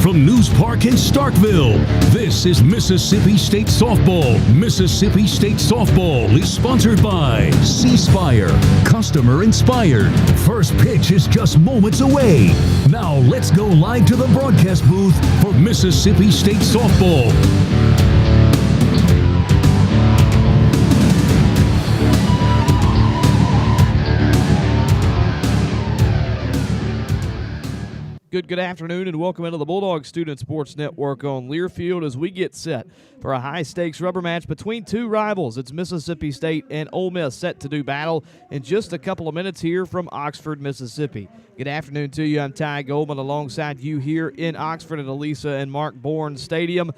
from News Park in Starkville, this is Mississippi State Softball. Mississippi State Softball is sponsored by C-Spire, customer inspired. First pitch is just moments away. Now let's go live to the broadcast booth for Mississippi State Softball. Good afternoon and welcome into the Bulldog Student Sports Network on Learfield as we get set for a high-stakes rubber match between two rivals. It's Mississippi State and Ole Miss set to do battle in just a couple of minutes here from Oxford, Mississippi. Good afternoon to you. I'm Ty Goldman alongside you here in Oxford at Elisa and Mark Bourne Stadium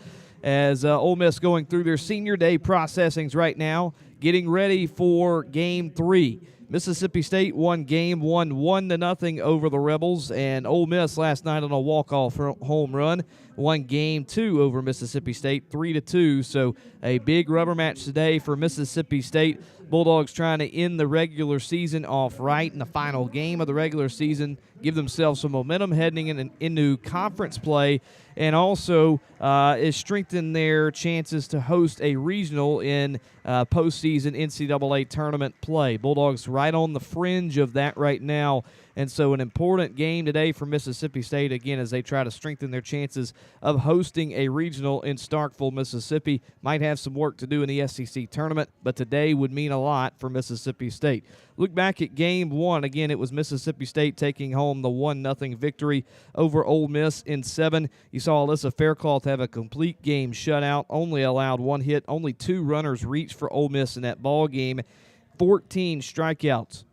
as Ole Miss going through their senior day processings right now, getting ready for Game 3. Mississippi State won Game 1 1-0 over the Rebels, and Ole Miss last night on a walk-off home run won Game 2 over Mississippi State 3-2. So a big rubber match today for Mississippi State. Bulldogs trying to end the regular season off right in the final game of the regular season, give themselves some momentum heading into conference play, and also is strengthen their chances to host a regional in postseason NCAA tournament play. Bulldogs right on the fringe of that right now, and so an important game today for Mississippi State, again, as they try to strengthen their chances of hosting a regional in Starkville, Mississippi. Might have some work to do in the SEC tournament, but today would mean a lot for Mississippi State. Look back at Game 1. Again, it was Mississippi State taking home the 1-0 victory over Ole Miss in 7. You saw Alyssa Faircloth have a complete game shutout, only allowed one hit, only 2 runners reached for Ole Miss in that ball game, 14 strikeouts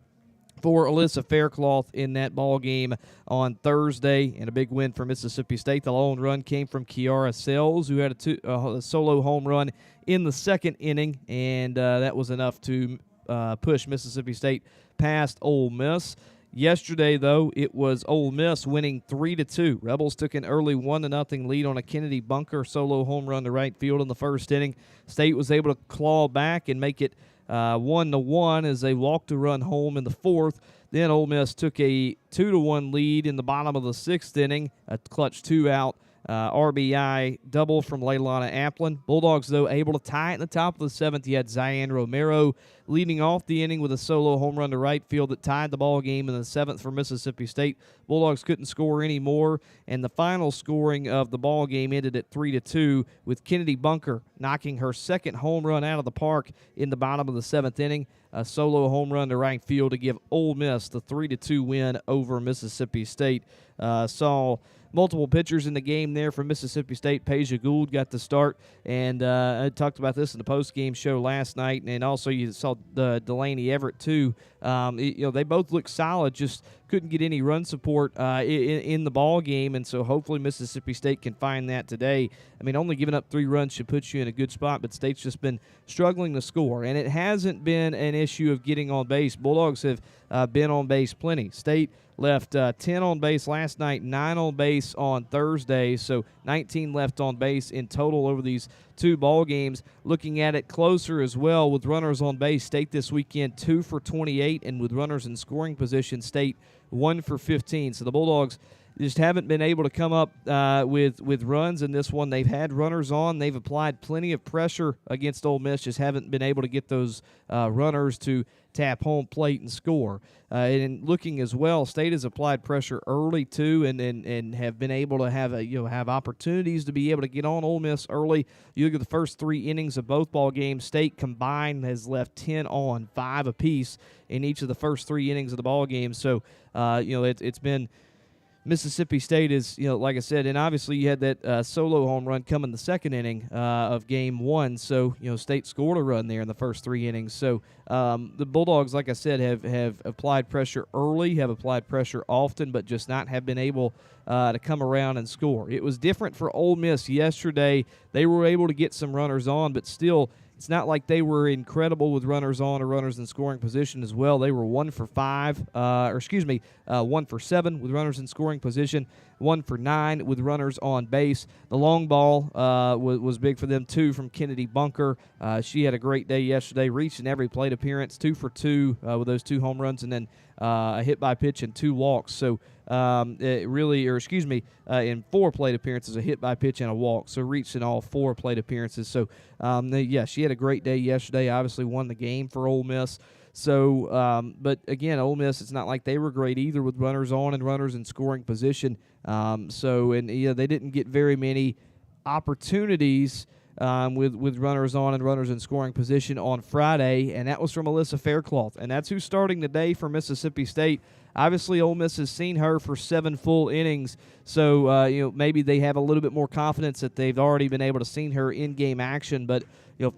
for Alyssa Faircloth in that ball game on Thursday, and a big win for Mississippi State. The lone run came from Kiara Sells, who had a solo home run in the second inning, and that was enough to push Mississippi State past Ole Miss. Yesterday, though, it was Ole Miss winning 3-2. Rebels took an early 1-0 lead on a Kennedy Bunker solo home run to right field in the first inning. State was able to claw back and make it 1-1 as they walked a run home in the fourth. Then Ole Miss took a 2-1 lead in the bottom of the sixth inning, a clutch 2-out RBI double from Leilani Applin. Bulldogs, though, able to tie it in the top of the seventh. You had Zian Romero leading off the inning with a solo home run to right field that tied the ball game in the seventh for Mississippi State. Bulldogs couldn't score any more, and the final scoring of the ball game ended at 3-2 with Kennedy Bunker knocking her second home run out of the park in the bottom of the seventh inning. A solo home run to right field to give Ole Miss the 3-2 win over Mississippi State. Saw multiple pitchers in the game there from Mississippi State. Peja Gould got the start, and I talked about this in the post-game show last night, and also you saw Delaney Everett too. They both looked solid, just couldn't get any run support in the ball game, and so hopefully Mississippi State can find that today. I mean, only giving up 3 runs should put you in a good spot, but State's just been struggling to score, and it hasn't been an issue of getting on base. Bulldogs have been on base plenty. State left 10 on base last night, 9 on base on Thursday, so 19 left on base in total over these 2 ball games. Looking at it closer as well with runners on base, State this weekend 2 for 28, and with runners in scoring position, State 1 for 15. So the Bulldogs just haven't been able to come up with runs in this one. They've had runners on. They've applied plenty of pressure against Ole Miss, just haven't been able to get those runners to tap home plate and score. And looking as well, State has applied pressure early too, and have been able to have opportunities to be able to get on Ole Miss early. You look at the first 3 innings of both ball games, State combined has left 10 on, 5 apiece in each of the first 3 innings of the ball game. So it's been Mississippi State is, like I said, and obviously you had that solo home run come in the second inning of Game 1. So, State scored a run there in the first 3 innings. So the Bulldogs, like I said, have applied pressure early, have applied pressure often, but just not have been able to come around and score. It was different for Ole Miss yesterday. They were able to get some runners on, but still, it's not like they were incredible with runners on or runners in scoring position as well. They were 1 for 7 with runners in scoring position. 1 for 9 with runners on base. The long ball was big for them, 2 from Kennedy Bunker. She had a great day yesterday, reaching every plate appearance, 2 for 2 with those 2 home runs, and then a hit by pitch and 2 walks. So in 4 plate appearances, a hit by pitch and a walk. So reached in all 4 plate appearances. So she had a great day yesterday. Obviously won the game for Ole Miss. So, but again, Ole Miss, it's not like they were great either with runners on and runners in scoring position. They didn't get very many opportunities with runners on and runners in scoring position on Friday, and that was from Alyssa Faircloth. And that's who's starting today for Mississippi State. Obviously, Ole Miss has seen her for 7 full innings, so maybe they have a little bit more confidence that they've already been able to see her in game action. But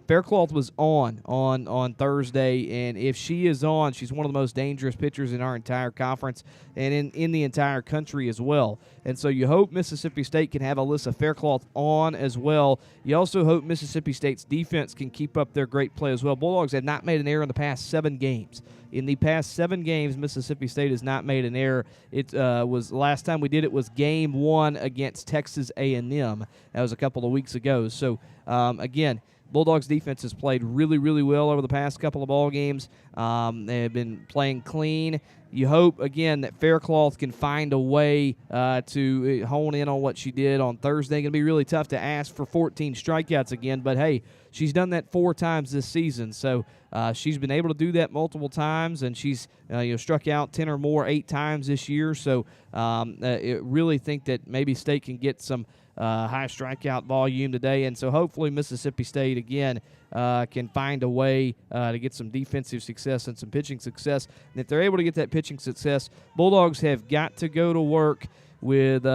Faircloth was on Thursday, and if she is on, she's one of the most dangerous pitchers in our entire conference and in the entire country as well. And so you hope Mississippi State can have Alyssa Faircloth on as well. You also hope Mississippi State's defense can keep up their great play as well. Bulldogs have not made an error in the past 7 games. In the past 7 games, Mississippi State has not made an error. It was last time we did it was Game 1 against Texas A&M. That was a couple of weeks ago. So, again, Bulldogs defense has played really, really well over the past couple of ball games. They have been playing clean. You hope, again, that Faircloth can find a way to hone in on what she did on Thursday. It's going to be really tough to ask for 14 strikeouts again, but, hey, she's done that 4 times this season. So she's been able to do that multiple times, and she's struck out 10 or more 8 times this year. So I really think that maybe State can get some high strikeout volume today. And so hopefully Mississippi State, again, can find a way to get some defensive success and some pitching success. And if they're able to get that pitching success, Bulldogs have got to go to work with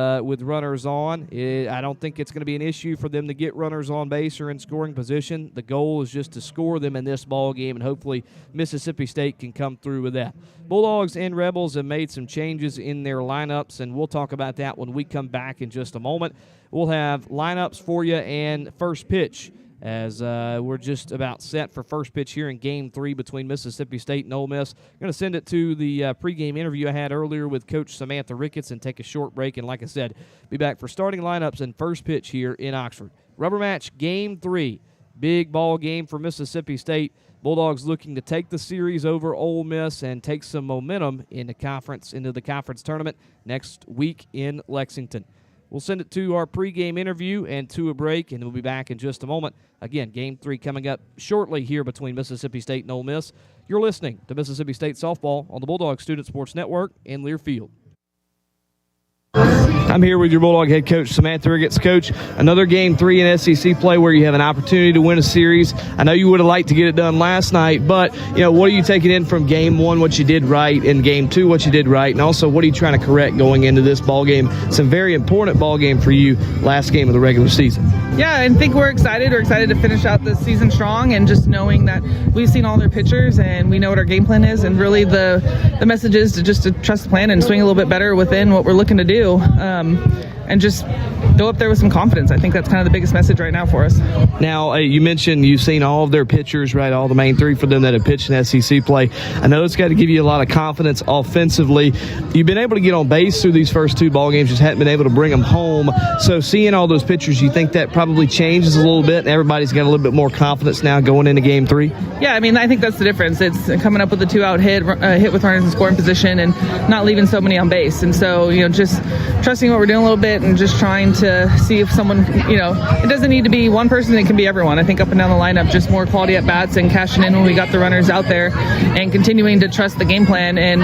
runners on. I don't think it's going to be an issue for them to get runners on base or in scoring position. The goal is just to score them in this ball game, and hopefully Mississippi State can come through with that. Bulldogs and Rebels have made some changes in their lineups, and we'll talk about that when we come back in just a moment. We'll have lineups for you and first pitch, as we're just about set for first pitch here in Game 3 between Mississippi State and Ole Miss. I'm going to send it to the pregame interview I had earlier with Coach Samantha Ricketts and take a short break. And like I said, be back for starting lineups and first pitch here in Oxford. Rubber match Game 3. Big ball game for Mississippi State. Bulldogs looking to take the series over Ole Miss and take some momentum into the conference tournament next week in Lexington. We'll send it to our pregame interview and to a break, and we'll be back in just a moment. Again, Game 3 coming up shortly here between Mississippi State and Ole Miss. You're listening to Mississippi State Softball on the Bulldog Student Sports Network in Learfield. I'm here with your Bulldog head coach, Samantha Ricketts. Coach, another Game 3 in SEC play where you have an opportunity to win a series. I know you would have liked to get it done last night, but what are you taking in from Game 1, what you did right, and Game 2, what you did right, and also what are you trying to correct going into this ball game? It's a very important ball game for you, last game of the regular season. Yeah, I think we're excited. We're excited to finish out the season strong, and just knowing that we've seen all their pitchers and we know what our game plan is, and really the message is to trust the plan and swing a little bit better within what we're looking to do. And just go up there with some confidence. I think that's kind of the biggest message right now for us. Now, you mentioned you've seen all of their pitchers, right, all the main 3 for them that have pitched in SEC play. I know it's got to give you a lot of confidence offensively. You've been able to get on base through these first 2 ball games, just hadn't been able to bring them home. So seeing all those pitchers, you think that probably changes a little bit, and everybody's got a little bit more confidence now going into Game 3? Yeah, I mean, I think that's the difference. It's coming up with a 2-out hit with runners in scoring position and not leaving so many on base. And so, just trusting what we're doing a little bit and just trying to see if someone, it doesn't need to be one person, it can be everyone. I think up and down the lineup, just more quality at bats and cashing in when we got the runners out there and continuing to trust the game plan. And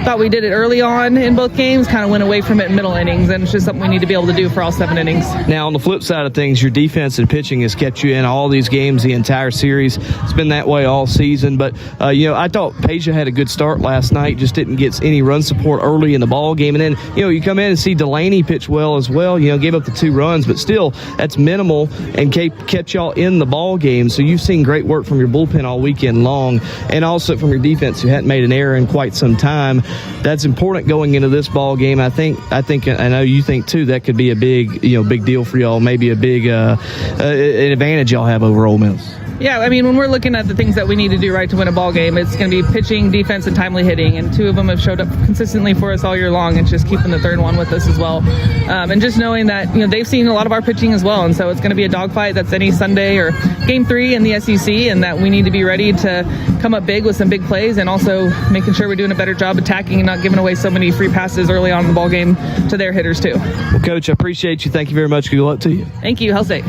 thought we did it early on in both games, kind of went away from it in middle innings, and it's just something we need to be able to do for all 7 innings. Now, on the flip side of things, your defense and pitching has kept you in all these games the entire series. It's been that way all season, but I thought Peja had a good start last night, just didn't get any run support early in the ball game. And then, you come in and see Delaney pitch well as well, gave up the 2 runs, but still, that's minimal and kept y'all in the ball game. So you've seen great work from your bullpen all weekend long, and also from your defense who hadn't made an error in quite some time. That's important going into this ball game. I think, I know you think too, that could be a big deal for y'all, maybe a big an advantage y'all have over Ole Miss. Yeah, I mean, when we're looking at the things that we need to do right to win a ball game, it's going to be pitching, defense, and timely hitting. And 2 of them have showed up consistently for us all year long. It's just keeping the third one with us as well. And just knowing that, they've seen a lot of our pitching as well. And so it's going to be a dogfight that's any Sunday or Game 3 in the SEC, and that we need to be ready to come up big with some big plays and also making sure we're doing a better job attacking and not giving away so many free passes early on in the ball game to their hitters too. Well, Coach, I appreciate you. Thank you very much. Good luck to you. Thank you. Hail State.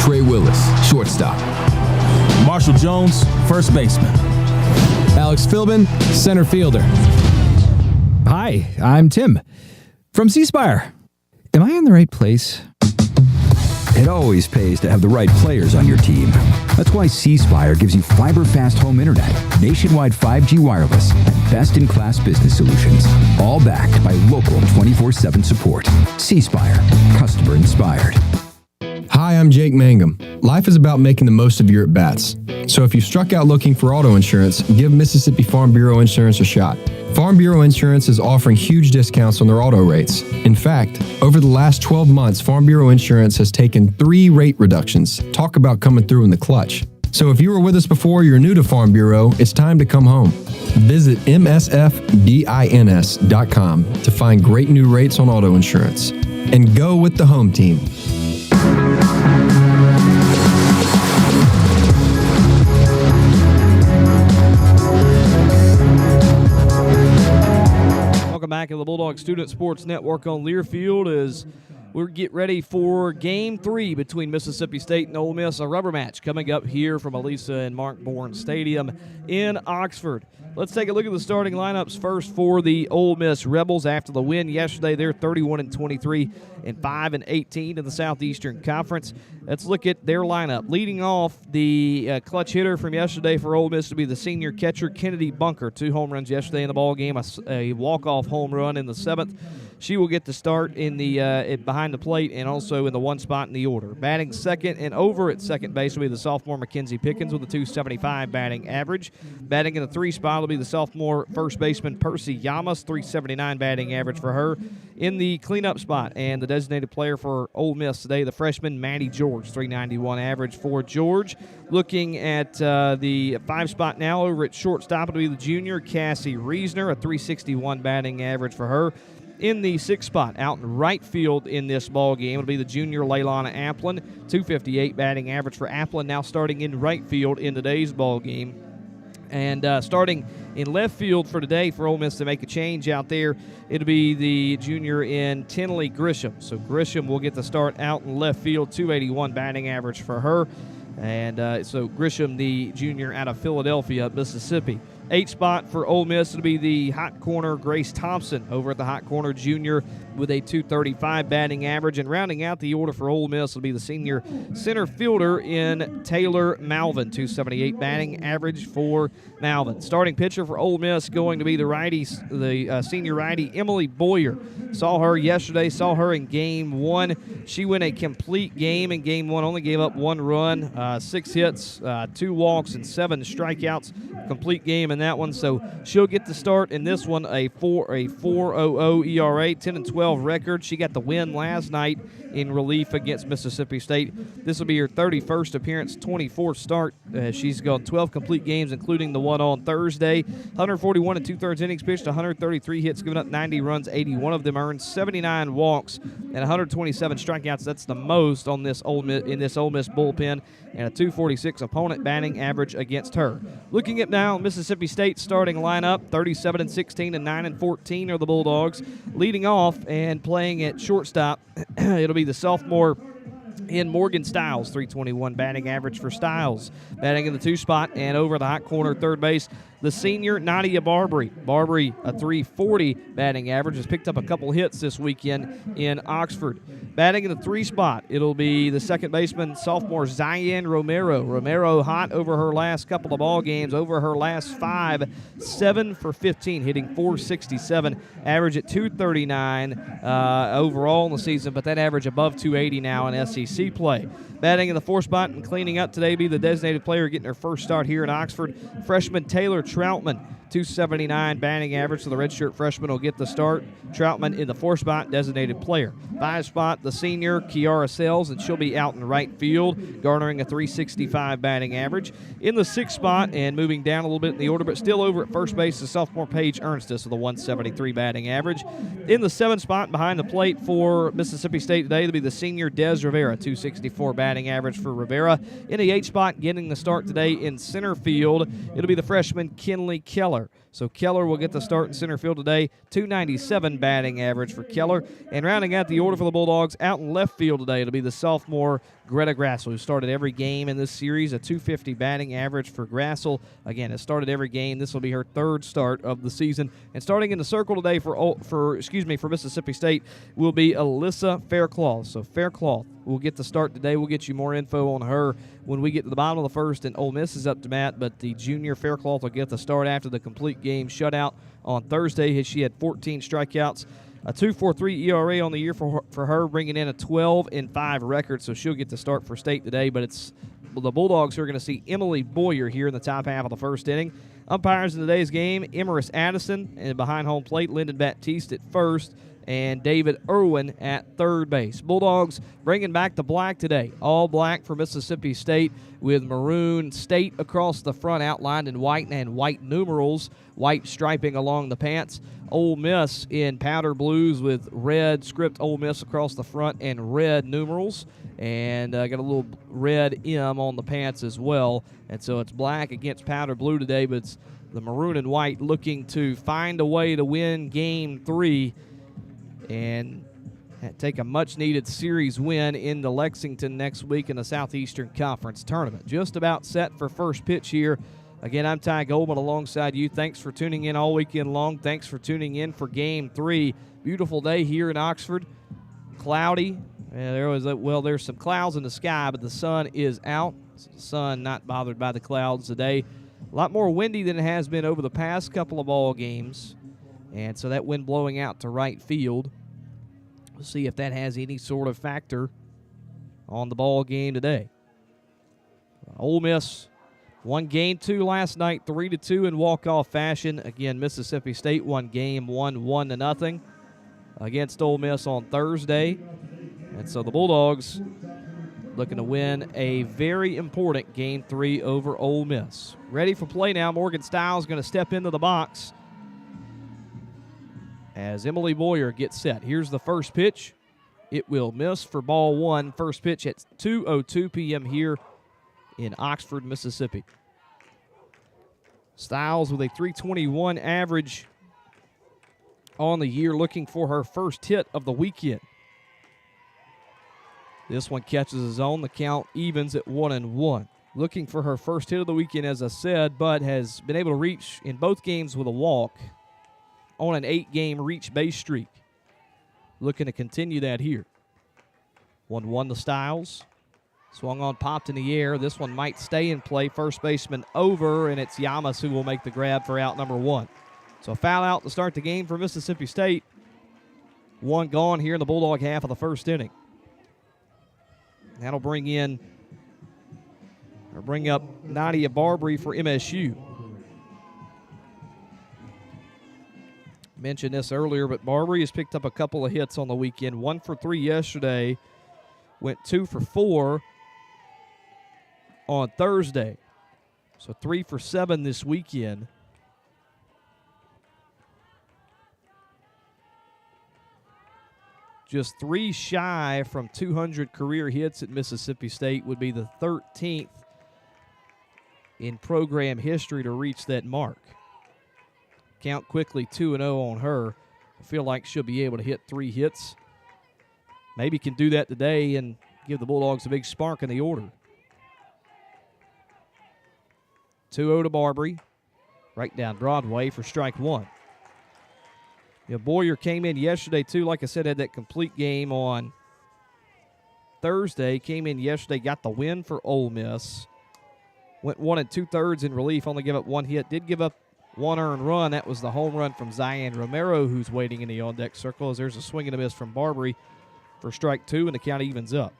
Trey Willis, shortstop. Marshall Jones, first baseman. Alex Philbin, center fielder. Hi, I'm Tim from C Spire. Am I in the right place? It always pays to have the right players on your team. That's why C Spire gives you fiber-fast home internet, nationwide 5G wireless, and best-in-class business solutions, all backed by local 24/7 support. C Spire, customer inspired. Hi, I'm Jake Mangum. Life is about making the most of your at-bats. So if you struck out looking for auto insurance, give Mississippi Farm Bureau Insurance a shot. Farm Bureau Insurance is offering huge discounts on their auto rates. In fact, over the last 12 months, Farm Bureau Insurance has taken 3 rate reductions. Talk about coming through in the clutch. So if you were with us before, you're new to Farm Bureau, it's time to come home. Visit msfbins.com to find great new rates on auto insurance. And go with the home team. Welcome back to the Bulldog Student Sports Network on Learfield as we get ready for Game 3 between Mississippi State and Ole Miss, a rubber match coming up here from Elisa and Mark Bourne Stadium in Oxford. Let's take a look at the starting lineups first for the Ole Miss Rebels. After the win yesterday, they're 31-23 and 5-18 in the Southeastern Conference. Let's look at their lineup. Leading off, the clutch hitter from yesterday for Ole Miss to be the senior catcher Kennedy Bunker. 2 home runs yesterday in the ball game, a walk-off home run in the 7th. She will get the start in the behind the plate and also in the 1 spot in the order. Batting second and over at second base will be the sophomore Mackenzie Pickens with a .275 batting average. Batting in the 3 spot will be the sophomore first baseman Percy Yamas, .379 batting average for her. In the cleanup spot and the designated player for Ole Miss today, the freshman Maddie George, .391 average for George. Looking at the 5 spot now over at shortstop, it'll be the junior Cassie Reesner, a .361 batting average for her. In the 6th spot, out in right field in this ball game, it'll be the junior Leilana Applin, .258 batting average for Applin, now starting in right field in today's ball game. And starting in left field for today for Ole Miss to make a change out there, it'll be the junior in Tinley Grisham. So Grisham will get the start out in left field, .281 batting average for her. And so Grisham, the junior out of Philadelphia, Mississippi. 8th spot for Ole Miss will be the hot corner Grace Thompson over at the hot corner junior with a .235 batting average. And rounding out the order for Ole Miss will be the senior center fielder in Taylor Malvin, .278 batting average for Malvin. Starting pitcher for Ole Miss going to be the senior righty Emily Boyer. Saw her yesterday, saw her in Game 1. She went a complete game in Game 1, only gave up 1 run, 6 hits, 2 walks, and 7 strikeouts. Complete game in that one, so she'll get the start in this one. A 4.00 ERA, 10-12 record. She got the win last night in relief against Mississippi State. This will be her 31st appearance, 24th start. She's gone 12 complete games, including the one on Thursday. 141 2/3 innings pitched, 133 hits, given up 90 runs, 81 of them earned, 79 walks, and 127 strikeouts. That's the most on this Ole Miss bullpen, and a .246 opponent batting average against her. Looking at now Mississippi State starting lineup, 37-16 and 9-14 are the Bulldogs. Leading off and playing at shortstop, it'll be the sophomore in Morgan Stiles, .321 batting average for Stiles. Batting in the 2 spot and over the hot corner third base, the senior Nadia Barbary. Barbary, a .340 batting average, has picked up a couple hits this weekend in Oxford. Batting in the 3 spot, it'll be the second baseman, sophomore Zion Romero. Romero hot over her last couple of ball games, over her last 5, 7 for 15, hitting .467, average at .239 overall in the season, but that average above .280 now in SEC play. Batting in the 4 spot and cleaning up today be the designated player getting her first start here in Oxford, freshman Taylor Troutman. .279 batting average, so the redshirt freshman will get the start. Troutman in the 4 spot, designated player. 5 spot, the senior, Kiara Sells, and she'll be out in right field, garnering a .365 batting average. In the 6th spot, and moving down a little bit in the order, but still over at first base, the sophomore Paige Ernstis with a .173 batting average. In the 7th spot, behind the plate for Mississippi State today, it'll be the senior Des Rivera, .264 batting average for Rivera. In the 8th spot, getting the start today in center field, it'll be the freshman Kinley Keller. So Keller will get the start in center field today, .297 batting average for Keller. And rounding out the order for the Bulldogs, out in left field today, it'll be the sophomore Greta Grassel, who started every game in this series, a .250 batting average for Grassel. Again, has started every game. This will be her 3rd start of the season. And starting in the circle today for Mississippi State will be Alyssa Faircloth. So Faircloth will get the start today. We'll get you more info on her when we get to the bottom of the first, and Ole Miss is up to bat, but the junior Faircloth will get the start after the complete game shutout on Thursday. She had 14 strikeouts, a 2.43 ERA on the year for her, bringing in a 12-5 record, so she'll get the start for State today. But it's the Bulldogs who are going to see Emily Boyer here in the top half of the first inning. Umpires in today's game, Emerus Addison, and behind home plate, Lyndon Baptiste at first, and David Irwin at third base. Bulldogs bringing back the black today. All black for Mississippi State with maroon State across the front outlined in white and white numerals, white striping along the pants. Ole Miss in powder blues with red script Ole Miss across the front and red numerals. And got a little red M on the pants as well. And so it's black against powder blue today, but it's the maroon and white looking to find a way to win Game 3 and take a much-needed series win into Lexington next week in the Southeastern Conference Tournament. Just about set for first pitch here. Again, I'm Ty Goldman alongside you. Thanks for tuning in all weekend long. Thanks for tuning in for Game 3. Beautiful day here in Oxford. Cloudy. There's some clouds in the sky, but the sun is out. So the sun not bothered by the clouds today. A lot more windy than it has been over the past couple of ball games. And so that wind blowing out to right field. We'll see if that has any sort of factor on the ball game today. Ole Miss won Game 2 last night, 3-2 in walk-off fashion. Again, Mississippi State won Game 1, 1-0 against Ole Miss on Thursday. And so the Bulldogs looking to win a very important Game 3 over Ole Miss. Ready for play now. Morgan Stiles going to step into the box as Emily Boyer gets set. Here's the first pitch. It will miss for ball 1. First pitch at 2:02 p.m. here in Oxford, Mississippi. Stiles with a .321 average on the year, looking for her first hit of the weekend. This one catches his own. The count evens at 1-1. Looking for her first hit of the weekend, as I said, but has been able to reach in both games with a walk on an 8-game reach base streak. Looking to continue that here. 1-1 to Stiles. Swung on, popped in the air. This one might stay in play. First baseman over, and it's Yamas who will make the grab for out number 1. So foul out to start the game for Mississippi State. One gone here in the Bulldog half of the first inning. That'll bring up Nadia Barbary for MSU. Mentioned this earlier, but Barbary has picked up a couple of hits on the weekend. 1 for 3 yesterday. Went 2 for 4 on Thursday. So 3 for 7 this weekend. Just 3 shy from 200 career hits at Mississippi State. Would be the 13th in program history to reach that mark. Count quickly 2-0 on her. I feel like she'll be able to hit 3 hits. Maybe can do that today and give the Bulldogs a big spark in the order. 2-0 to Barbary. Right down Broadway for strike 1. Boyer came in yesterday, too. Like I said, had that complete game on Thursday. Came in yesterday, got the win for Ole Miss. Went 1 2/3 in relief, only gave up 1 hit. Did give up 1 earned run. That was the home run from Zion Romero, who's waiting in the on-deck circle, as there's a swing and a miss from Barbary for strike 2, and the count evens up.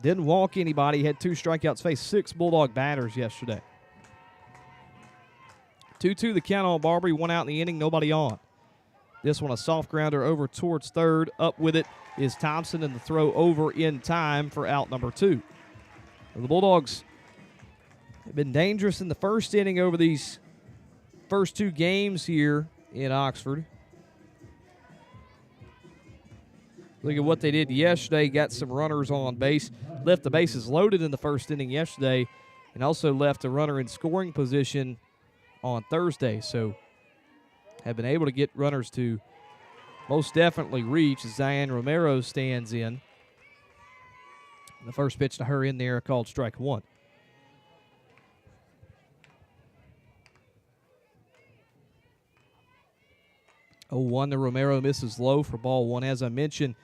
Didn't walk anybody. Had 2 strikeouts. Faced 6 Bulldog batters yesterday. 2-2 the count on Barbary, one out in the inning, nobody on. This one a soft grounder over towards third. Up with it is Thompson, and the throw over in time for out number 2. The Bulldogs have been dangerous in the first inning over these first 2 games here in Oxford. Look at what they did yesterday. Got some runners on base. Left the bases loaded in the first inning yesterday, and also left a runner in scoring position on Thursday. So have been able to get runners to most definitely reach as Zion Romero stands in. The first pitch to her in there called strike 1. 0-1 to Romero, misses low for ball 1. As I mentioned,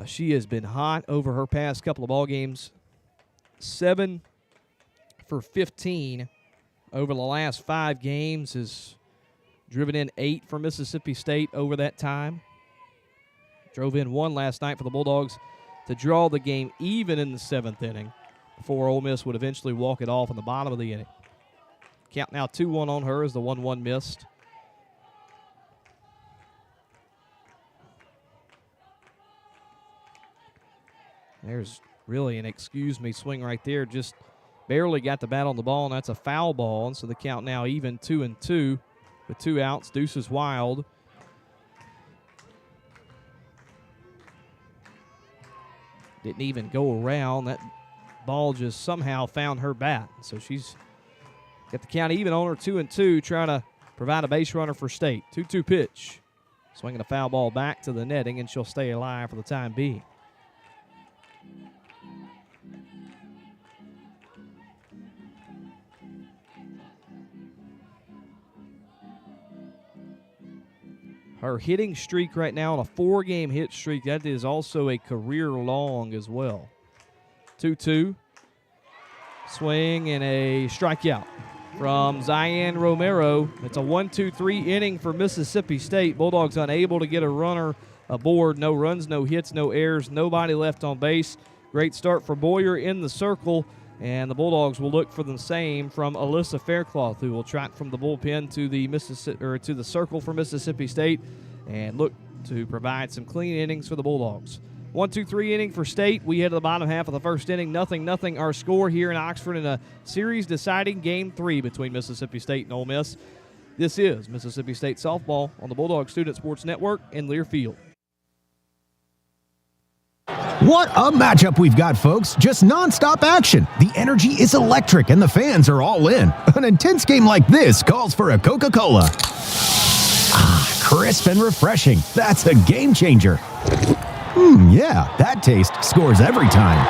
she has been hot over her past couple of ball games. 7 for 15 over the last 5 games, has driven in 8 for Mississippi State over that time. Drove in 1 last night for the Bulldogs to draw the game even in the 7th inning before Ole Miss would eventually walk it off in the bottom of the inning. Count now 2-1 on her as the 1-1 missed. There's really an excuse me swing right there. Just barely got the bat on the ball, and that's a foul ball. And so the count now even 2-2 with 2 outs. Deuces wild. Didn't even go around. That ball just somehow found her bat. So she's got the count even on her, 2-2, trying to provide a base runner for State. 2-2 pitch. Swinging a foul ball back to the netting, and she'll stay alive for the time being. Her hitting streak right now on a 4-game hit streak, that is also a career long as well. 2-2. Swing and a strikeout from Zion Romero. It's a 1-2-3 inning for Mississippi State. Bulldogs unable to get a runner aboard. No runs, no hits, no errors, nobody left on base. Great start for Boyer in the circle, and the Bulldogs will look for the same from Alyssa Faircloth, who will trot from the bullpen to the circle for Mississippi State and look to provide some clean innings for the Bulldogs. 1-2-3 inning for State. We head to the bottom half of the first inning. 0-0 our score here in Oxford in a series-deciding Game 3 between Mississippi State and Ole Miss. This is Mississippi State softball on the Bulldog Student Sports Network in Learfield. What a matchup we've got, folks. Just nonstop action. The energy is electric and the fans are all in. An intense game like this calls for a Coca-Cola. Ah, crisp and refreshing. That's a game changer. Yeah, that taste scores every time.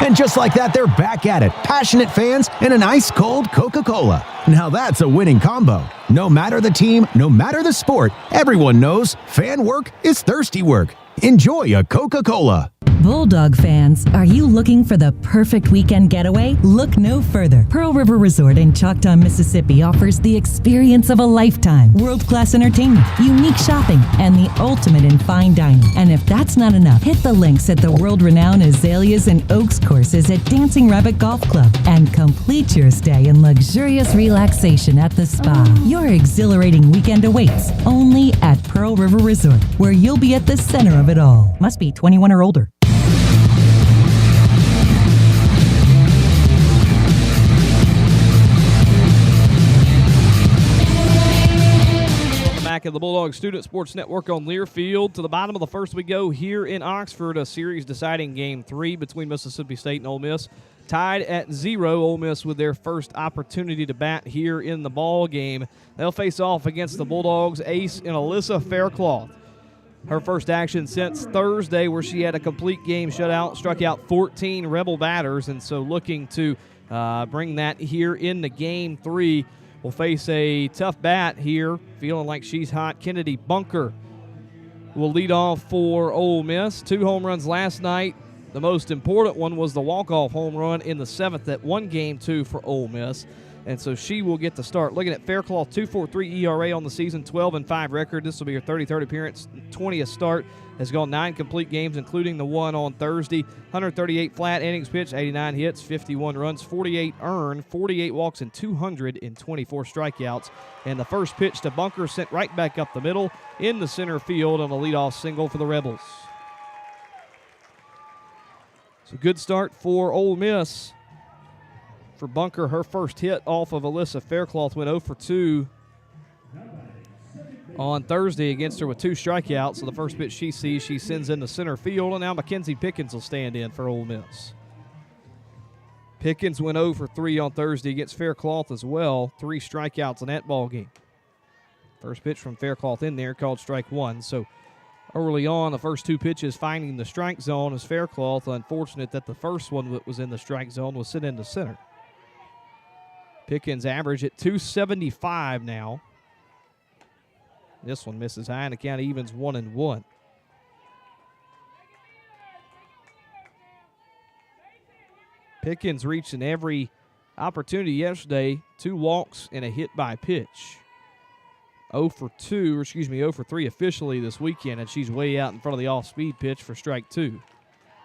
And just like that, they're back at it. Passionate fans and an ice-cold Coca-Cola. Now that's a winning combo. No matter the team, no matter the sport, everyone knows fan work is thirsty work. Enjoy a Coca-Cola. Bulldog fans, are you looking for the perfect weekend getaway? Look no further. Pearl River Resort in Choctaw, Mississippi offers the experience of a lifetime. World-class entertainment, unique shopping, and the ultimate in fine dining. And if that's not enough, hit the links at the world-renowned Azaleas and Oaks courses at Dancing Rabbit Golf Club and complete your stay in luxurious relaxation at the spa. Your exhilarating weekend awaits only at Pearl River Resort, where you'll be at the center of it all. Must be 21 or older. Back at the Bulldog Student Sports Network on Learfield. To the bottom of the first we go here in Oxford, a series-deciding Game 3 between Mississippi State and Ole Miss. Tied at 0, Ole Miss with their first opportunity to bat here in the ball game. They'll face off against the Bulldogs' ace in Alyssa Faircloth. Her first action since Thursday, where she had a complete game shutout, struck out 14 Rebel batters, and so looking to bring that here into Game 3. Will face a tough bat here, feeling like she's hot. Kennedy Bunker will lead off for Ole Miss. 2 home runs last night. The most important one was the walk-off home run in the 7th that won Game 2 for Ole Miss. And so she will get the start. Looking at Faircloth, 2.43 ERA on the season, 12-5 record. This will be her 33rd appearance, 20th start. Has gone 9 complete games, including the one on Thursday. 138 flat innings pitched, 89 hits, 51 runs, 48 earned, 48 walks, and 224 strikeouts. And the first pitch to Bunker sent right back up the middle in the center field on a leadoff single for the Rebels. So good start for Ole Miss. For Bunker, her first hit off of Alyssa Faircloth went 0 for 2 on Thursday against her with 2 strikeouts. So the first pitch she sees, she sends into center field, and now Mackenzie Pickens will stand in for Ole Miss. Pickens went 0 for 3 on Thursday against Faircloth as well. 3 strikeouts in that ball game. First pitch from Faircloth in there called strike 1. So early on, the first 2 pitches finding the strike zone as Faircloth. Unfortunate that the first one that was in the strike zone was sent into center. Pickens average at 275 now. This one misses high, and the count evens 1-1. Pickens reached in every opportunity yesterday. 2 walks and a hit by pitch. 0 for 3 officially this weekend, and she's way out in front of the off-speed pitch for strike 2.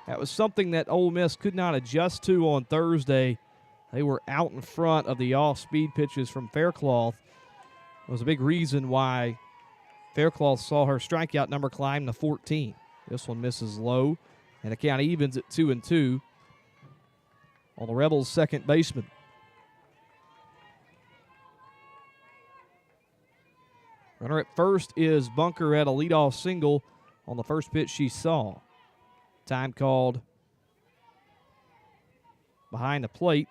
That was something that Ole Miss could not adjust to on Thursday. They were out in front of the off-speed pitches from Faircloth. It was a big reason why Faircloth saw her strikeout number climb to 14. This one misses low, and the count evens at 2-2 on the Rebels' second baseman. Runner at first is Bunker at a leadoff single on the first pitch she saw. Time called behind the plate.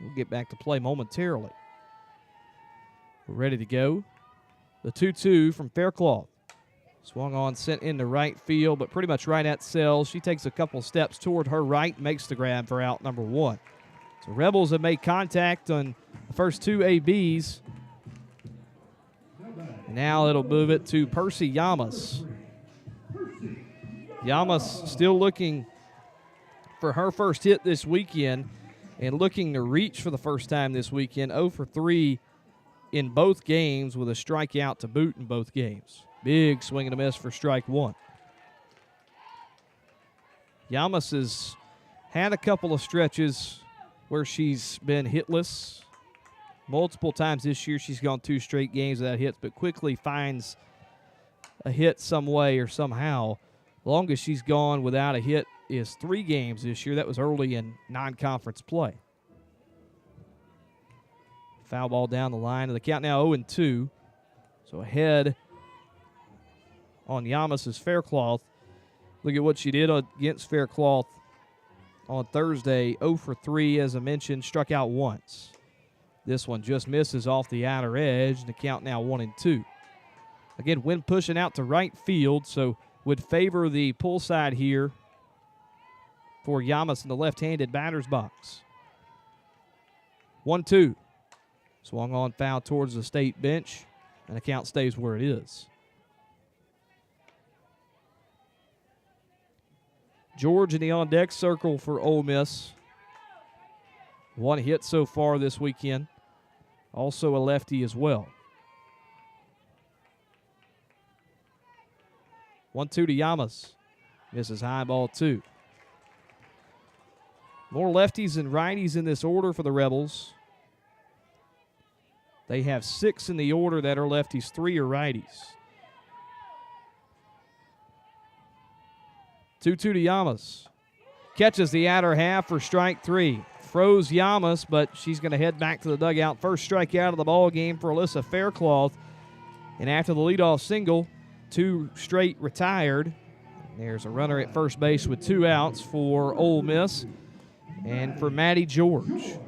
We'll get back to play momentarily. We're ready to go. The 2-2 from Faircloth. Swung on, sent into right field, but pretty much right at Sells. She takes a couple steps toward her right, makes the grab for out number 1. So Rebels have made contact on the first 2 ABs. And now it'll move it to Percy Yamas. Yamas still looking for her first hit this weekend and looking to reach for the first time this weekend. 0 for 3 in both games with a strikeout to boot in both games. Big swing and a miss for strike 1. Yamas has had a couple of stretches where she's been hitless. Multiple times this year she's gone 2 straight games without hits, but quickly finds a hit some way or somehow. The longest she's gone without a hit is 3 games this year. That was early in non-conference play. Foul ball down the line, and the count now 0-2. So ahead on Yamas' Faircloth. Look at what she did against Faircloth on Thursday. 0 for 3, as I mentioned, struck out once. This one just misses off the outer edge, and the count now 1-2. Again, wind pushing out to right field, so would favor the pull side here for Yamas in the left-handed batter's box. 1-2. Swung on, foul towards the state bench, and the count stays where it is. George in the on-deck circle for Ole Miss. 1 hit so far this weekend. Also a lefty as well. 1-2 to Yamas. Misses high, ball 2. More lefties and righties in this order for the Rebels. They have 6 in the order that are lefties, 3 are righties. 2-2 to Yamas. Catches the outer half for strike 3. Froze Yamas, but she's going to head back to the dugout. First strikeout of the ball game for Alyssa Faircloth. And after the leadoff single, 2 straight retired. There's a runner at first base with 2 outs for Ole Miss and for Maddie George.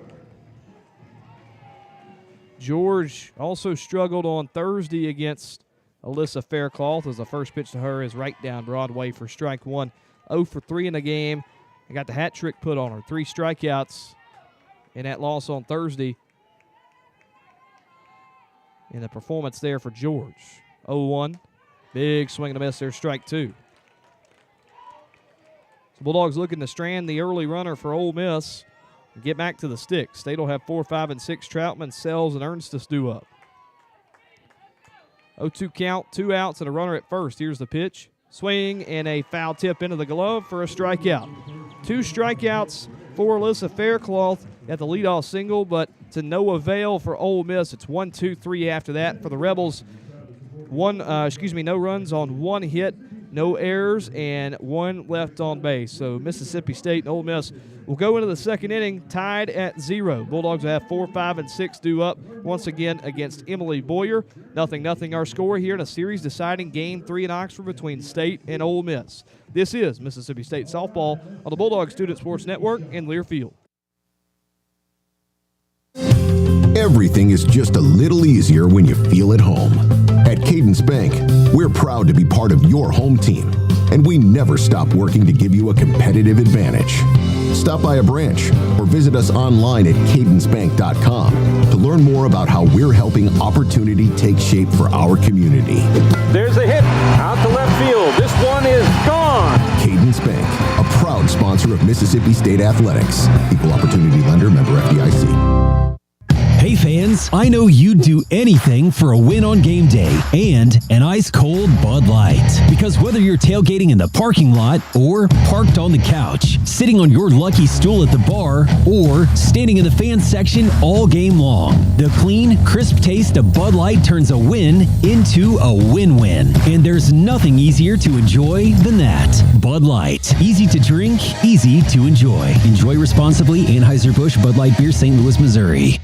George also struggled on Thursday against Alyssa Faircloth, as the first pitch to her is right down Broadway for strike 1. 0 for 3 in the game. I got the hat trick put on her. 3 strikeouts in that loss on Thursday. And the performance there for George. 0-1. Big swing and a miss there, strike 2. So Bulldogs looking to strand the early runner for Ole Miss Get back to the sticks. State will have 4, 5, and 6. Troutman, Sells, and Ernstus due up. 0-2 count, 2 outs, and a runner at first. Here's the pitch. Swing and a foul tip into the glove for a strikeout. 2 strikeouts for Alyssa Faircloth at the leadoff single, but to no avail for Ole Miss. It's 1-2-3 after that for the Rebels. No runs on 1 hit, no errors, and 1 left on base. So Mississippi State and Ole Miss will go into the second inning tied at 0. Bulldogs will have 4, 5, and 6 due up once again against Emily Boyer. 0-0 our score here in a series deciding Game 3 in Oxford between State and Ole Miss. This is Mississippi State softball on the Bulldog Student Sports Network in Learfield. Everything is just a little easier when you feel at home. At Cadence Bank, we're proud to be part of your home team, and we never stop working to give you a competitive advantage. Stop by a branch or visit us online at cadencebank.com to learn more about how we're helping opportunity take shape for our community. There's a hit out to left field. This one is gone. Cadence Bank, a proud sponsor of Mississippi State Athletics. Equal opportunity lender, member FDIC. Hey fans, I know you'd do anything for a win on game day and an ice-cold Bud Light. Because whether you're tailgating in the parking lot or parked on the couch, sitting on your lucky stool at the bar, or standing in the fan section all game long, the clean, crisp taste of Bud Light turns a win into a win-win. And there's nothing easier to enjoy than that. Bud Light. Easy to drink, easy to enjoy. Enjoy responsibly. Anheuser-Busch Bud Light Beer, St. Louis, Missouri.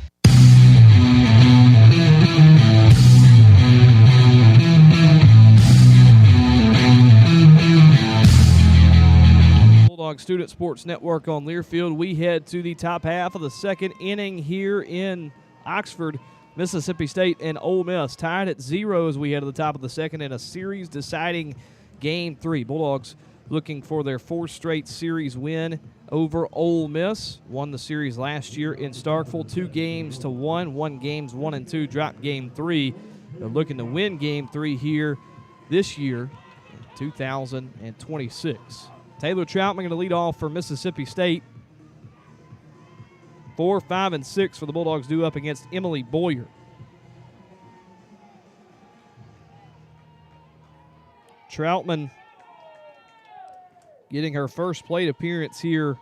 Student Sports Network on Learfield. We head to the top half of the second inning here in Oxford. Mississippi State and Ole Miss tied at 0 as we head to the top of the second in a series deciding Game 3. Bulldogs looking for their 4th straight series win over Ole Miss. Won the series last year in Starkville 2-1. Won games 1 and 2, dropped Game 3. They're looking to win Game 3 here this year in 2026. Taylor Troutman going to lead off for Mississippi State. 4, 5, and 6 for the Bulldogs due up against Emily Boyer. Troutman getting her first plate appearance here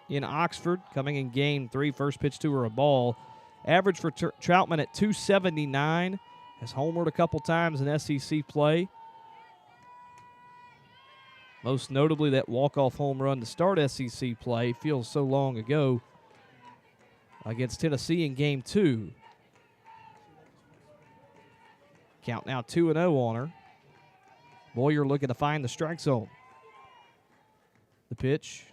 in Oxford, coming in Game 3. First pitch to her a ball. Average for Troutman at 279. Has homered a couple times in SEC play. Most notably, that walk-off home run to start SEC play feels so long ago against Tennessee in Game 2. Count now 2-0 on her. Boyer looking to find the strike zone. The pitch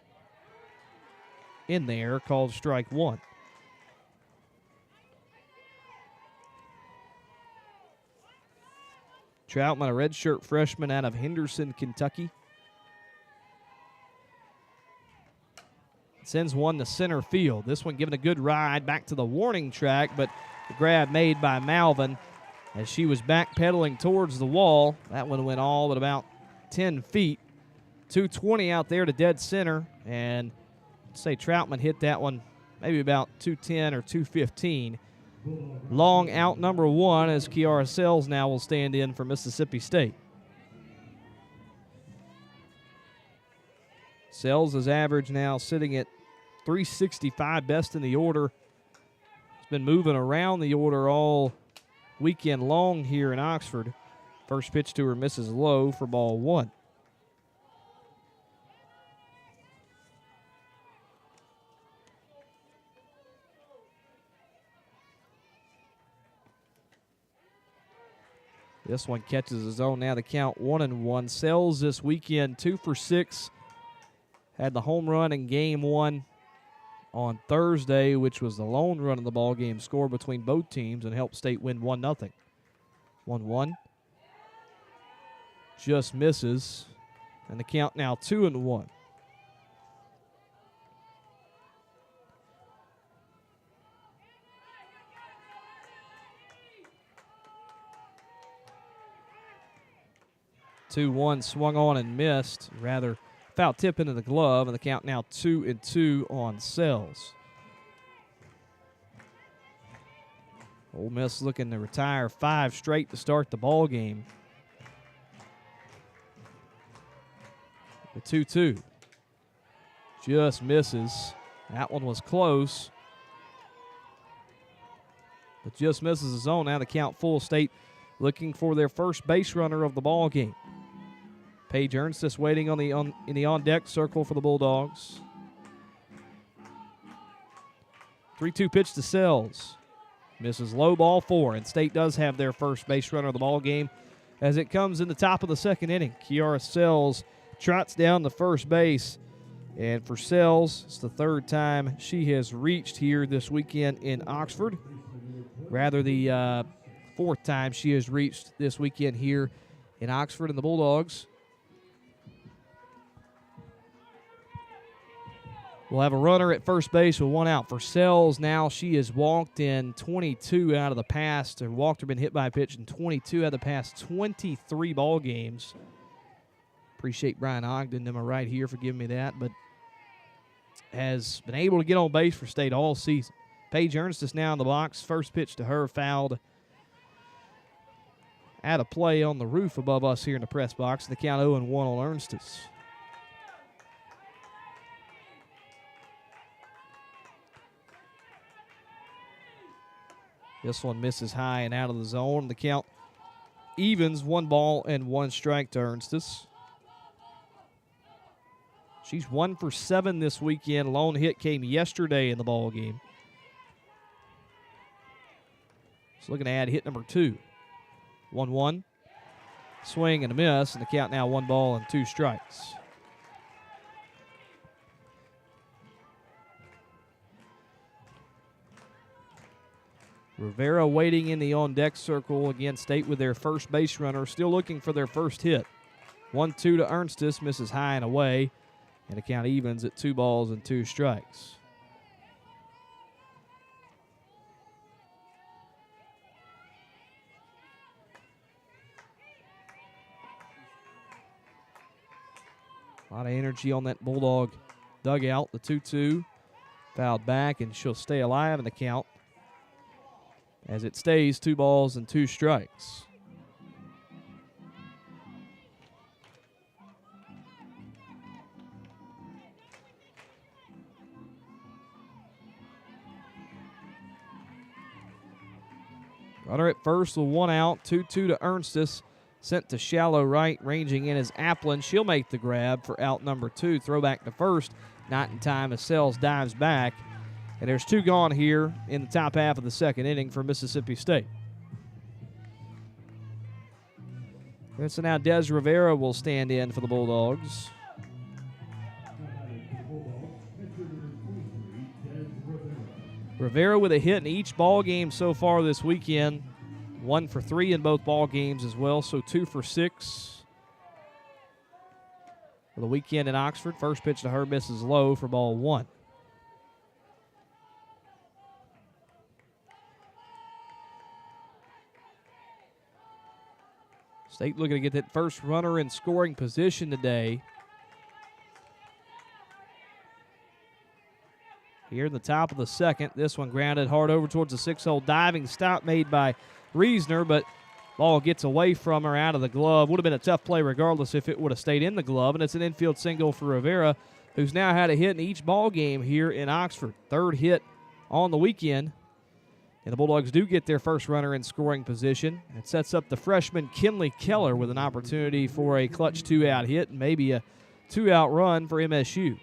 in there, called strike 1. Troutman, a redshirt freshman out of Henderson, Kentucky. Sends one to center field. This one given a good ride back to the warning track, but the grab made by Malvin as she was backpedaling towards the wall. That one went all but about 10 feet. 220 out there to dead center, and I'd say Troutman hit that one maybe about 210 or 215. Long out number 1 as Kiara Sells now will stand in for Mississippi State. Sells' is average now sitting at 365, best in the order. He's been moving around the order all weekend long here in Oxford. First pitch to her misses low for ball 1. This one catches his own. Now the count 1-1. Sells this weekend 2 for 6. Had the home run in Game 1 on Thursday, which was the lone run of the ball game score between both teams and helped State win 1-0. 1-1. Just misses. And the count now 2-1. Swung on and missed. Rather Foul tip into the glove, and the count now 2-2 on Sells. Ole Miss looking to retire 5 straight to start the ball game. The 2-2 just misses. That one was close, but just misses the zone. Now the count full. State looking for their first base runner of the ball game. Paige Ernstis waiting in the on-deck circle for the Bulldogs. 3-2 pitch to Sells. Misses low, ball 4, and State does have their first base runner of the ball game as it comes in the top of the second inning. Kiara Sells trots down to first base, and for Sells, it's the 3rd time she has reached here this weekend in Oxford. Rather, the 4th time she has reached this weekend here in Oxford, and the Bulldogs we'll have a runner at first base with 1 out. For Sells now, she has walked in 22 out of the past, or walked or been hit by a pitch in 22 out of the past 23 ball games. Appreciate Brian Ogden, am I right here, for giving me that, but has been able to get on base for State all season. Paige Ernstis now in the box. First pitch to her, fouled out of play on the roof above us here in the press box. The count 0-1 on Ernstis. This one misses high and out of the zone. The count evens 1 ball and 1 strike to Ernstis. She's 1 for 7 this weekend. Lone hit came yesterday in the ball game. She's looking to add hit number 2. 1-1. Swing and a miss, and the count now 1 ball and 2 strikes. Rivera waiting in the on-deck circle. Again, State with their first base runner, still looking for their first hit. 1-2 to Ernstis, misses high and away, and the count evens at 2 balls and 2 strikes. A lot of energy on that Bulldog dugout. The 2-2 fouled back, and she'll stay alive in the count as it stays 2 balls and 2 strikes. Runner at first with 1 out. 2-2 to Ernstis. Sent to shallow right, ranging in as Applin. She'll make the grab for out number 2. Throwback to first. Not in time as Sells dives back. And there's 2 gone here in the top half of the second inning for Mississippi State. And so now Des Rivera will stand in for the Bulldogs. Rivera with a hit in each ball game so far this weekend. 1 for 3 in both ball games as well, so 2 for 6 for the weekend in Oxford. First pitch to her misses low for ball 1. State looking to get that first runner in scoring position today. Here in the top of the second, this one grounded hard over towards the 6-hole. Diving stop made by Reesner, but ball gets away from her out of the glove. Would have been a tough play regardless if it would have stayed in the glove, and it's an infield single for Rivera, who's now had a hit in each ball game here in Oxford. 3rd hit on the weekend, and the Bulldogs do get their first runner in scoring position. It sets up the freshman Kinley Keller with an opportunity for a clutch 2-out hit and maybe a 2-out run for MSU.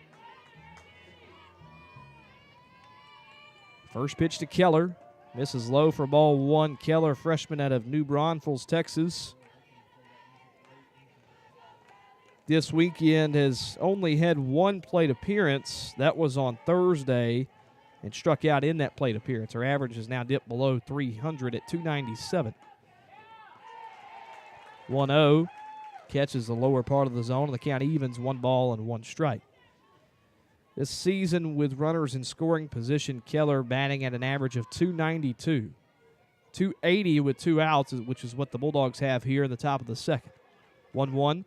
First pitch to Keller. Misses low for ball 1. Keller, freshman out of New Braunfels, Texas. This weekend has only had 1 plate appearance. That was on Thursday and struck out in that plate appearance. Her average has now dipped below 300 at 297. 1-0. Catches the lower part of the zone, and the count evens 1 ball and 1 strike. This season with runners in scoring position, Keller batting at an average of 292. 280 with 2 outs, which is what the Bulldogs have here in the top of the second. 1-1.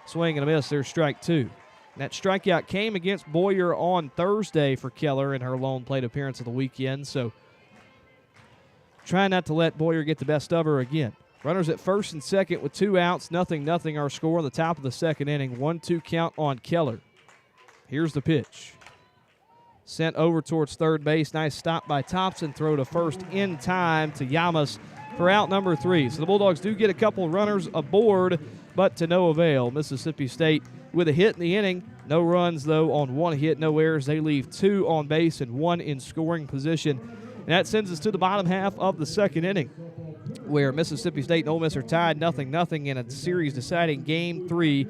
Swing and a miss. There's strike 2. That strikeout came against Boyer on Thursday for Keller in her lone plate appearance of the weekend, so try not to let Boyer get the best of her again. Runners at first and second with 2 outs, 0-0 our score on the top of the second inning. 1-2 count on Keller. Here's the pitch. Sent over towards third base. Nice stop by Thompson. Throw to first in time to Yamas for out number 3. So the Bulldogs do get a couple runners aboard, but to no avail. Mississippi State with a hit in the inning. No runs, though, on 1 hit, no errors. They leave 2 on base and 1 in scoring position. And that sends us to the bottom half of the second inning, where Mississippi State and Ole Miss are tied 0-0 in a series-deciding Game 3.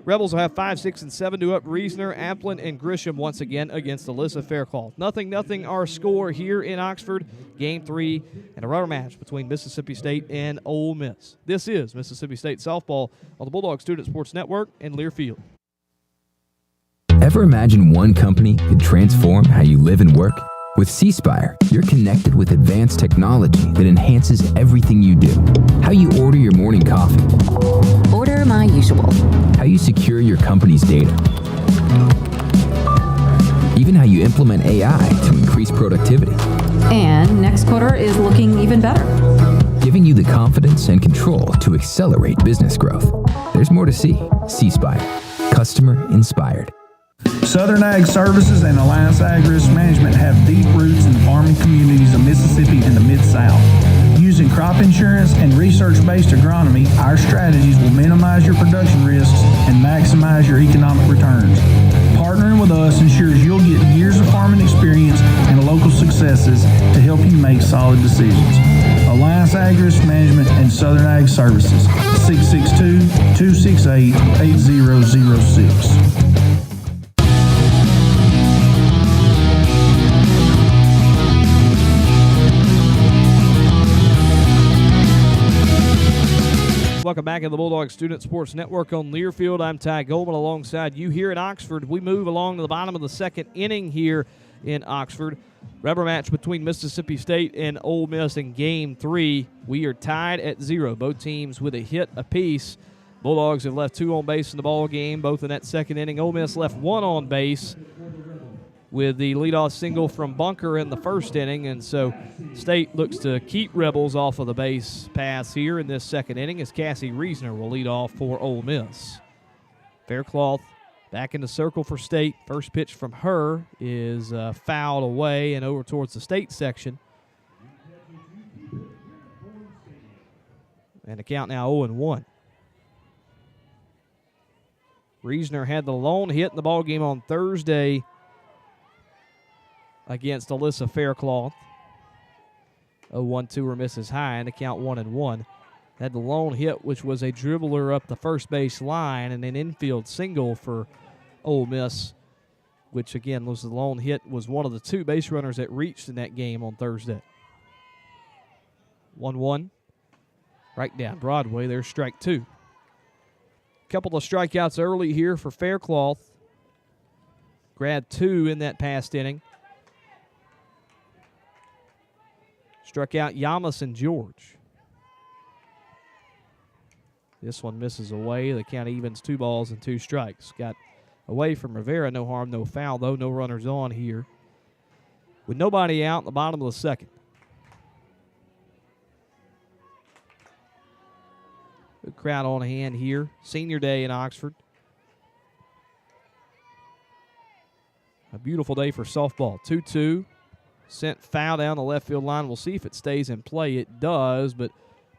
Rebels will have 5, 6, and 7 to up Reasoner, Applin, and Grisham once again against Alyssa Faircloth. 0-0 our score here in Oxford. Game 3 and a rubber match between Mississippi State and Ole Miss. This is Mississippi State softball on the Bulldog Student Sports Network in Learfield. Ever imagine one company could transform how you live and work? With C Spire, you're connected with advanced technology that enhances everything you do. How you order your morning coffee. Order my usual. How you secure your company's data. Even how you implement AI to increase productivity. And next quarter is looking even better. Giving you the confidence and control to accelerate business growth. There's more to see. C Spire. Customer inspired. Southern Ag Services and Alliance Ag Risk Management have deep roots in the farming communities of Mississippi and the Mid-South. Using crop insurance and research-based agronomy, our strategies will minimize your production risks and maximize your economic returns. Partnering with us ensures you'll get years of farming experience and local successes to help you make solid decisions. Alliance Ag Risk Management and Southern Ag Services, 662-268-8006. Welcome back to the Bulldog Student Sports Network on Learfield. I'm Ty Goldman alongside you here in Oxford. We move along to the bottom of the second inning here in Oxford. Rubber match between Mississippi State and Ole Miss in Game 3. We are tied at 0, both teams with a hit apiece. Bulldogs have left 2 on base in the ball game, both in that second inning. Ole Miss left 1 on base with the leadoff single from Bunker in the first inning, and so State looks to keep Rebels off of the base paths here in this second inning as Cassie Reasoner will lead off for Ole Miss. Faircloth back in the circle for State. First pitch from her is fouled away and over towards the State section. And the count now 0-1. Reasoner had the lone hit in the ballgame on Thursday against Alyssa Faircloth. 0-1-2 misses high, and the count 1-1. Had the lone hit, which was a dribbler up the first base line, and an infield single for Ole Miss, which again was the lone hit, was one of the 2 base runners that reached in that game on Thursday. 1-1. Right down Broadway, there's strike 2. Couple of strikeouts early here for Faircloth. Grabbed 2 in that past inning. Struck out Yamas and George. This one misses away. The count evens 2 balls and 2 strikes. Got away from Rivera. No harm, no foul, though. No runners on here. With nobody out in the bottom of the second. Good crowd on hand here. Senior day in Oxford. A beautiful day for softball. 2-2. Sent foul down the left field line. We'll see if it stays in play. It does, but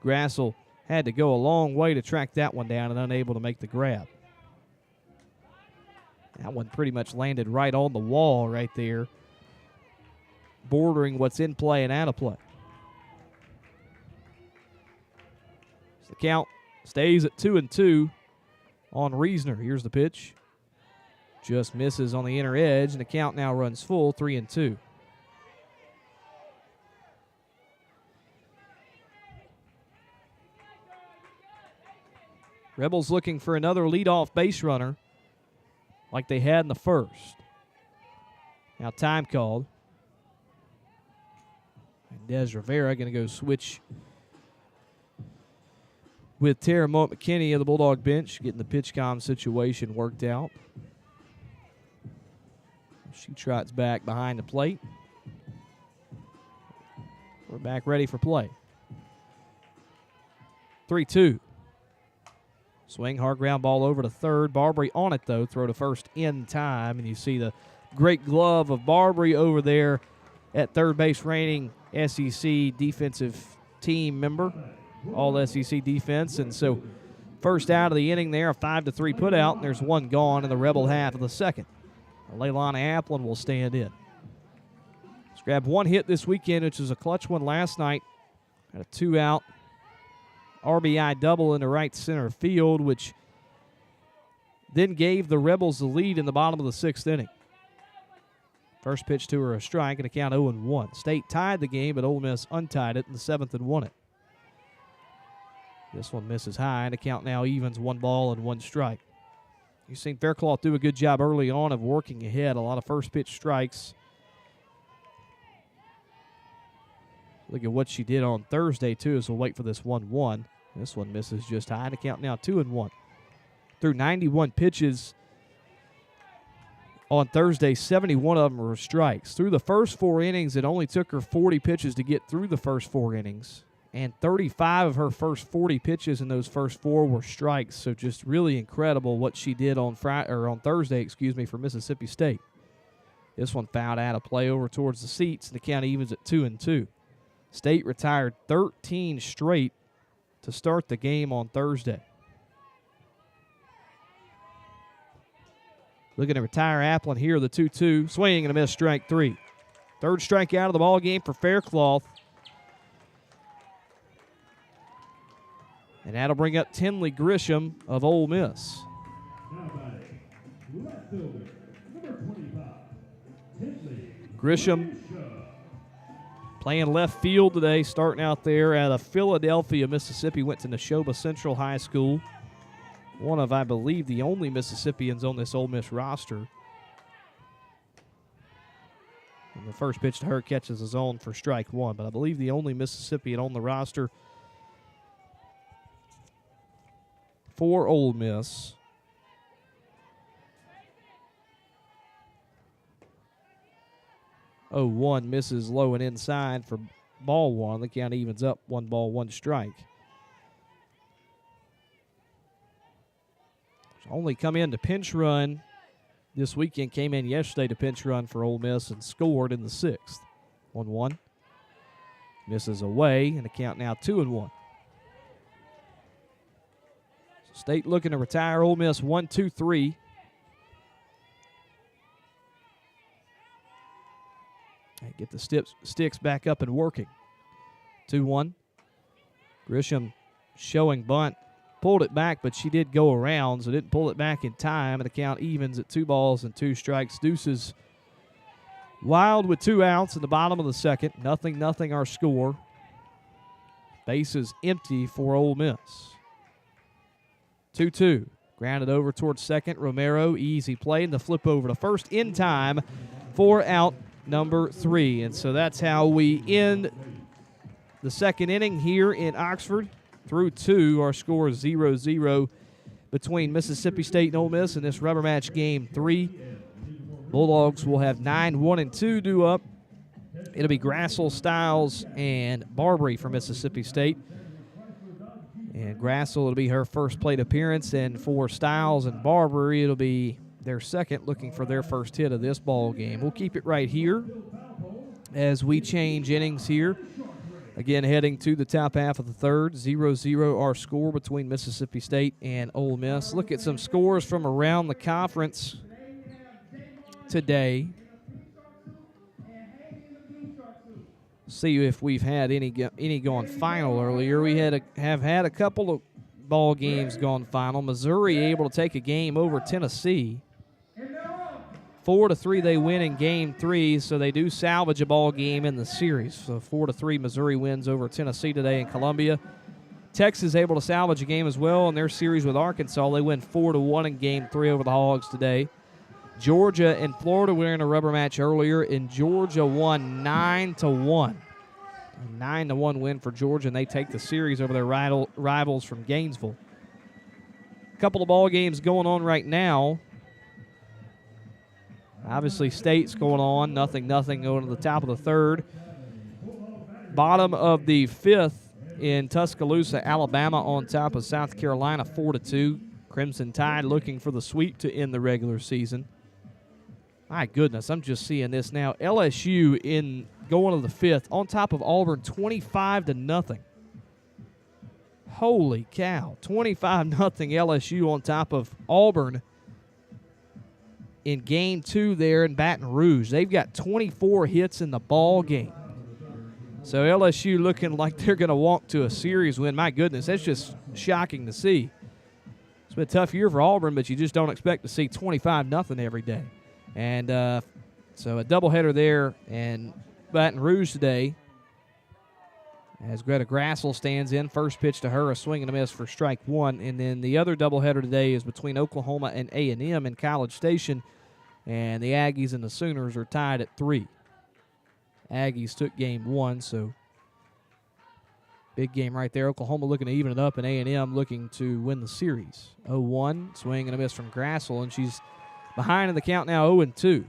Grassel had to go a long way to track that one down and unable to make the grab. That one pretty much landed right on the wall right there, bordering what's in play and out of play. So the count stays at 2-2 on Reasoner. Here's the pitch. Just misses on the inner edge, and the count now runs full, 3-2. Rebels looking for another leadoff base runner like they had in the first. Now time called. And Des Rivera going to go switch with Tara Moat McKinney of the Bulldog bench, getting the pitch comm situation worked out. She trots back behind the plate. We're back ready for play. 3-2. Swing, hard ground ball over to third. Barbary on it, though. Throw to first in time. And you see the great glove of Barbary over there at third base, reigning SEC defensive team member, all SEC defense. And so first out of the inning there, a 5-3 put out, and there's one gone in the Rebel half of the second. Leilani Applin will stand in. She's grabbed one hit this weekend, which was a clutch one last night. Had a 2-out RBI double into right center field, which then gave the Rebels the lead in the bottom of the sixth inning. First pitch to her a strike and a count 0-1. State tied the game, but Ole Miss untied it in the seventh and won it. This one misses high, and the count now evens 1 ball and 1 strike. You've seen Faircloth do a good job early on of working ahead. A lot of first pitch strikes. Look at what she did on Thursday, too, as we'll wait for this 1-1. This one misses just high, and the count now 2-1. Through 91 pitches on Thursday, 71 of them were strikes. Through the first 4 innings, it only took her 40 pitches to get through the first 4 innings. And 35 of her first 40 pitches in those first 4 were strikes. So just really incredible what she did on Thursday, for Mississippi State. This one fouled out of play over towards the seats, and the count evens at 2-2. State retired 13 straight to start the game on Thursday. Looking to retire Applin here, the 2-2. Swing and a miss, strike 3. Third strikeout of the ball game for Faircloth. And that'll bring up Tinley Grisham of Ole Miss. Grisham playing left field today, starting out there out of Philadelphia, Mississippi. Went to Neshoba Central High School. One of, I believe, the only Mississippians on this Ole Miss roster. And the first pitch to her catches his own for strike 1, but I believe the only Mississippian on the roster for Ole Miss. Oh, 1 misses low and inside for ball 1. The count evens up 1 ball, 1 strike. Only come in to pinch run this weekend. Came in yesterday to pinch run for Ole Miss and scored in the 6th. 1-1. Misses away, and the count now 2-1. State looking to retire Ole Miss 1-2-3. And get the sticks back up and working. 2-1. Grisham showing bunt. Pulled it back, but she did go around, so didn't pull it back in time, and the count evens at 2 balls and 2 strikes. Deuces Wild with 2 outs in the bottom of the second. 0-0 our score. Bases empty for Ole Miss. 2-2. Grounded over towards second. Romero, easy play, and the flip over to first in time for out number 3. And so that's how we end the second inning here in Oxford. Through 2, our score is 0-0 between Mississippi State and Ole Miss in this rubber match game 3. Bulldogs will have 9-1-2 due up. It'll be Grassel, Styles, and Barbary for Mississippi State. And Grassel, it'll be her first plate appearance, and for Styles and Barbary, it'll be their second, looking for their first hit of this ball game. We'll keep it right here as we change innings here. Again, heading to the top half of the third. 0-0 our score between Mississippi State and Ole Miss. Look at some scores from around the conference today. See if we've had any gone final earlier. We have had a couple of ball games gone final. Missouri able to take a game over Tennessee. 4-3 they win in game 3, so they do salvage a ball game in the series. So 4-3 Missouri wins over Tennessee today in Columbia. Texas able to salvage a game as well in their series with Arkansas. They win 4-1 in game 3 over the Hogs today. Georgia and Florida were in a rubber match earlier, and Georgia won 9-1. A 9-1 win for Georgia, and they take the series over their rivals from Gainesville. A couple of ball games going on right now. Obviously, State's going on. Nothing going to the top of the third. Bottom of the fifth in Tuscaloosa, Alabama on top of South Carolina 4-2. Crimson Tide looking for the sweep to end the regular season. My goodness, I'm just seeing this now. LSU in going to the fifth on top of Auburn 25-0. Holy cow, 25-0 LSU on top of Auburn in game 2 there in Baton Rouge. They've got 24 hits in the ball game. So LSU looking like they're going to walk to a series win. My goodness, that's just shocking to see. It's been a tough year for Auburn, but you just don't expect to see 25-0 every day. And so a doubleheader there in Baton Rouge today as Greta Grassel stands in. First pitch to her, a swing and a miss for strike one. And then the other doubleheader today is between Oklahoma and A&M in College Station. And the Aggies and the Sooners are tied at 3. Aggies took game 1, so big game right there. Oklahoma looking to even it up, and A&M looking to win the series. 0-1, swing and a miss from Grassel, and she's behind in the count now, 0-2.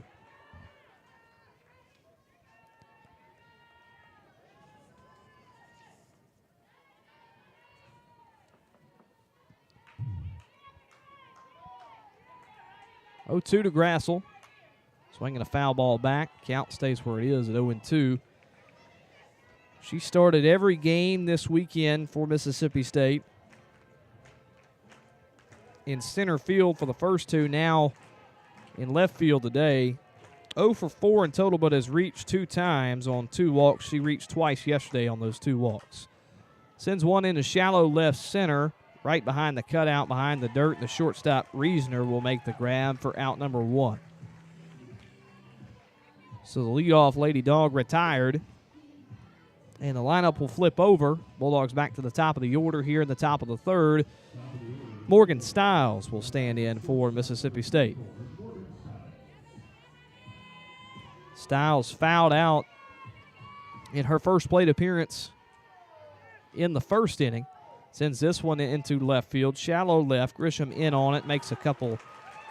To Grassel. Swinging a foul ball back. Count stays where it is at 0-2. She started every game this weekend for Mississippi State. In center field for the first 2, now in left field today. 0 for 4 in total, but has reached 2 times on 2 walks. She reached twice yesterday on those 2 walks. Sends one into shallow left center, right behind the cutout, behind the dirt. The shortstop, Reasoner, will make the grab for out number 1. So the leadoff Lady Dog retired. And the lineup will flip over. Bulldogs back to the top of the order here in the top of the third. Morgan Stiles will stand in for Mississippi State. Stiles fouled out in her first plate appearance in the first inning. Sends this one into left field. Shallow left. Grisham in on it. Makes a couple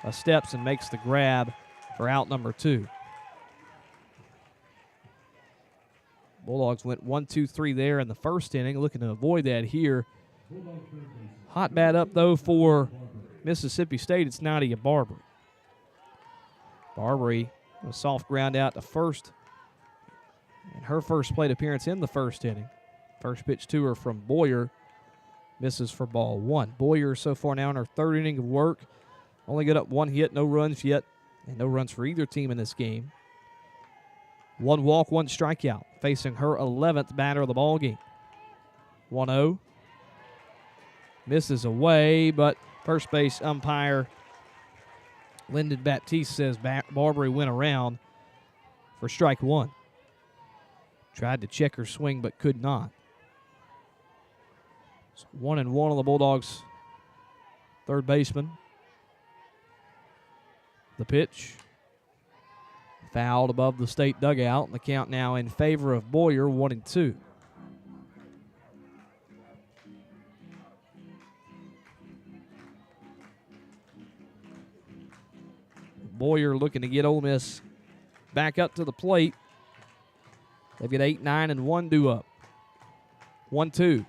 of steps and makes the grab for out number 2. Bulldogs went 1-2-3 there in the first inning, looking to avoid that here. Hot bat up, though, for Mississippi State. It's Nadia Barbary. Barbary, a soft ground out to first. And her first plate appearance in the first inning. First pitch to her from Boyer. Misses for ball 1. Boyer so far now in her third inning of work. Only got up 1 hit, no runs yet. And no runs for either team in this game. 1 walk, 1 strikeout, facing her 11th batter of the ball game. 1-0. Misses away, but first base umpire Lyndon Baptiste says Barbary went around for strike 1. Tried to check her swing, but could not. So 1-1 on the Bulldogs' third baseman. The pitch. Fouled above the State dugout, and the count now in favor of Boyer, 1-2. Boyer looking to get Ole Miss back up to the plate. They've got 8, 9, and 1 due up. 1-2.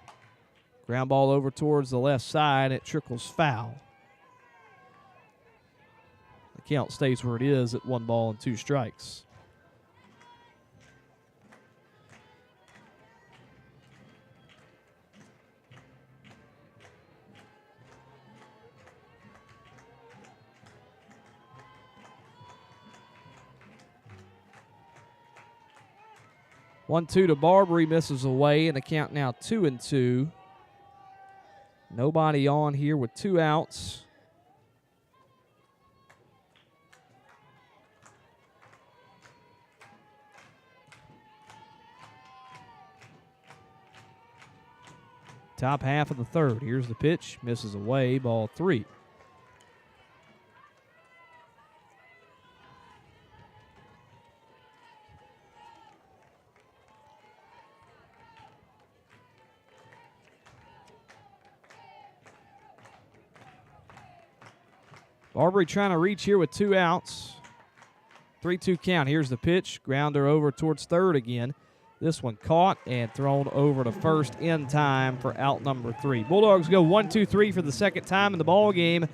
Ground ball over towards the left side. It trickles foul. Count stays where it is at 1 ball and 2 strikes. One-two to Barbary, misses away, and the count now 2-2. Nobody on here with 2 outs. Top half of the third. Here's the pitch. Misses away. Ball 3. Barbary trying to reach here with 2 outs. 3-2 count. Here's the pitch. Grounder over towards third again. This one caught and thrown over to first in time for out number 3. Bulldogs go 1-2-3 for the second time in the ball game.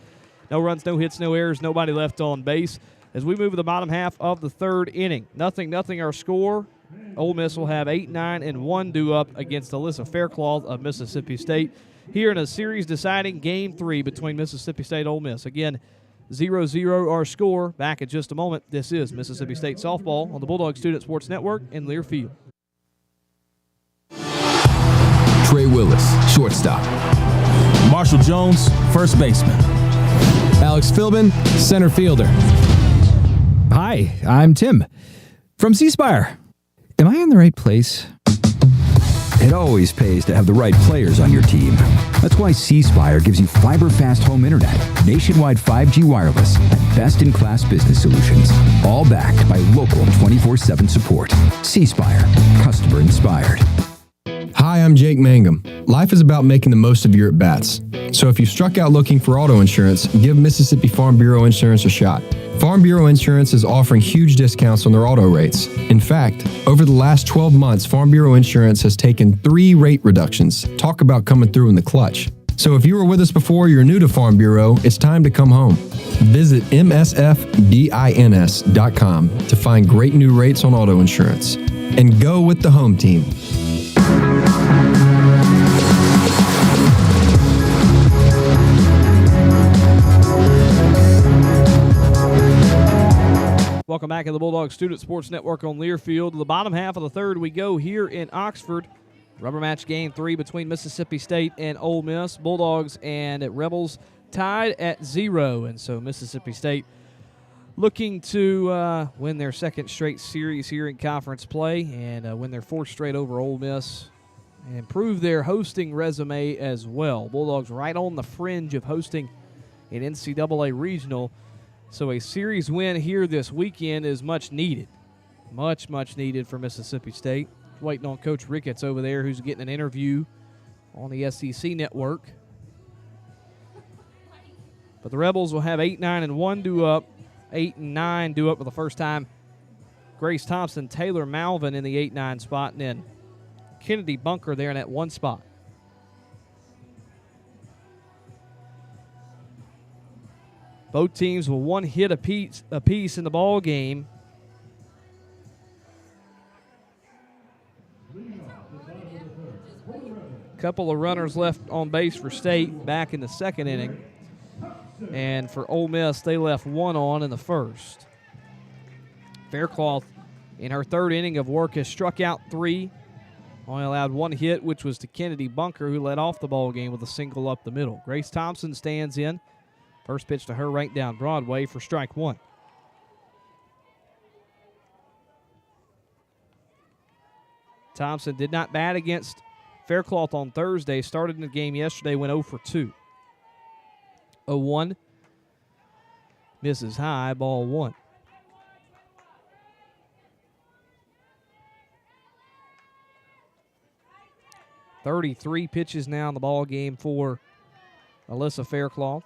No runs, no hits, no errors, nobody left on base. As we move to the bottom half of the third inning, 0-0 our score. Ole Miss will have 8, 9, and 1 due up against Alyssa Faircloth of Mississippi State here in a series-deciding Game 3 between Mississippi State and Ole Miss. Again, 0-0 our score. Back in just a moment. This is Mississippi State softball on the Bulldog Student Sports Network in Learfield. Trey Willis, shortstop. Marshall Jones, first baseman. Alex Philbin, center fielder. Hi, I'm Tim from C Spire. Am I in the right place? It always pays to have the right players on your team. That's why C Spire gives you fiber-fast home internet, nationwide 5G wireless, and best-in-class business solutions, all backed by local 24/7 support. C Spire, customer inspired. Hi, I'm Jake Mangum. Life is about making the most of your at-bats. So if you struck out looking for auto insurance, give Mississippi Farm Bureau Insurance a shot. Farm Bureau Insurance is offering huge discounts on their auto rates. In fact, over the last 12 months, Farm Bureau Insurance has taken 3 rate reductions. Talk about coming through in the clutch. So if you were with us before or you're new to Farm Bureau, it's time to come home. Visit msfbins.com to find great new rates on auto insurance. And go with the home team. Welcome back to the Bulldog Student Sports Network on Learfield. The bottom half of the third, we go here in Oxford. Rubber match Game 3 between Mississippi State and Ole Miss. Bulldogs and Rebels tied at 0, and so Mississippi State looking to win their second straight series here in conference play and win their 4th straight over Ole Miss and improve their hosting resume as well. Bulldogs right on the fringe of hosting an NCAA regional. So a series win here this weekend is much needed. Much, much needed for Mississippi State. Waiting on Coach Ricketts over there, who's getting an interview on the SEC network. But the Rebels will have 8, 9, and 1 due up. 8 and 9 due up for the first time. Grace Thompson, Taylor Malvin in the 8-9 spot, and then Kennedy Bunker there in that 1 spot. Both teams with 1 hit apiece in the ball game. Couple of runners left on base for State back in the second inning. And for Ole Miss, they left 1 on in the first. Faircloth, in her 3rd inning of work, has struck out 3. Only allowed 1 hit, which was to Kennedy Bunker, who led off the ball game with a single up the middle. Grace Thompson stands in. First pitch to her right down Broadway for strike 1. Thompson did not bat against Faircloth on Thursday. Started in the game yesterday, went 0 for 2. 0-1. Misses high, ball 1. .33 pitches now in the ball game for Alyssa Faircloth.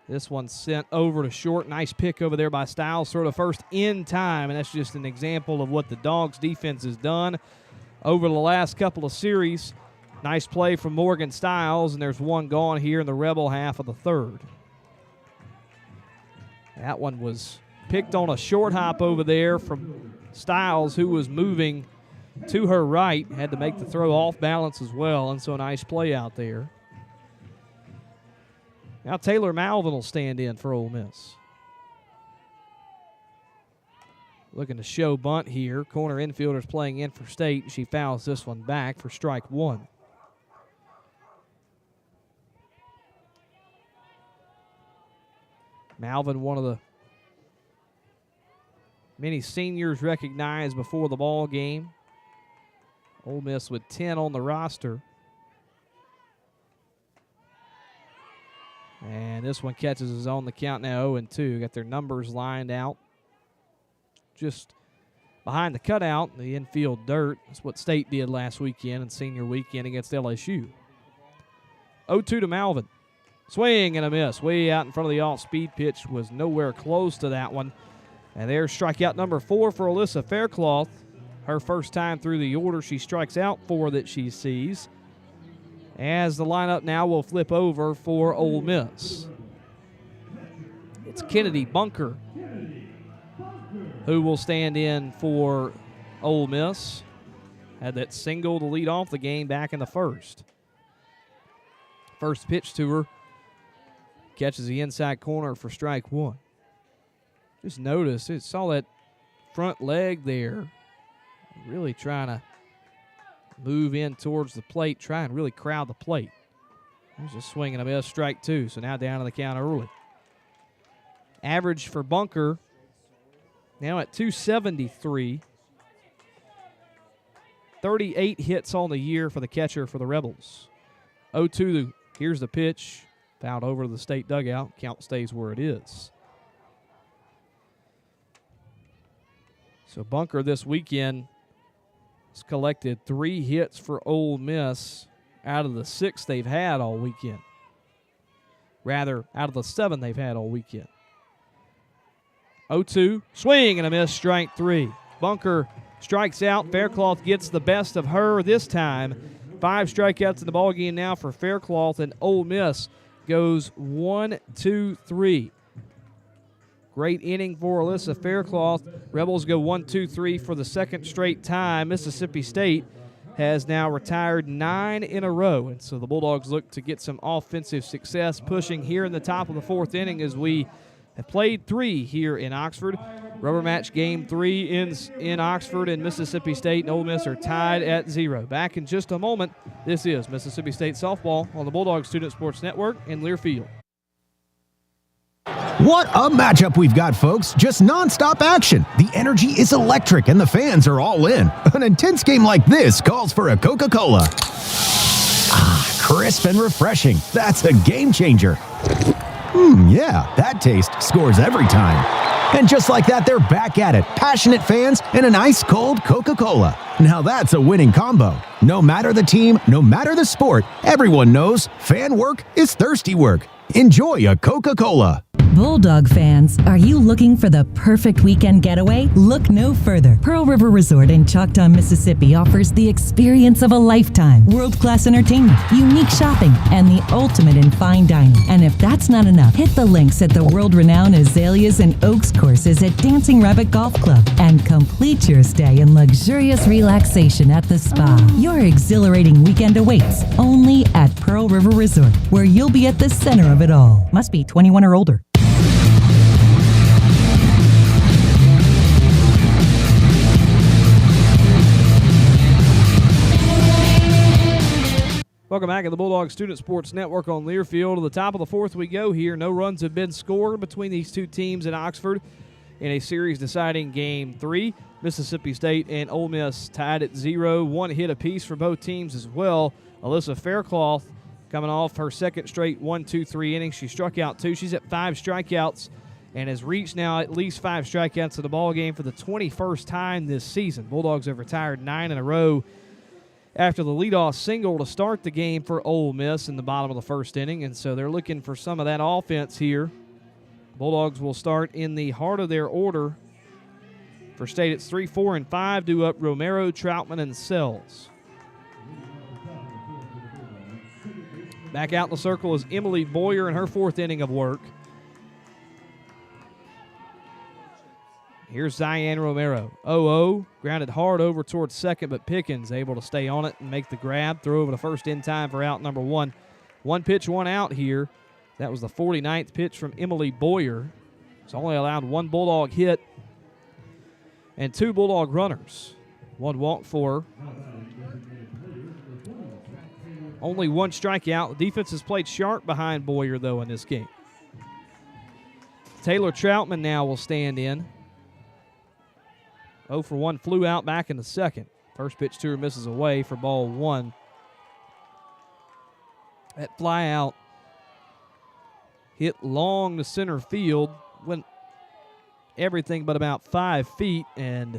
This one sent over to short. Nice pick over there by Stiles. Throw to first in time, and that's just an example of what the Dogs' defense has done over the last couple of series. Nice play from Morgan Stiles, and there's 1 gone here in the Rebel half of the 3rd. That one was picked on a short hop over there from Stiles, who was moving to her right. Had to make the throw off balance as well, and so a nice play out there. Now Taylor Malvin will stand in for Ole Miss. Looking to show bunt here. Corner infielder's playing in for State. She fouls this one back for strike 1. Malvin, one of the many seniors recognized before the ball game. Ole Miss with 10 on the roster. And this one catches his own. The count now 0-2. Got their numbers lined out just behind the cutout, the infield dirt. That's what State did last weekend and senior weekend against LSU. 0-2 to Malvin. Swing and a miss. Way out in front of the off-speed pitch, was nowhere close to that one. And there's strikeout number 4 for Alyssa Faircloth. Her first time through the order. She strikes out 4 that she sees. As the lineup now will flip over for Ole Miss. It's Kennedy Bunker who will stand in for Ole Miss. Had that single to lead off the game back in the first. First pitch to her. Catches the inside corner for strike 1. Just notice, it saw that front leg there. Really trying to move in towards the plate, try and really crowd the plate. There's a swing and a miss, strike 2. So now down to the count early. Average for Bunker now at 273. 38 hits on the year for the catcher for the Rebels. 0-2, here's the pitch. Fouled over to the state dugout. Count stays where it is. So Bunker this weekend has collected 3 hits for Ole Miss out of the 6 they've had all weekend. Rather, out of the 7 they've had all weekend. 0-2, swing and a miss, strike 3. Bunker strikes out. Faircloth gets the best of her this time. 5 strikeouts in the ballgame now for Faircloth, and Ole Miss goes 1-2-3. Great inning for Alyssa Faircloth. Rebels go 1-2-3 for the second straight time. Mississippi State has now retired 9 in a row, and so the Bulldogs look to get some offensive success, pushing here in the top of the 4th inning as we have played 3 here in Oxford. Rubber match game 3 ends in Oxford, and Mississippi State and Ole Miss are tied at 0. Back in just a moment. This is Mississippi State softball on the Bulldog Student Sports Network in Learfield. What a matchup we've got, folks. Just nonstop action. The energy is electric and the fans are all in. An intense game like this calls for a Coca-Cola. Ah, crisp and refreshing. That's a game changer. Yeah, that taste scores every time. And just like that, they're back at it. Passionate fans and an ice-cold Coca-Cola. Now that's a winning combo. No matter the team, no matter the sport, everyone knows fan work is thirsty work. Enjoy a Coca-Cola. Bulldog fans, are you looking for the perfect weekend getaway? Look no further. Pearl River Resort in Choctaw, Mississippi offers the experience of a lifetime. World-class entertainment, unique shopping, and the ultimate in fine dining. And if that's not enough, hit the links at the world-renowned Azaleas and Oaks courses at Dancing Rabbit Golf Club and complete your stay in luxurious relaxation at the spa. Your exhilarating weekend awaits only at Pearl River Resort, where you'll be at the center of it all. Must be 21 or older. Welcome back to the Bulldog Student Sports Network on Learfield. To the top of the 4th we go here. No runs have been scored between these 2 teams in Oxford in a series-deciding Game 3. Mississippi State and Ole Miss tied at 0. 1 hit apiece for both teams as well. Alyssa Faircloth coming off her second straight 1-2-3 innings. She struck out 2. She's at 5 strikeouts and has reached now at least 5 strikeouts in the ballgame for the 21st time this season. Bulldogs have retired 9 in a row after the leadoff single to start the game for Ole Miss in the bottom of the 1st inning, and so they're looking for some of that offense here. Bulldogs will start in the heart of their order. For State, it's 3, 4, and 5 due up Romero, Troutman, and Sells. Back out in the circle is Emily Boyer in her 4th inning of work. Here's Zion Romero. 0-0. Grounded hard over towards second, but Pickens able to stay on it and make the grab. Throw over to first in time for out number 1. 1 pitch, 1 out here. That was the 49th pitch from Emily Boyer. It's only allowed 1 Bulldog hit and 2 Bulldog runners. 1 walk for her. Only 1 strikeout. The defense has played sharp behind Boyer, though, in this game. Taylor Troutman now will stand in. 0 for 1, flew out back in the second. First pitch to her misses away for ball 1. That fly out hit long to center field, went everything but about 5 feet, and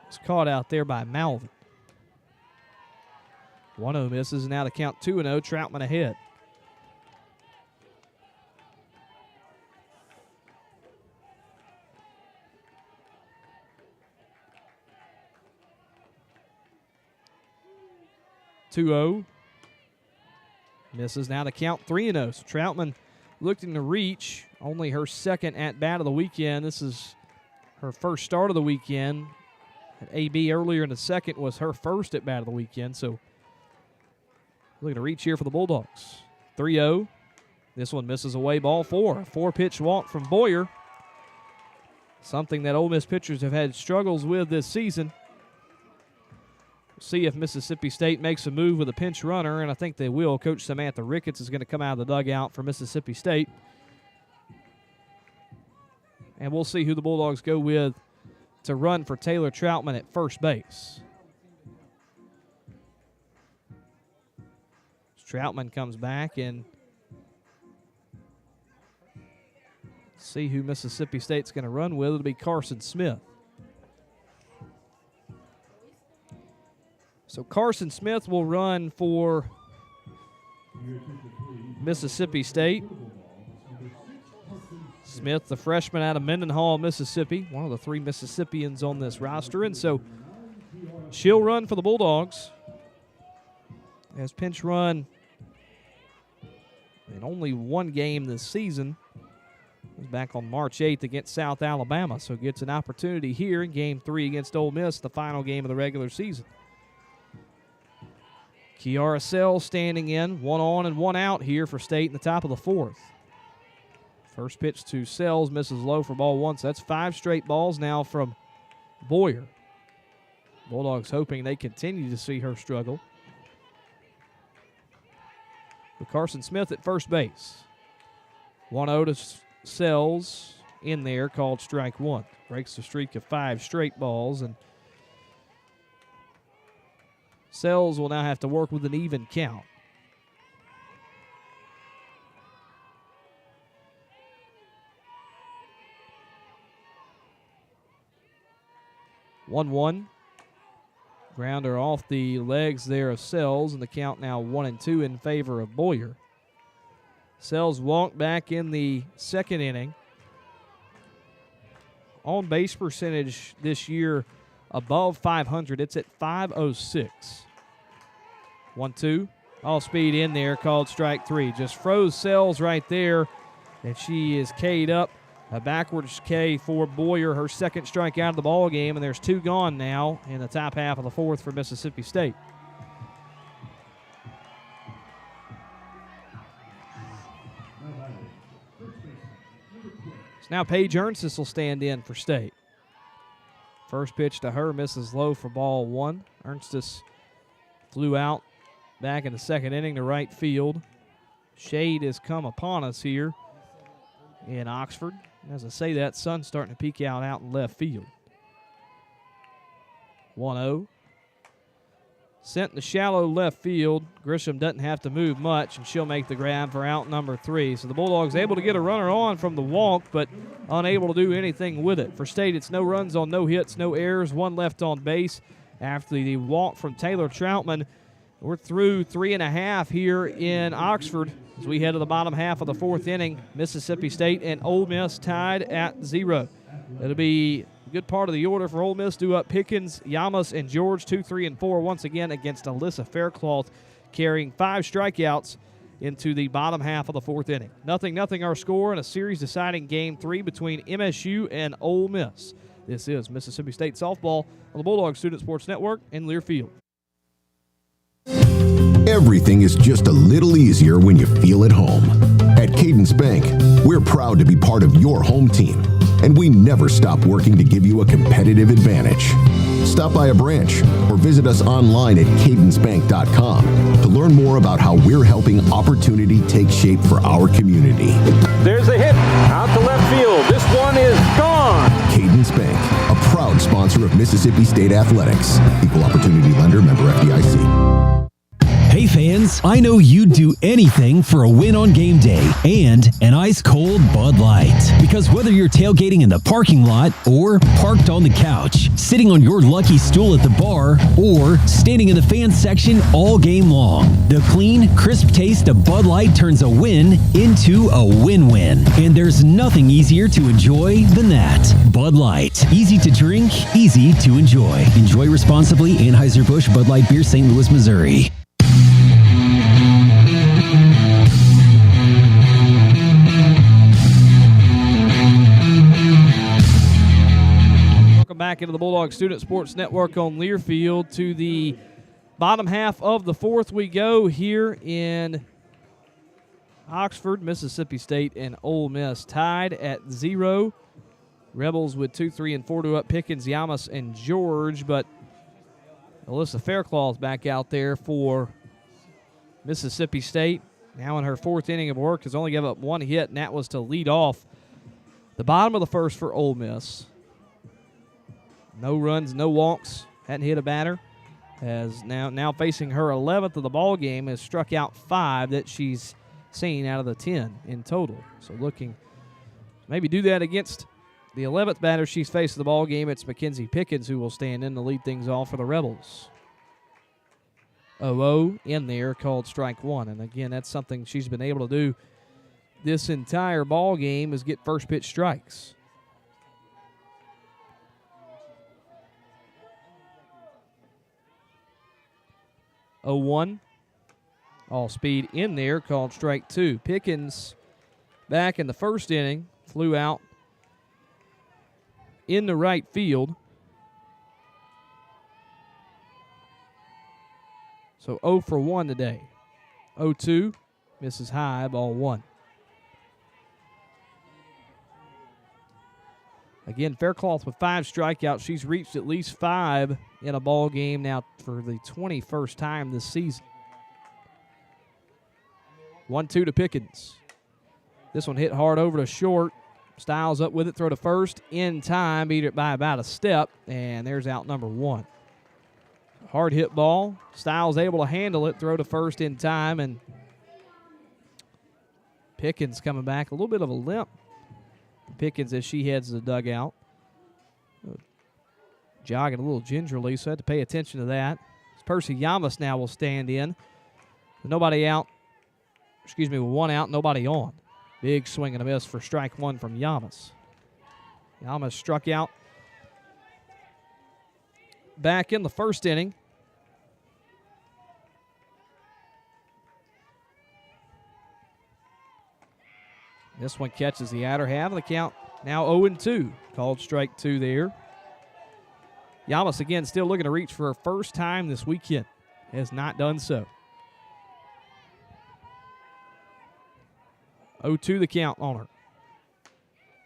was caught out there by Malvin. 1-0 misses, and now the count 2-0, Troutman ahead. 2-0. Misses. Now the count 3-0. So Troutman looking to reach. Only her second at-bat of the weekend. This is her first start of the weekend. At AB earlier in the second was her first at-bat of the weekend. So looking to reach here for the Bulldogs. 3-0. This one misses away, ball 4. A 4-pitch walk from Boyer. Something that Ole Miss pitchers have had struggles with this season. We'll see if Mississippi State makes a move with a pinch runner, and I think they will. Coach Samantha Ricketts is going to come out of the dugout for Mississippi State. And we'll see who the Bulldogs go with to run for Taylor Troutman at first base. Troutman comes back, and see who Mississippi State's going to run with. It'll be Carson Smith. So Carson Smith will run for Mississippi State. Smith, the freshman out of Mendenhall, Mississippi, one of the 3 Mississippians on this roster. And so she'll run for the Bulldogs. Has pinch run in only one game this season. It was back on March 8th against South Alabama. So gets an opportunity here in Game 3 against Ole Miss, the final game of the regular season. Kiara Sells standing in, 1 on and 1 out here for State in the top of the 4th. First pitch to Sells, misses low for ball 1. So that's 5 straight balls now from Boyer. Bulldogs hoping they continue to see her struggle. With Carson Smith at first base. 1-0 to Sells in there, called strike 1. Breaks the streak of 5 straight balls, and Sells will now have to work with an even count. One. Grounder off the legs there of Sells, and the count now 1-2 in favor of Boyer. Sells walked back in the second inning. On base percentage this year above 500. It's at 506. 1-2. All speed in there, called strike 3. Just froze Sells right there, and she is K'd up. A backwards K for Boyer, her second strikeout of the ball game, and there's 2 gone now in the top half of the 4th for Mississippi State. So now Paige Ernstis will stand in for State. First pitch to her misses low for ball 1. Ernstis flew out back in the second inning to right field. Shade has come upon us here in Oxford. As I say that, sun's starting to peek out in left field. 1-0. Sent in the shallow left field. Grisham doesn't have to move much, and she'll make the grab for out number 3. So the Bulldogs able to get a runner on from the walk, but unable to do anything with it. For State, it's no runs on no hits, no errors, 1 left on base. After the walk from Taylor Troutman, we're through 3.5 here in Oxford as we head to the bottom half of the 4th inning. Mississippi State and Ole Miss tied at 0. It'll be a good part of the order for Ole Miss. Due up Pickens, Yamas, and George, 2, 3, and 4 once again against Alyssa Faircloth, carrying 5 strikeouts into the bottom half of the 4th inning. 0-0 our score in a series-deciding Game 3 between MSU and Ole Miss. This is Mississippi State softball on the Bulldog Student Sports Network in Learfield. Everything is just a little easier when you feel at home. At Cadence Bank, we're proud to be part of your home team, and we never stop working to give you a competitive advantage. Stop by a branch or visit us online at cadencebank.com to learn more about how we're helping opportunity take shape for our community. There's a hit out to left field. This one is gone. Cadence Bank, a proud sponsor of Mississippi State Athletics. Equal opportunity lender, member FDIC. Hey fans, I know you'd do anything for a win on game day and an ice-cold Bud Light. Because whether you're tailgating in the parking lot or parked on the couch, sitting on your lucky stool at the bar, or standing in the fan section all game long, the clean, crisp taste of Bud Light turns a win into a win-win. And there's nothing easier to enjoy than that. Bud Light. Easy to drink, easy to enjoy. Enjoy responsibly. Anheuser-Busch Bud Light Beer, St. Louis, Missouri. back into the Bulldog Student Sports Network on Learfield. To the bottom half of the fourth we go here in Oxford. Mississippi State and Ole Miss tied at 0. Rebels with 2, 3, and 4 to up Pickens, Yamas, and George. But Alyssa Faircloth back out there for Mississippi State. Now in her fourth inning of work has only given up 1 hit, and that was to lead off the bottom of the first for Ole Miss. No runs, no walks. Hadn't hit a batter. Has now facing her 11th of the ball game, has struck out 5 that she's seen out of the 10 in total. So looking maybe do that against the 11th batter she's faced in the ball game. It's Mackenzie Pickens who will stand in to lead things off for the Rebels. 0-0 in there, called strike 1. And again, that's something she's been able to do this entire ball game, is get first pitch strikes. One, all speed in there, called strike 2. Pickens back in the first inning, flew out in the right field. So 0 for 1 today. 0-2, misses high, ball 1. Again, Faircloth with 5 strikeouts. She's reached at least 5 in a ball game now for the 21st time this season. 1-2 to Pickens. This one hit hard over to short. Styles up with it, throw to first in time, beat it by about a step, and there's out number 1. Hard hit ball. Styles able to handle it, throw to first in time, and Pickens coming back. A little bit of a limp. Pickens as she heads to the dugout. Jogging a little gingerly, so I had to pay attention to that. Percy Yamas now will stand in. Nobody out. With 1 out, nobody on. Big swing and a miss for strike 1 from Yamas. Yamas struck out back in the first inning. This one catches the outer half of the count. Now 0-2. Called strike 2 there. Yamas again still looking to reach for her first time this weekend. Has not done so. 0-2 the count on her.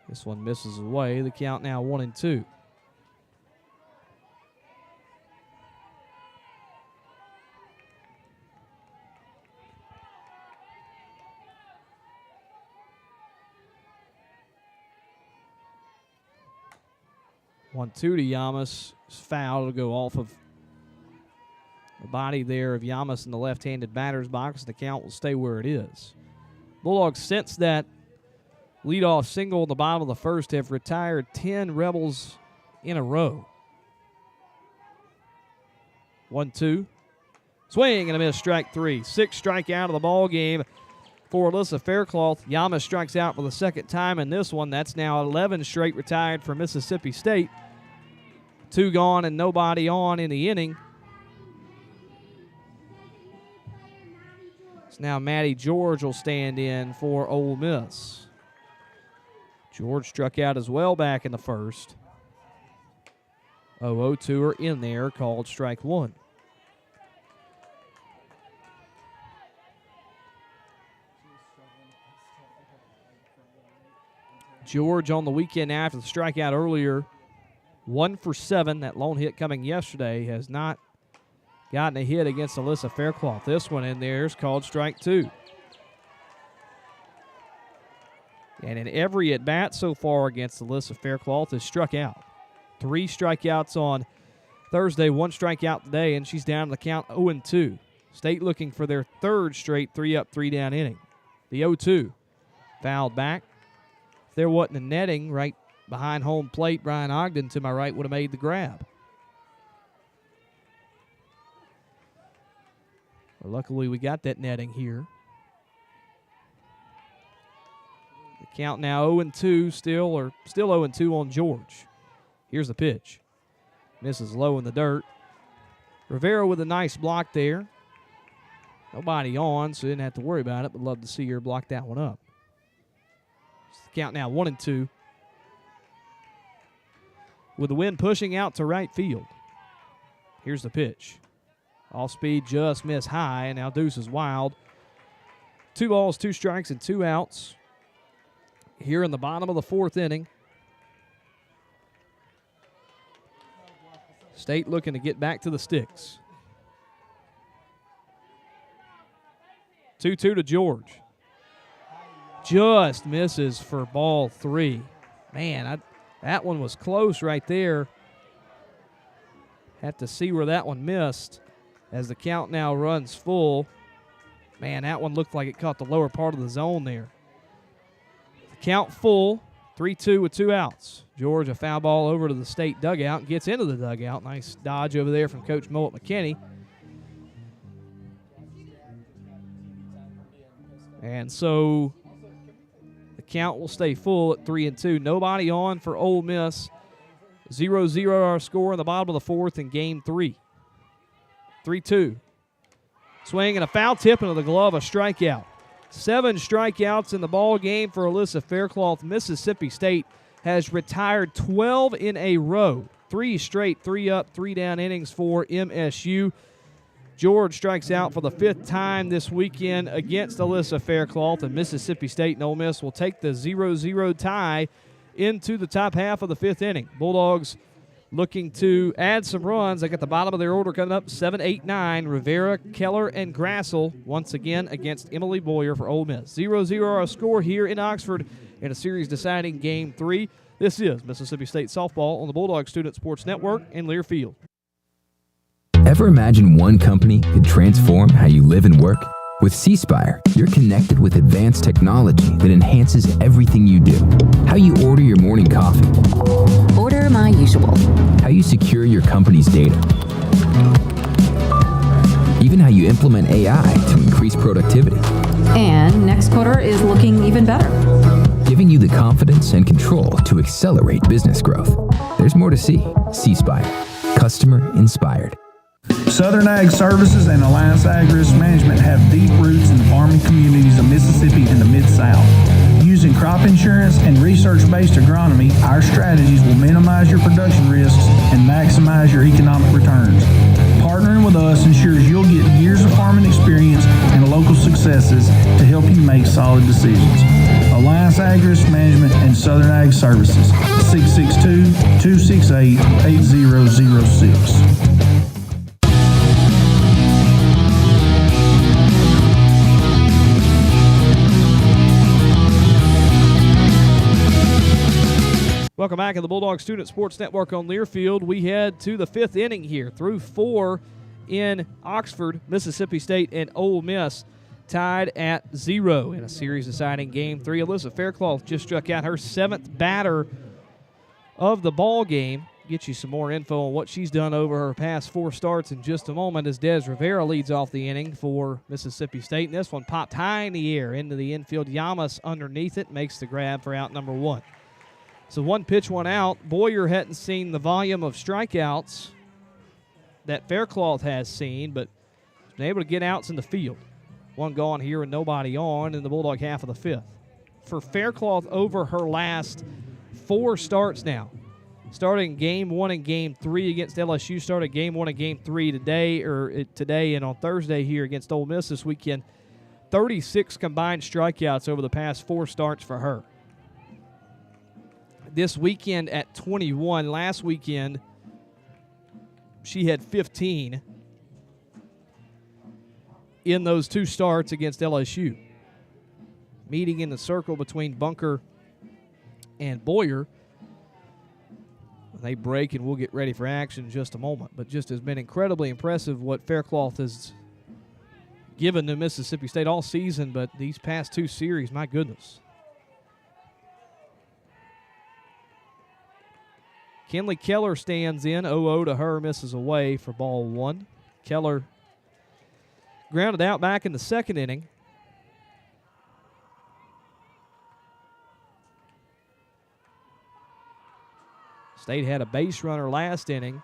This one misses away. The count now 1-2. One-two to Yamas. Foul to go off of the body there of Yamas in the left-handed batter's box. The count will stay where it is. Bulldogs, since that leadoff single in the bottom of the first, have retired 10 Rebels in a row. 1-2. Swing and a miss, strike 3. 6 strikeout of the ball game for Alyssa Faircloth. Yamas strikes out for the second time in this one. That's now 11 straight retired for Mississippi State. 2 gone and nobody on in the inning. So now Maddie George will stand in for Ole Miss. George struck out as well back in the first. 0-2 are in there, called strike 1. George on the weekend after the strikeout earlier, 1 for 7. That lone hit coming yesterday has not gotten a hit against Alyssa Faircloth. This one in there is called strike 2. And in every at-bat so far against Alyssa Faircloth is struck out. 3 strikeouts on Thursday, 1 strikeout today, and she's down to the count 0-2. State looking for their 3rd straight 3-up, 3-down inning. The 0-2 fouled back. If there wasn't a netting right behind home plate, Brian Ogden to my right would have made the grab. Well, luckily we got that netting here. The count now 0-2, still 0-2 on George. Here's the pitch. Misses low in the dirt. Rivera with a nice block there. Nobody on, so didn't have to worry about it, but love to see her block that one up. It's the count now 1-2. with the wind pushing out to right field. Here's the pitch. Off speed, just missed high, and now Deuce is wild. 2 balls, 2 strikes, and 2 outs here in the bottom of the 4th inning. State looking to get back to the sticks. 2-2 to George. Just misses for ball 3. Man, that one was close right there. Have to see where that one missed as the count now runs full. Man, that one looked like it caught the lower part of the zone there. The count full, 3-2 with 2 outs. George, a foul ball over to the State dugout, gets into the dugout. Nice dodge over there from Coach Mowat McKinney. And so the count will stay full at 3-2. Nobody on for Ole Miss. 0-0 our score in the bottom of the 4th in Game 3. 3-2. Swing and a foul tip into the glove, a strikeout. 7 strikeouts in the ball game for Alyssa Faircloth. Mississippi State has retired 12 in a row. 3 straight, 3 up, 3 down innings for MSU. George strikes out for the 5th time this weekend against Alyssa Faircloth, and Mississippi State and Ole Miss will take the 0-0 tie into the top half of the 5th inning. Bulldogs looking to add some runs. They got the bottom of their order coming up, 7, 8, 9. Rivera, Keller, and Grassel once again against Emily Boyer for Ole Miss. 0-0 our score here in Oxford in a series-deciding Game 3. This is Mississippi State softball on the Bulldog Student Sports Network in Learfield. Ever imagine one company could transform how you live and work? With C Spire, you're connected with advanced technology that enhances everything you do. How you order your morning coffee. Order my usual. How you secure your company's data. Even how you implement AI to increase productivity. And next quarter is looking even better. Giving you the confidence and control to accelerate business growth. There's more to see. C Spire. Customer inspired. Southern Ag Services and Alliance Ag Risk Management have deep roots in the farming communities of Mississippi and the Mid-South. Using crop insurance and research-based agronomy, our strategies will minimize your production risks and maximize your economic returns. Partnering with us ensures you'll get years of farming experience and local successes to help you make solid decisions. Alliance Ag Risk Management and Southern Ag Services, 662-268-8006. Welcome back to the Bulldog Student Sports Network on Learfield. We head to the 5th inning here. Through 4 in Oxford, Mississippi State and Ole Miss tied at 0 in a series-deciding Game 3. Alyssa Faircloth just struck out her 7th batter of the ball game. Get you some more info on what she's done over her past 4 starts in just a moment as Des Rivera leads off the inning for Mississippi State. And this one popped high in the air into the infield. Yamas underneath it makes the grab for out number 1. So 1 pitch, 1 out. Boyer hadn't seen the volume of strikeouts that Faircloth has seen, but been able to get outs in the field. 1 gone here and nobody on in the Bulldog half of the 5th. For Faircloth over her last 4 starts now. Starting Game 1 and Game 3 against LSU. Started Game 1 and Game 3 today and on Thursday here against Ole Miss this weekend. 36 combined strikeouts over the past 4 starts for her. This weekend at 21. Last weekend, she had 15 in those 2 starts against LSU. Meeting in the circle between Bunker and Boyer. They break, and we'll get ready for action in just a moment. But just has been incredibly impressive what Faircloth has given to Mississippi State all season, but these past 2 series, my goodness. Kinley Keller stands in, 0-0 to her, misses away for ball 1. Keller grounded out back in the 2nd inning. State had a base runner last inning.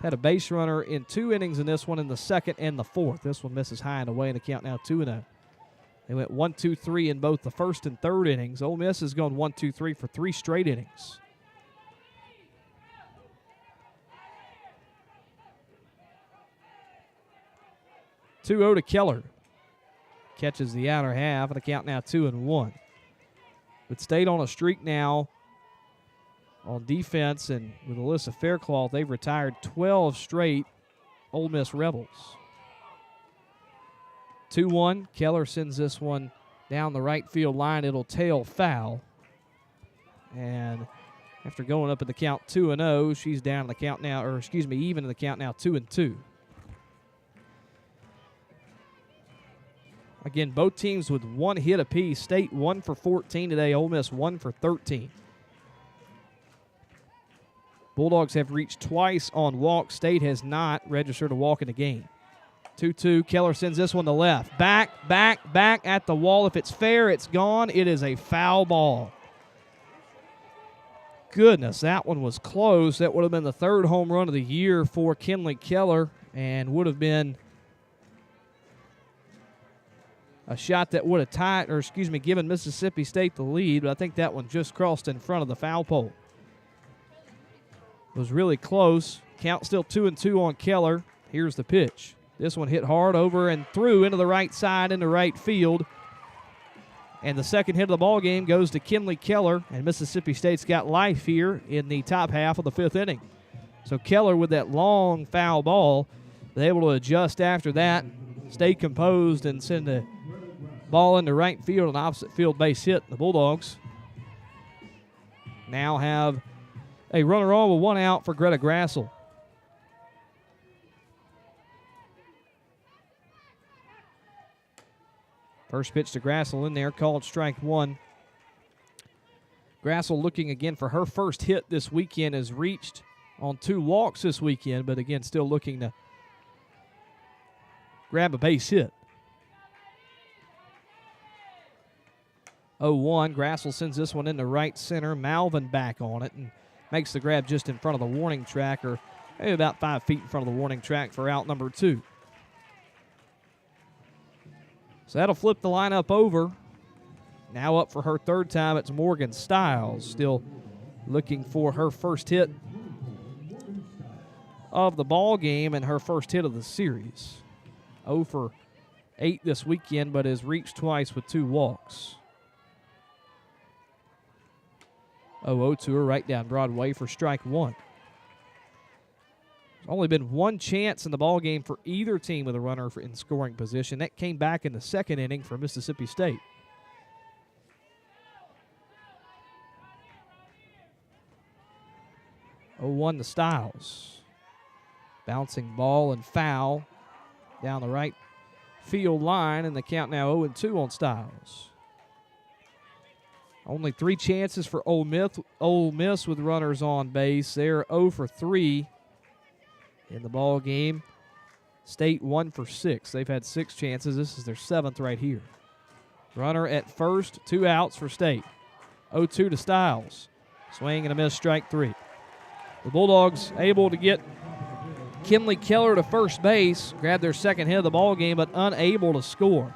Had a base runner in 2 innings in this one, in the 2nd and the 4th. This one misses high and away, and the count now 2-0. They went 1-2-3 in both the 1st and 3rd innings. Ole Miss has gone 1-2-3 for 3 straight innings. 2-0 to Keller. Catches the outer half, and the count now 2-1. But State on a streak now on defense, and with Alyssa Faircloth, they've retired 12 straight Ole Miss Rebels. 2-1. Keller sends this one down the right field line. It'll tail foul. And after going up in the count 2-0, she's down in the count now, even in the count now 2-2. Again, both teams with one hit apiece. State 1 for 14 today. Ole Miss 1 for 13. Bulldogs have reached twice on walk. State has not registered a walk in the game. 2-2. Keller sends this one to left. Back at the wall. If it's fair, it's gone. It is a foul ball. Goodness, that one was close. That would have been the third home run of the year for Kinley Keller and would have been a shot that would have given Mississippi State the lead, but I think that one just crossed in front of the foul pole. It was really close. Count still 2-2 on Keller. Here's the pitch. This one hit hard over and through into the right side, into right field. And the second hit of the ball game goes to Kinley Keller, and Mississippi State's got life here in the top half of the fifth inning. So Keller with that long foul ball, they're able to adjust after that, stay composed, and send the ball into right field, an opposite field base hit. The Bulldogs now have a runner on with one out for Greta Grassel. First pitch to Grassel in there, called strike one. Grassel looking again for her first hit this weekend, has reached on 2 walks this weekend, but again, still looking to grab a base hit. 0-1. Grassel sends this one into right center. Malvin back on it and makes the grab just in front of the warning track, or maybe about 5 feet in front of the warning track for out number 2. So that'll flip the lineup over. Now up for her third time, it's Morgan Stiles, still looking for her first hit of the ball game and her first hit of the series. 0 for 8 this weekend, but has reached twice with 2 walks. 0-0 to her right down Broadway for strike one. There's only been one chance in the ball game for either team with a runner in scoring position. That came back in the second inning for Mississippi State. Oh, 0-1 to Stiles. Bouncing ball and foul down the right field line, and the count now 0-2 on Stiles. Only 3 chances for Ole Miss with runners on base. They're 0 for 3 in the ball game. State 1 for 6. They've had 6 chances. This is their 7th right here. Runner at first, 2 outs for State. 0-2 to Stiles. Swing and a miss, strike 3. The Bulldogs able to get Kinley Keller to first base, grab their second hit of the ball game, but unable to score.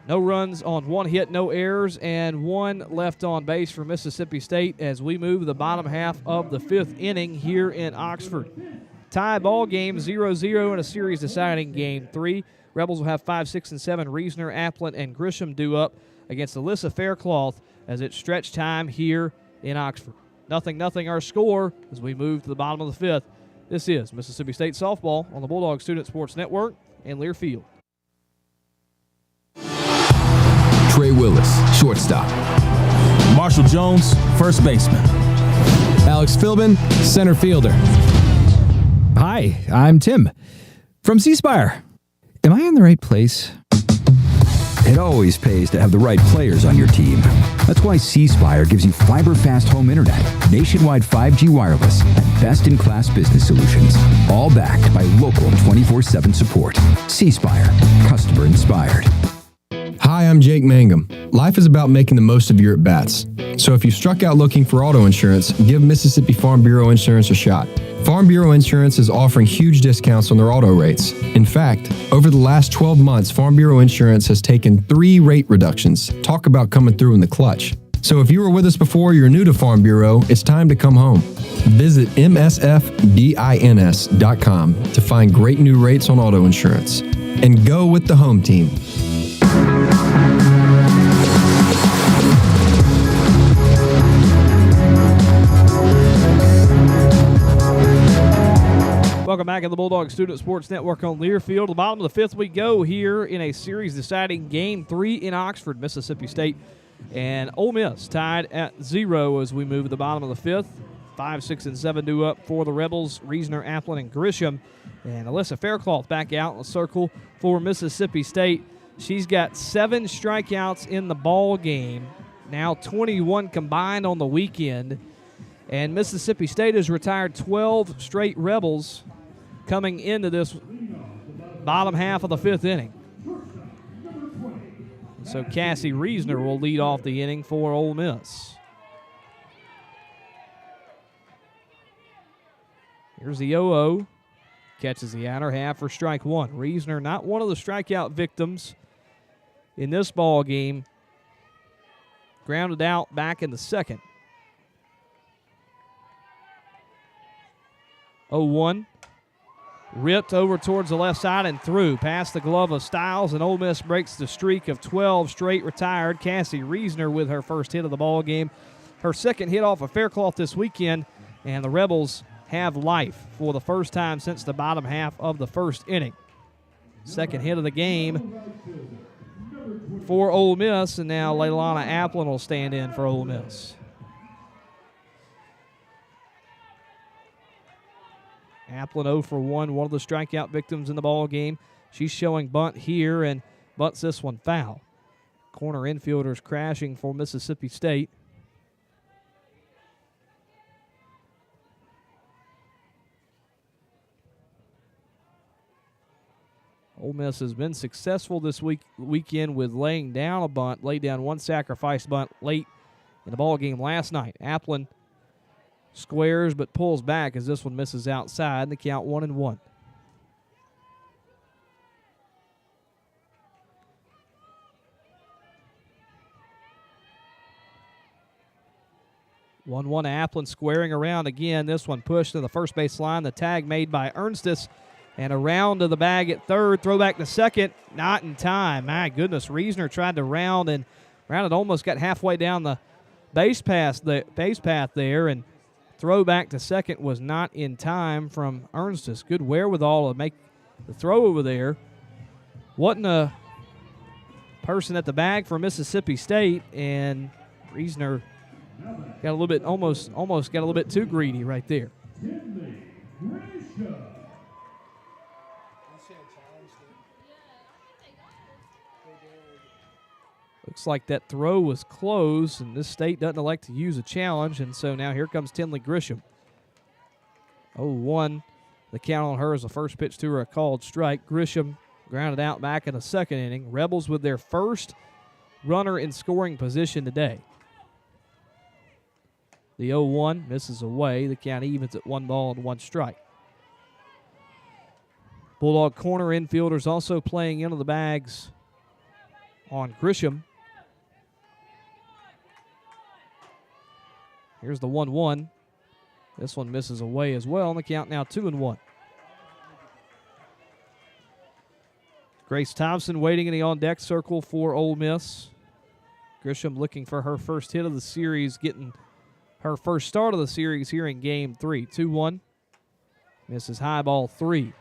No runs on 1 hit, no errors, and 1 left on base for Mississippi State as we move the bottom half of the 5th inning here in Oxford. Tie ball game 0-0 in a series deciding game 3. Rebels will have 5, 6, and 7. Reasoner, Applin, and Grisham due up against Alyssa Faircloth as it's stretch time here in Oxford. 0-0 our score as we move to the bottom of the 5th. This is Mississippi State softball on the Bulldog Student Sports Network and Lear Field. Trey Willis, shortstop. Marshall Jones, first baseman. Alex Philbin, center fielder. Hi, I'm Tim from C-Spire. Am I in the right place? It always pays to have the right players on your team. That's why C-Spire gives you fiber-fast home internet, nationwide 5G wireless, and best-in-class business solutions, all backed by local 24/7 support. C-Spire, customer inspired. Hi, I'm Jake Mangum. Life is about making the most of your at-bats. So if you struck out looking for auto insurance, give Mississippi Farm Bureau Insurance a shot. Farm Bureau Insurance is offering huge discounts on their auto rates. In fact, over the last 12 months, Farm Bureau Insurance has taken 3 rate reductions. Talk about coming through in the clutch. So if you were with us before, you're new to Farm Bureau, it's time to come home. Visit msfdins.com to find great new rates on auto insurance. and go with the home team. Welcome back to the Bulldog Student Sports Network on Learfield. The bottom of the fifth we go here in a series-deciding Game 3 in Oxford. Mississippi State and Ole Miss tied at 0 as we move to the bottom of the fifth. 5, 6, and 7 due up for the Rebels, Reasoner, Applin, and Grisham. And Alyssa Faircloth back out in the circle for Mississippi State. She's got 7 strikeouts in the ball game, now 21 combined on the weekend. And Mississippi State has retired 12 straight Rebels coming into this bottom half of the fifth inning. So Cassie Reasoner will lead off the inning for Ole Miss. Here's the 0-0. Catches the outer half for strike one. Reasoner not one of the strikeout victims in this ball game. Grounded out back in the second. 0-1. Ripped over towards the left side and through. Past the glove of Stiles, and Ole Miss breaks the streak of 12 straight retired. Cassie Reasoner with her first hit of the ball game. Her second hit off of Faircloth this weekend, and the Rebels have life for the first time since the bottom half of the first inning. Second hit of the game for Ole Miss, and now Leilani Applin will stand in for Ole Miss. Applin 0 for 1, one of the strikeout victims in the ball game. She's showing bunt here and bunts this one foul. Corner infielders crashing for Mississippi State. Ole Miss has been successful this weekend with laying down a bunt, laid down one sacrifice bunt late in the ball game last night. Applin squares but pulls back as this one misses outside, and the count 1-1. Applin squaring around again. This one pushed to the first base line. The tag made by Ernstis, and around to the bag at third. Throw back to second. Not in time. My goodness, Reasoner tried to rounded almost got halfway down the base path there, and throw back to second was not in time from Ernstis. Good wherewithal to make the throw over there. Wasn't a person at the bag for Mississippi State, and Reasoner got a little bit, almost got a little bit too greedy right there. Looks like that throw was close, and this state doesn't like to use a challenge, and so now here comes Tinley Grisham. 0-1. The count on her is the first pitch to her, a called strike. Grisham grounded out back in the second inning. Rebels with their first runner in scoring position today. The 0-1 misses away. The count evens at 1-1 strike. Bulldog corner infielders also playing into the bags on Grisham. Here's the 1-1. This one misses away as well, and the count now 2-1. Grace Thompson waiting in the on-deck circle for Ole Miss. Grisham looking for her first hit of the series, getting her first start of the series here in Game 3. 2-1. Misses high ball 3.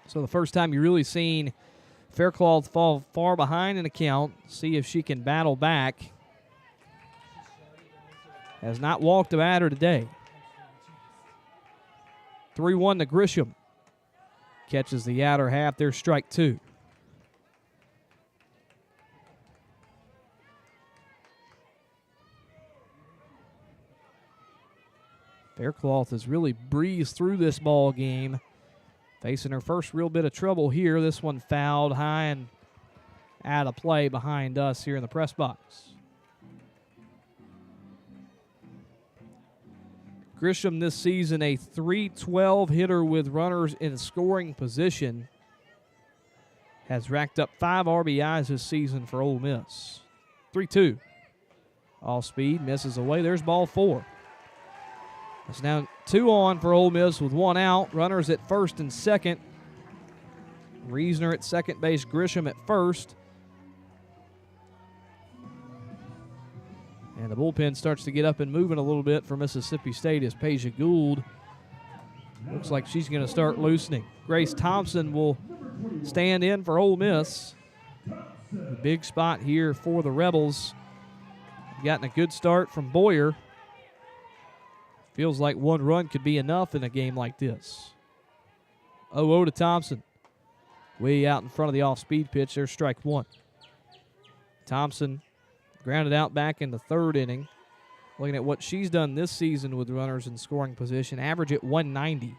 So the first time you've really seen Faircloth fall far behind in the count. See if she can battle back. Has not walked a batter today. 3-1 to Grisham. Catches the outer half. There's strike two. Faircloth has really breezed through this ball game. Facing her first real bit of trouble here. This one fouled high and out of play behind us here in the press box. Grisham this season a .312 hitter with runners in scoring position. Has racked up 5 RBIs this season for Ole Miss. 3-2. All speed, misses away. There's ball 4. It's now 2 on for Ole Miss with 1 out. Runners at first and second. Reasoner at second base, Grisham at first. And the bullpen starts to get up and moving a little bit for Mississippi State as Peja Gould looks like she's going to start loosening. Grace Thompson will stand in for Ole Miss. A big spot here for the Rebels. Gotten a good start from Boyer. Feels like one run could be enough in a game like this. 0-0 to Thompson. Way out in front of the off-speed pitch. There's strike one. Thompson grounded out back in the third inning. Looking at what she's done this season with runners in scoring position, average at 190.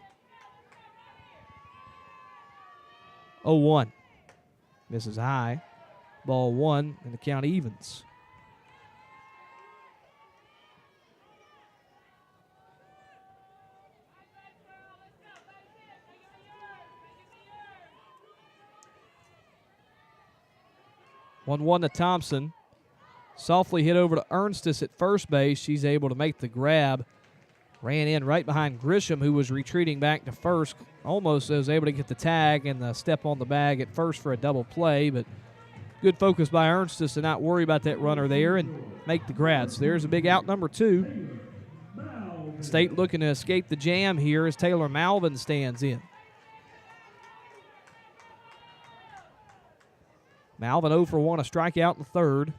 0-1. Misses high. Ball one, and the count evens. One to Thompson. Softly hit over to Ernstis at first base. She's able to make the grab. Ran in right behind Grisham, who was retreating back to first. Almost was able to get the tag and the step on the bag at first for a double play, but good focus by Ernstis to not worry about that runner there and make the grab. So there's a big out, number 2. State looking to escape the jam here as Taylor Malvin stands in. Malvin 0 for 1, a strikeout in the third.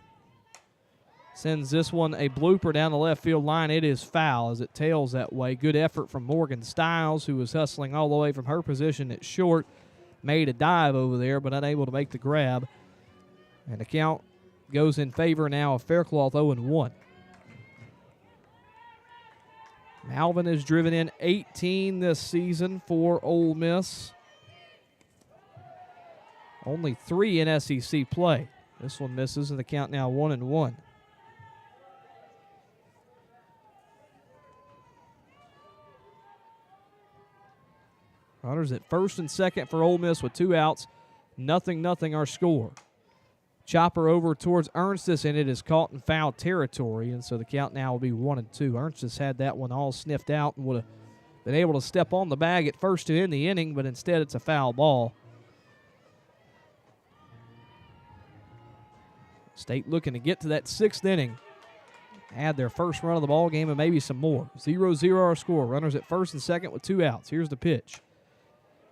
Sends this one a blooper down the left field line. It is foul as it tails that way. Good effort from Morgan Stiles, who was hustling all the way from her position at short. Made a dive over there, but unable to make the grab. And the count goes in favor now of Faircloth, 0-1. Malvin has driven in 18 this season for Ole Miss. Only 3 in SEC play. This one misses, and the count now 1-1. Runners at first and second for Ole Miss with 2 outs. 0-0 our score. Chopper over towards Ernstis, and it is caught in foul territory, and so the count now will be 1-2. Ernstis had that one all sniffed out and would have been able to step on the bag at first to end the inning, but instead it's a foul ball. State looking to get to that 6th inning. Add their first run of the ball game and maybe some more. 0-0 our score. Runners at first and second with 2 outs. Here's the pitch.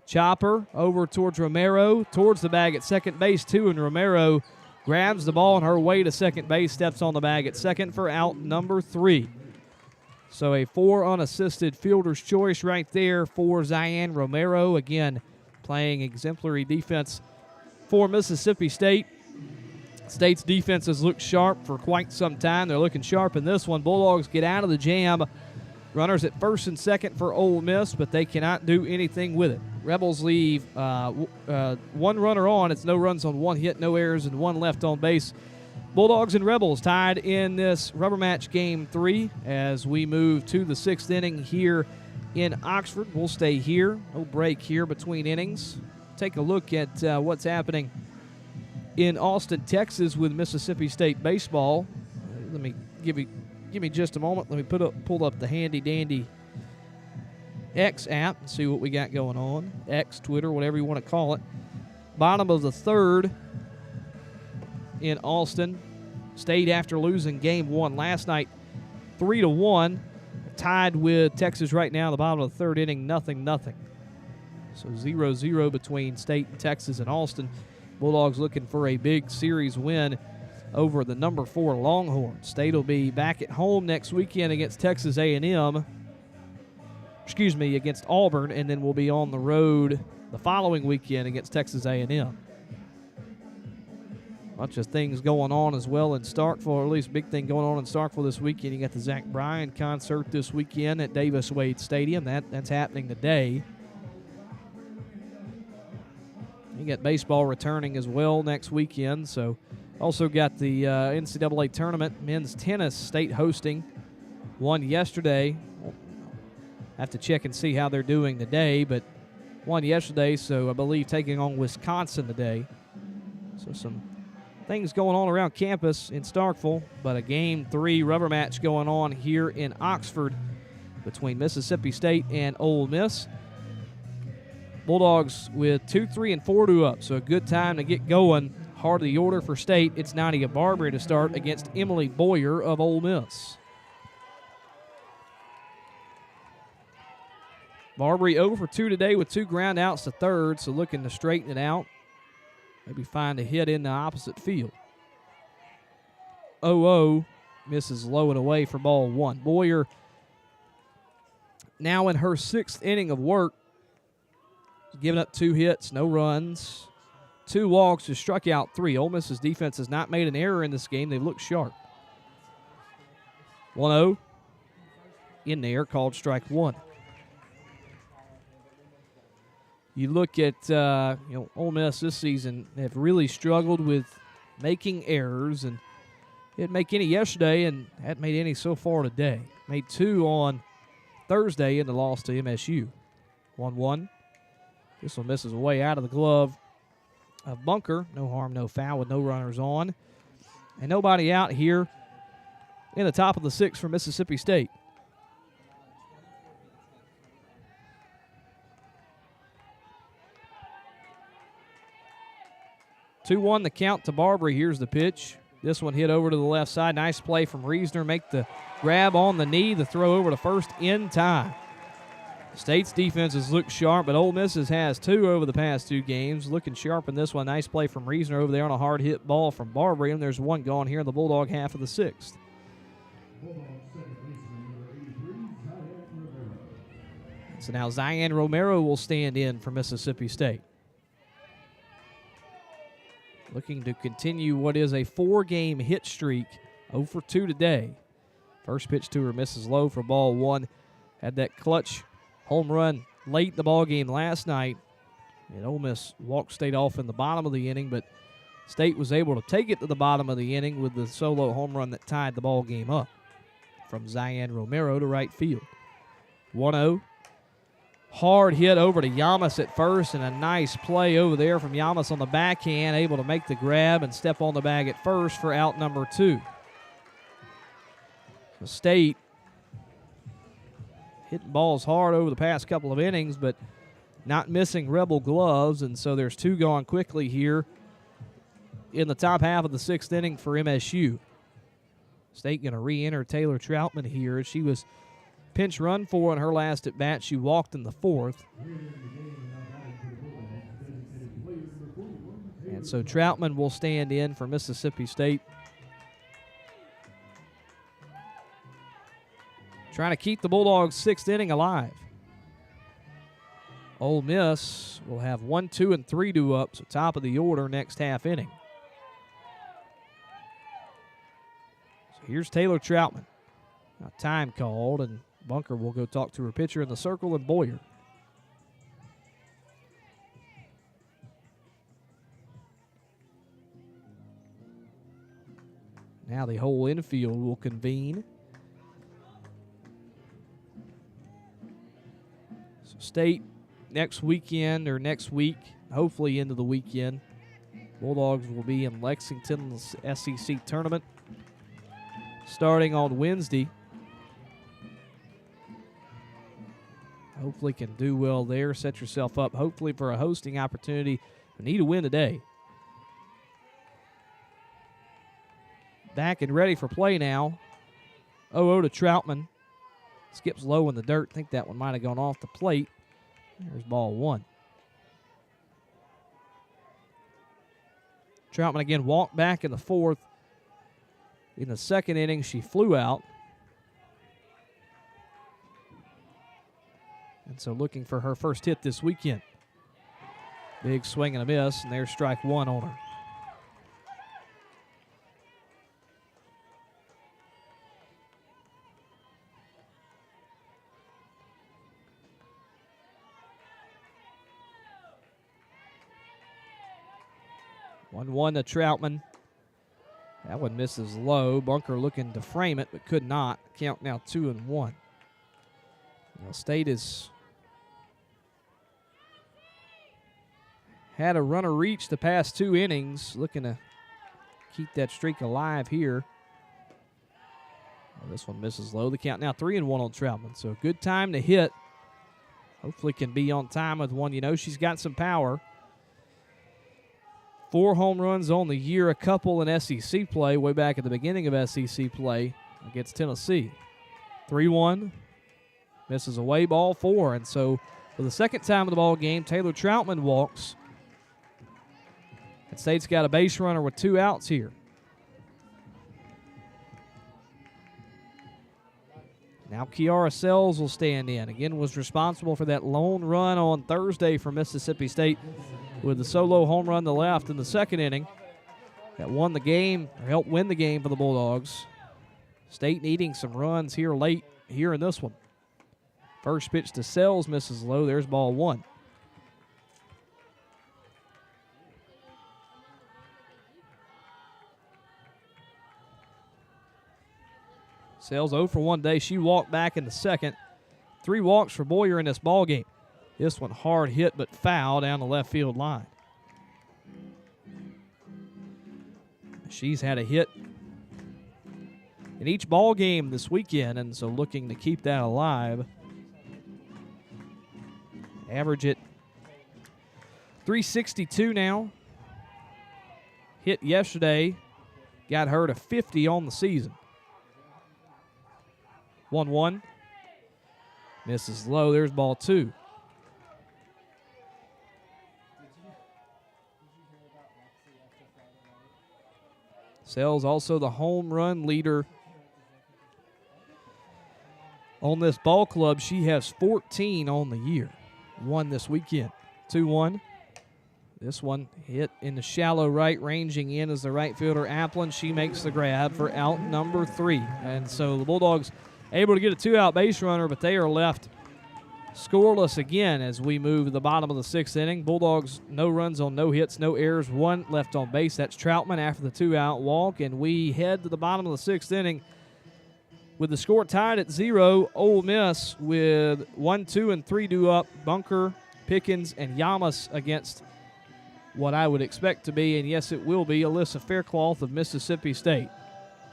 Chopper over towards Romero, towards the bag at second base too, and Romero grabs the ball on her way to second base, steps on the bag at second for out number 3. So a 4 unassisted fielder's choice right there for Zion Romero. Again, playing exemplary defense for Mississippi State. State's defense has looked sharp for quite some time. They're looking sharp in this one. Bulldogs get out of the jam. Runners at first and second for Ole Miss, but they cannot do anything with it. Rebels leave 1 runner on. It's no runs on 1 hit, no errors, and 1 left on base. Bulldogs and Rebels tied in this rubber match game 3 as we move to the 6th inning here in Oxford. We'll stay here. No break here between innings. Take a look at what's happening in Austin, Texas with Mississippi State baseball. Let me give me just a moment. Let me pull up the handy-dandy X app and see what we got going on. X, Twitter, whatever you want to call it. Bottom of the 3rd in Austin. State after losing game 1 last night, 3-1. Tied with Texas right now, the bottom of the 3rd inning, 0-0. So 0-0 between State and Texas and Austin. Bulldogs looking for a big series win over the number 4 Longhorns. State will be back at home next weekend against Texas A&M. Against Auburn, and then we'll be on the road the following weekend against Texas A&M. Bunch of things going on as well in Starkville, or at least big thing going on in Starkville this weekend. You got the Zach Bryan concert this weekend at Davis Wade Stadium. That's happening today. You got baseball returning as well next weekend. So also got the NCAA tournament, men's tennis, State hosting. Won yesterday. Have to check and see how they're doing today, but won yesterday, so I believe taking on Wisconsin today. So some things going on around campus in Starkville, but a game 3 rubber match going on here in Oxford between Mississippi State and Ole Miss. Bulldogs with 2, 3, and 4 due up, so a good time to get going. Heart of the order for State. It's Nadia Barbary to start against Emily Boyer of Ole Miss. Barbary 0 for 2 today with 2 ground outs to third, so looking to straighten it out. Maybe find a hit in the opposite field. 0-0 misses low and away for ball 1. Boyer now in her 6th inning of work, giving up 2 hits, no runs, 2 walks, just struck out 3. Ole Miss's defense has not made an error in this game. They've looked sharp. 1-0 in there, called strike 1. You look at Ole Miss this season, have really struggled with making errors, and didn't make any yesterday and hadn't made any so far today. Made 2 on Thursday in the loss to MSU. 1-1. This one misses away out of the glove of Bunker. No harm, no foul with no runners on. And nobody out here in the top of the 6th for Mississippi State. Two-1 the count to Barbary. Here's the pitch. This one hit over to the left side. Nice play from Reesner. Make the grab on the knee. The throw over to first in time. State's defense has looked sharp, but Ole Miss has 2 over the past 2 games. Looking sharp in this one. Nice play from Reesner over there on a hard hit ball from Barbary. And there's 1 gone here in the Bulldog half of the 6th. So now Zion Romero will stand in for Mississippi State. Looking to continue what is a 4-game hit streak. 0 for 2 today. First pitch to her misses low for ball 1. Had that clutch home run late in the ball game last night. And Ole Miss walked State off in the bottom of the inning, but State was able to take it to the bottom of the inning with the solo home run that tied the ball game up from Zion Romero to right field. 1-0. Hard hit over to Yamas at first, and a nice play over there from Yamas on the backhand, able to make the grab and step on the bag at first for out number 2. So State hitting balls hard over the past couple of innings, but not missing Rebel gloves, and so there's 2 gone quickly here in the top half of the 6th inning for MSU. State going to re-enter Taylor Troutman here. She was pinch run for in her last at bat. She walked in the 4th. And so Troutman will stand in for Mississippi State. Trying to keep the Bulldogs' 6th inning alive. Ole Miss will have 1, 2, and 3 due up, so top of the order next half inning. So here's Taylor Troutman. Now time called, and Bunker will go talk to her pitcher in the circle, and Boyer. Now the whole infield will convene. So State next weekend, or next week, hopefully into the weekend, Bulldogs will be in Lexington's SEC tournament starting on Wednesday. Hopefully can do well there. Set yourself up, hopefully, for a hosting opportunity. We need a win today. Back and ready for play now. 0-0 to Troutman. Skips low in the dirt. Think that one might have gone off the plate. There's ball 1. Troutman again walked back in the 4th. In the 2nd inning, she flew out. And so looking for her first hit this weekend. Big swing and a miss, and there's strike 1 on her. One to Troutman. That one misses low. Bunker looking to frame it, but could not. Count now 2-1. Now State has had a runner reach the past 2 innings, looking to keep that streak alive here. Well, this one misses low. The count now 3-1 on Troutman. So good time to hit Hopefully can be on time with one. You know she's got some power. 4 home runs on the year, a couple in SEC play way back at the beginning of SEC play against Tennessee. 3-1, misses away, ball 4. And so for the second time of the ball game, Taylor Troutman walks. And State's got a base runner with 2 outs here. Now Kiara Sells will stand in. Again, was responsible for that lone run on Thursday for Mississippi State with the solo home run to left in the second inning. That won the game, or helped win the game for the Bulldogs. State needing some runs here late here in this one. First pitch to Sells, misses low. There's ball 1. Sells 0 for 1 day. She walked back in the second. 3 walks for Boyer in this ball game. This one hard hit but foul down the left field line. She's had a hit in each ball game this weekend, and so looking to keep that alive. Average at 362 now. Hit yesterday. Got her to 50 on the season. 1-1. Misses low. There's ball 2. Sells also the home run leader on this ball club. She has 14 on the year. 1 this weekend. 2-1. This one hit in the shallow right, ranging in as the right fielder Applin. She makes the grab for out number 3. And so the Bulldogs able to get a 2-out base runner, but they are left scoreless again as we move to the bottom of the 6th inning. Bulldogs, no runs on no hits, no errors, 1 left on base. That's Troutman after the 2-out walk, and we head to the bottom of the 6th inning with the score tied at 0. Ole Miss with 1, 2, and 3 due up. Bunker, Pickens, and Yamas against what I would expect to be, and yes, it will be, Alyssa Faircloth of Mississippi State.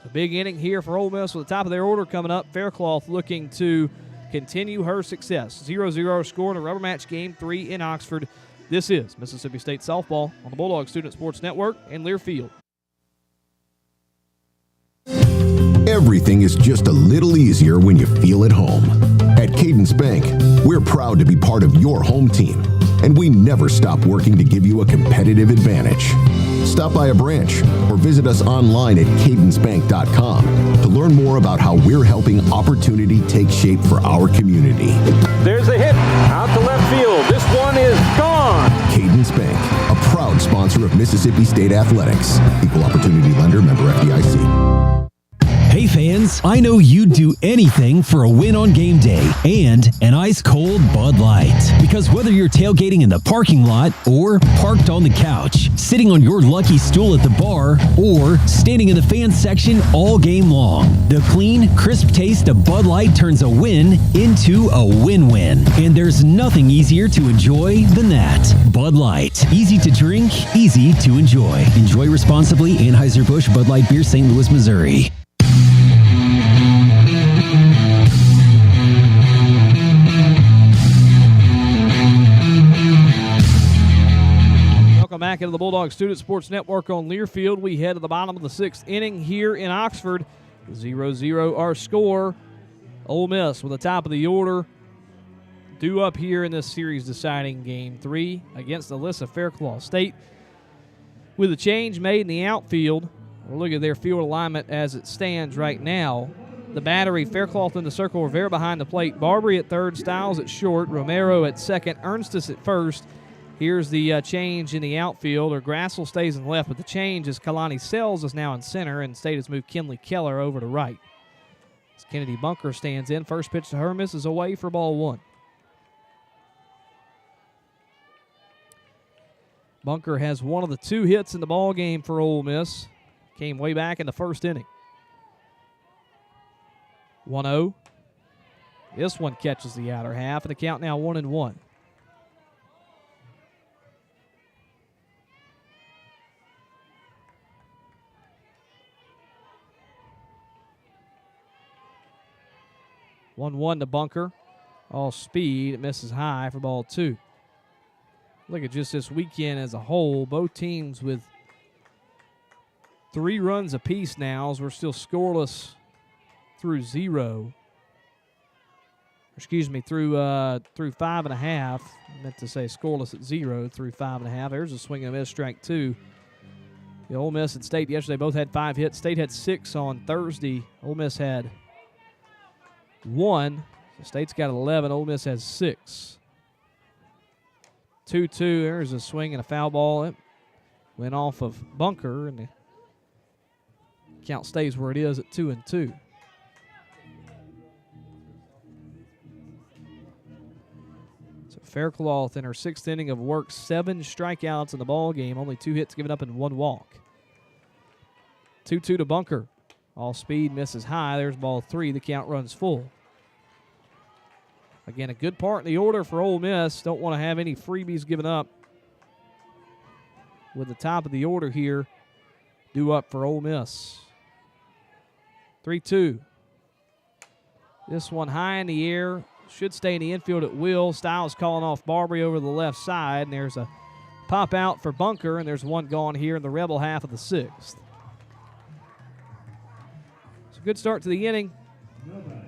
A big inning here for Ole Miss with the top of their order coming up. Faircloth looking to continue her success. 0-0 score in a rubber match game 3 in Oxford. This is Mississippi State softball on the Bulldog Student Sports Network and Learfield. Everything is just a little easier when you feel at home. At Cadence Bank, we're proud to be part of your home team, and we never stop working to give you a competitive advantage. Stop by a branch or visit us online at cadencebank.com to learn more about how we're helping opportunity take shape for our community. There's a hit out to left field. This one is gone. Cadence Bank, a proud sponsor of Mississippi State Athletics. Equal opportunity lender, member FDIC. Hey fans, I know you'd do anything for a win on game day and an ice-cold Bud Light. Because whether you're tailgating in the parking lot or parked on the couch, sitting on your lucky stool at the bar, or standing in the fan section all game long, the clean, crisp taste of Bud Light turns a win into a win-win. And there's nothing easier to enjoy than that. Bud Light. Easy to drink, easy to enjoy. Enjoy responsibly. Anheuser-Busch Bud Light Beer, St. Louis, Missouri. Welcome back into the Bulldog Student Sports Network on Learfield. We head to the bottom of the 6th inning here in Oxford. 0-0 our score. Ole Miss with the top of the order due up here in this series deciding game 3 against Alyssa Faircloth. State with a change made in the outfield. We'll look at their field alignment as it stands right now. The battery, Faircloth in the circle, Rivera behind the plate. Barbary at third, Stiles at short, Romero at second, Ernstus at first. Here's the change in the outfield, or Grassel stays in left, but the change is Kalani Sells is now in center, and State has moved Kinley Keller over to right. As Kennedy Bunker stands in, first pitch to her, misses away for ball 1. Bunker has one of the 2 hits in the ball game for Ole Miss. Came way back in the first inning. 1-0. This one catches the outer half, and the count now 1-1. One to Bunker. All speed. It misses high for ball 2. Look at just this weekend as a whole. Both teams with 3 runs apiece now as we're still scoreless through 0. Excuse me, through 5.5. I meant to say scoreless at 0 through 5.5. There's a swing and a miss, strike 2. The Ole Miss and State yesterday both had 5 hits. State had 6 on Thursday. Ole Miss had 1. So State's got 11. Ole Miss has 6. 2-2. There's a swing and a foul ball. It went off of Bunker, and the count stays where it is at 2-2. So Faircloth in her 6th inning of work, 7 strikeouts in the ball game, only 2 hits given up and 1 walk. 2-2 to Bunker. All speed, misses high. There's ball 3. The count runs full. Again, a good part in the order for Ole Miss. Don't want to have any freebies given up. With the top of the order here, due up for Ole Miss. 3-2. This one high in the air. Should stay in the infield at will. Stiles calling off Barbary over the left side. And there's a pop out for Bunker. And there's one gone here in the Rebel half of the 6th. It's a good start to the inning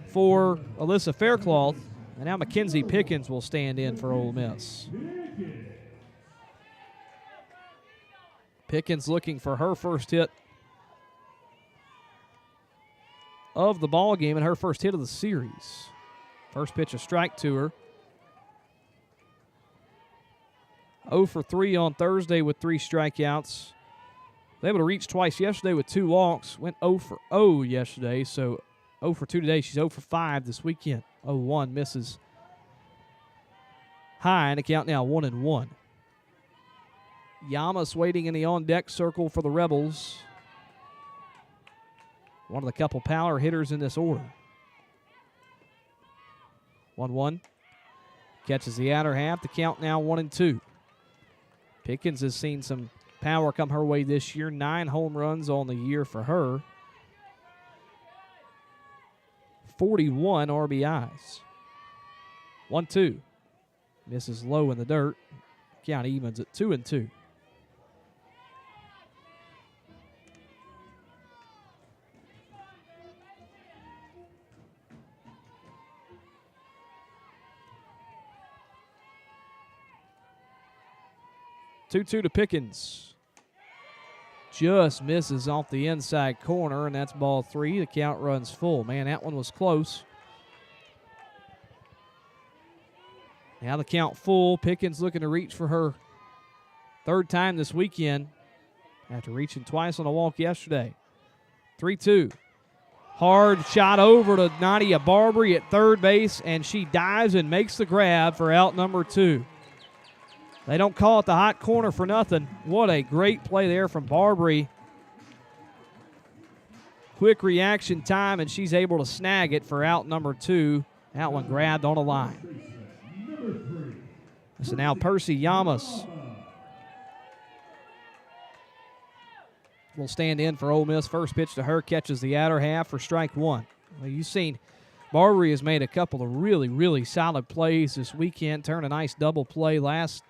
for Alyssa Faircloth. And now Mackenzie Pickens will stand in for Ole Miss. Pickens looking for her first hit of the ball game and her first hit of the series. First pitch, a strike to her. 0 for 3 on Thursday with 3 strikeouts. Was able to reach twice yesterday with 2 walks. Went 0 for 0 yesterday, so 0 for 2 today. She's 0 for 5 this weekend. 0-1 misses high, and the count now 1-1. Yamas waiting in the on-deck circle for the Rebels. One of the couple power hitters in this order. 1-1. Catches the outer half. The count now 1-2. Pickens has seen some power come her way this year. 9 home runs on the year for her. 41 RBIs. 1-2. Misses low in the dirt. Count evens at 2-2. Two-two to Pickens. Just misses off the inside corner, and that's ball 3. The count runs full. Man, that one was close. Now the count full. Pickens looking to reach for her 3rd time this weekend after reaching twice on a walk yesterday. 3-2. Hard shot over to Nadia Barbary at 3rd base, and she dives and makes the grab for out number 2. They don't call it the hot corner for nothing. What a great play there from Barbary. Quick reaction time, and she's able to snag it for out number 2. That one grabbed on a line. So now Percy Yamas will stand in for Ole Miss. First pitch to her, catches the outer half for strike 1. Well, you've seen Barbary has made a couple of really, really solid plays this weekend. Turned a nice double play last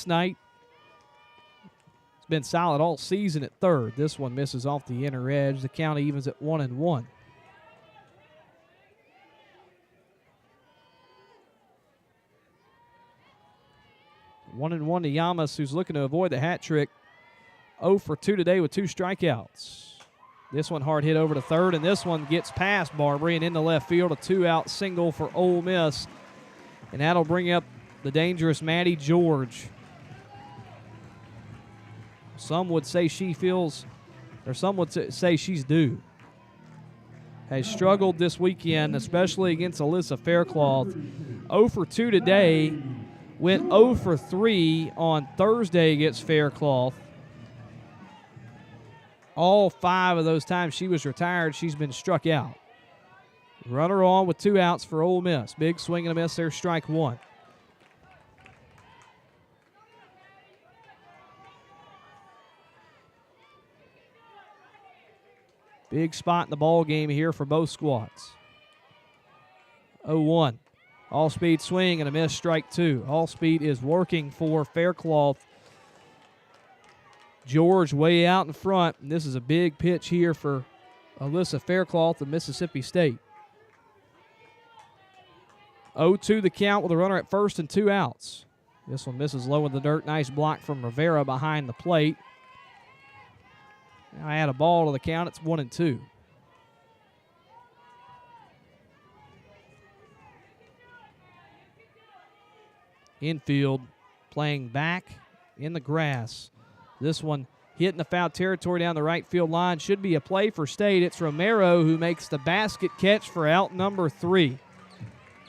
night. It's been solid all season at 3rd. This one misses off the inner edge. The count evens at 1-1. One and 1 to Yamas, who's looking to avoid the hat trick. 0 for 2 today with 2 strikeouts. This one hard hit over to 3rd, and this one gets past Barbary and into left field. A 2-out single for Ole Miss, and that'll bring up the dangerous Maddie George. Some would say she feels, or some would say she's due. Has struggled this weekend, especially against Alyssa Faircloth. 0 for 2 today. Went 0 for 3 on Thursday against Faircloth. All 5 of those times she was retired, she's been struck out. Runner on with 2 outs for Ole Miss. Big swing and a miss there, strike 1. Big spot in the ball game here for both squads. 0-1. All Speed swing and a miss, strike two. All Speed is working for Faircloth. George way out in front. And this is a big pitch here for Alyssa Faircloth of Mississippi State. 0-2 the count with a runner at first and 2 outs. This one misses low in the dirt. Nice block from Rivera behind the plate. Now add a ball to the count. It's 1-2. Infield playing back in the grass. This one hitting the foul territory down the right field line. Should be a play for State. It's Romero who makes the basket catch for out number 3.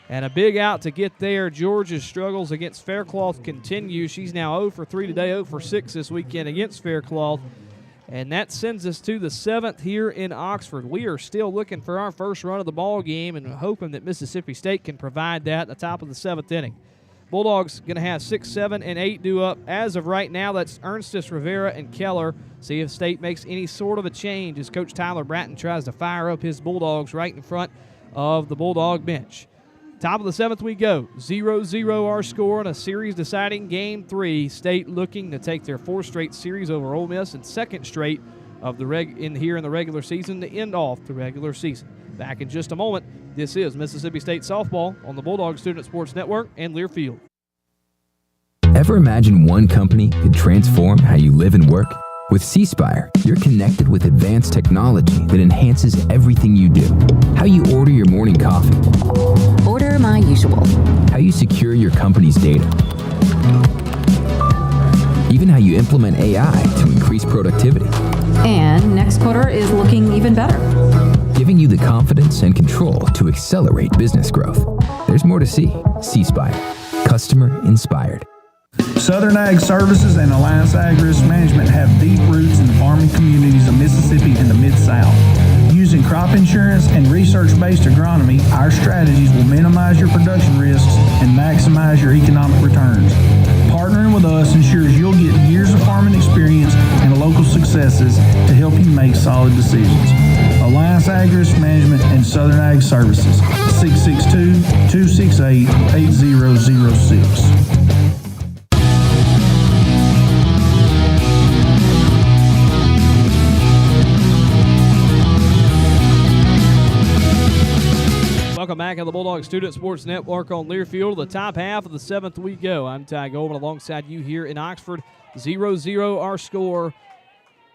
And a big out to get there. Georgia's struggles against Faircloth continue. She's now 0 for 3 today, 0 for 6 this weekend against Faircloth. And that sends us to the 7th here in Oxford. We are still looking for our first run of the ball game and hoping that Mississippi State can provide that at the top of the 7th inning. Bulldogs going to have 6, 7, and 8 due up. As of right now, that's Ernstis, Rivera, and Keller. See if State makes any sort of a change as Coach Tyler Bratton tries to fire up his Bulldogs right in front of the Bulldog bench. Top of the 7th we go. 0-0 our score in a series-deciding Game 3. State looking to take their 4th straight series over Ole Miss and 2nd straight of the in the regular season to end off the regular season. Back in just a moment. This is Mississippi State Softball on the Bulldog Student Sports Network and Learfield. Ever imagine one company could transform how you live and work? With C-Spire, you're connected with advanced technology that enhances everything you do. How you order your morning coffee. Order my usual. How you secure your company's data. Even how you implement AI to increase productivity. And next quarter is looking even better. Giving you the confidence and control to accelerate business growth. There's more to see. C-Spire. Customer inspired. Southern Ag Services and Alliance Ag Risk Management have deep roots in the farming communities of Mississippi and the Mid-South. Using crop insurance and research-based agronomy, our strategies will minimize your production risks and maximize your economic returns. Partnering with us ensures you'll get years of farming experience and local successes to help you make solid decisions. Alliance Ag Risk Management and Southern Ag Services, 662-268-8006. Welcome back on the Bulldog Student Sports Network on Learfield. The top half of the 7th we go. I'm Ty Goldman alongside you here in Oxford. 0-0 our score.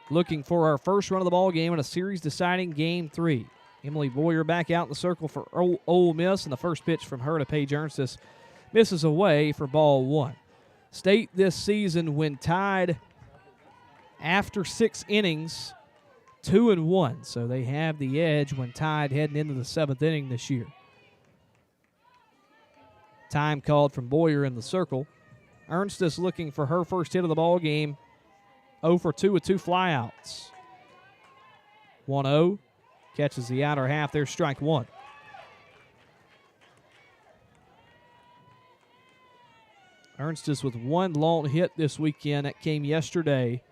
Looking for our first run of the ball game in a series-deciding Game 3. Emily Boyer back out in the circle for Ole Miss, and the first pitch from her to Paige Ernstis misses away for ball 1. State this season, when tied after 6 innings, 2-1. So they have the edge when tied heading into the 7th inning this year. Time called from Boyer in the circle. Ernstis looking for her first hit of the ball game. 0 for 2 with 2 flyouts. 1-0. Catches the outer half. There's strike 1. Ernstis with 1 long hit this weekend. That came yesterday.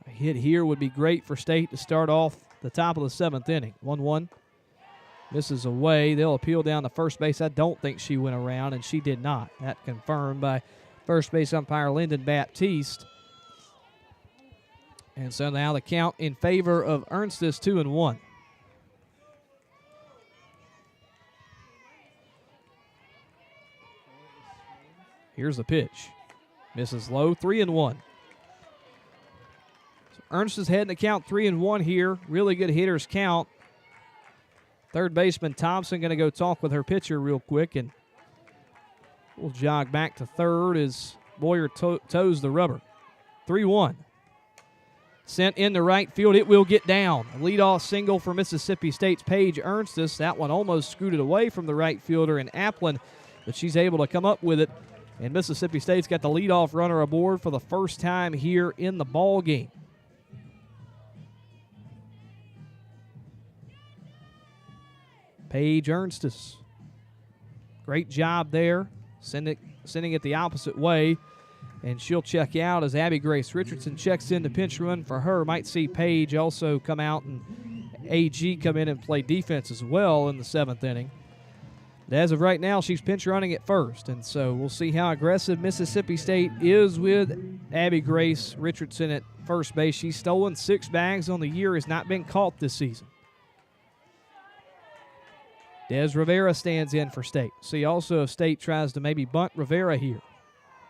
A hit here would be great for State to start off the top of the 7th inning. 1-1. Misses away. They'll appeal down to first base. I don't think she went around, and she did not. That confirmed by first base umpire Lyndon Baptiste. And so now the count in favor of Ernstis, 2-1. Here's the pitch. Misses low, 3-1. So Ernstis heading to count 3-1 here. Really good hitters count. Third baseman Thompson going to go talk with her pitcher real quick, and we'll jog back to third as Boyer toes the rubber. 3-1. Sent into right field. It will get down. A leadoff single for Mississippi State's Paige Ernstis. That one almost scooted away from the right fielder in Applin, but she's able to come up with it. And Mississippi State's got the leadoff runner aboard for the first time here in the ball game. Paige Ernstis. Great job there. Sending it the opposite way. And she'll check out as Abby Grace Richardson checks in the pinch run for her. Might see Paige also come out and AG come in and play defense as well in the 7th inning. But as of right now, she's pinch running at first, and so we'll see how aggressive Mississippi State is with Abby Grace Richardson at first base. She's stolen 6 bags on the year, has not been caught this season. Des Rivera stands in for State. See also if State tries to maybe bunt Rivera here.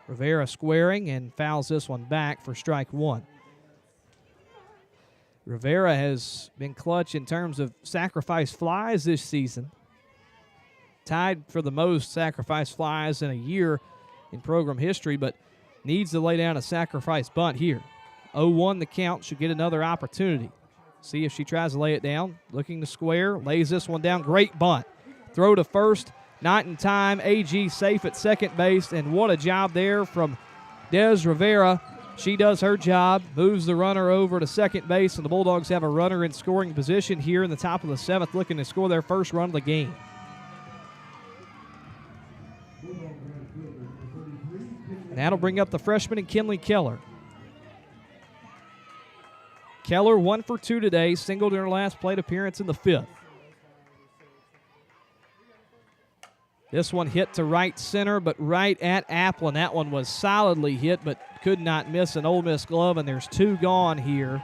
Rivera squaring and fouls this one back for strike 1. Rivera has been clutch in terms of sacrifice flies this season. Tied for the most sacrifice flies in a year in program history, but needs to lay down a sacrifice bunt here. 0-1 the count, should get another opportunity. See if she tries to lay it down. Looking to square, lays this one down. Great bunt. Throw to first, not in time. AG safe at second base, and what a job there from Des Rivera. She does her job, moves the runner over to second base, and the Bulldogs have a runner in scoring position here in the top of the 7th, looking to score their first run of the game. And that'll bring up the freshman and Kinley Keller. Keller 1 for 2 today, singled in her last plate appearance in the 5th. This one hit to right center, but right at Applin. That one was solidly hit, but could not miss an Ole Miss glove, and there's 2 gone here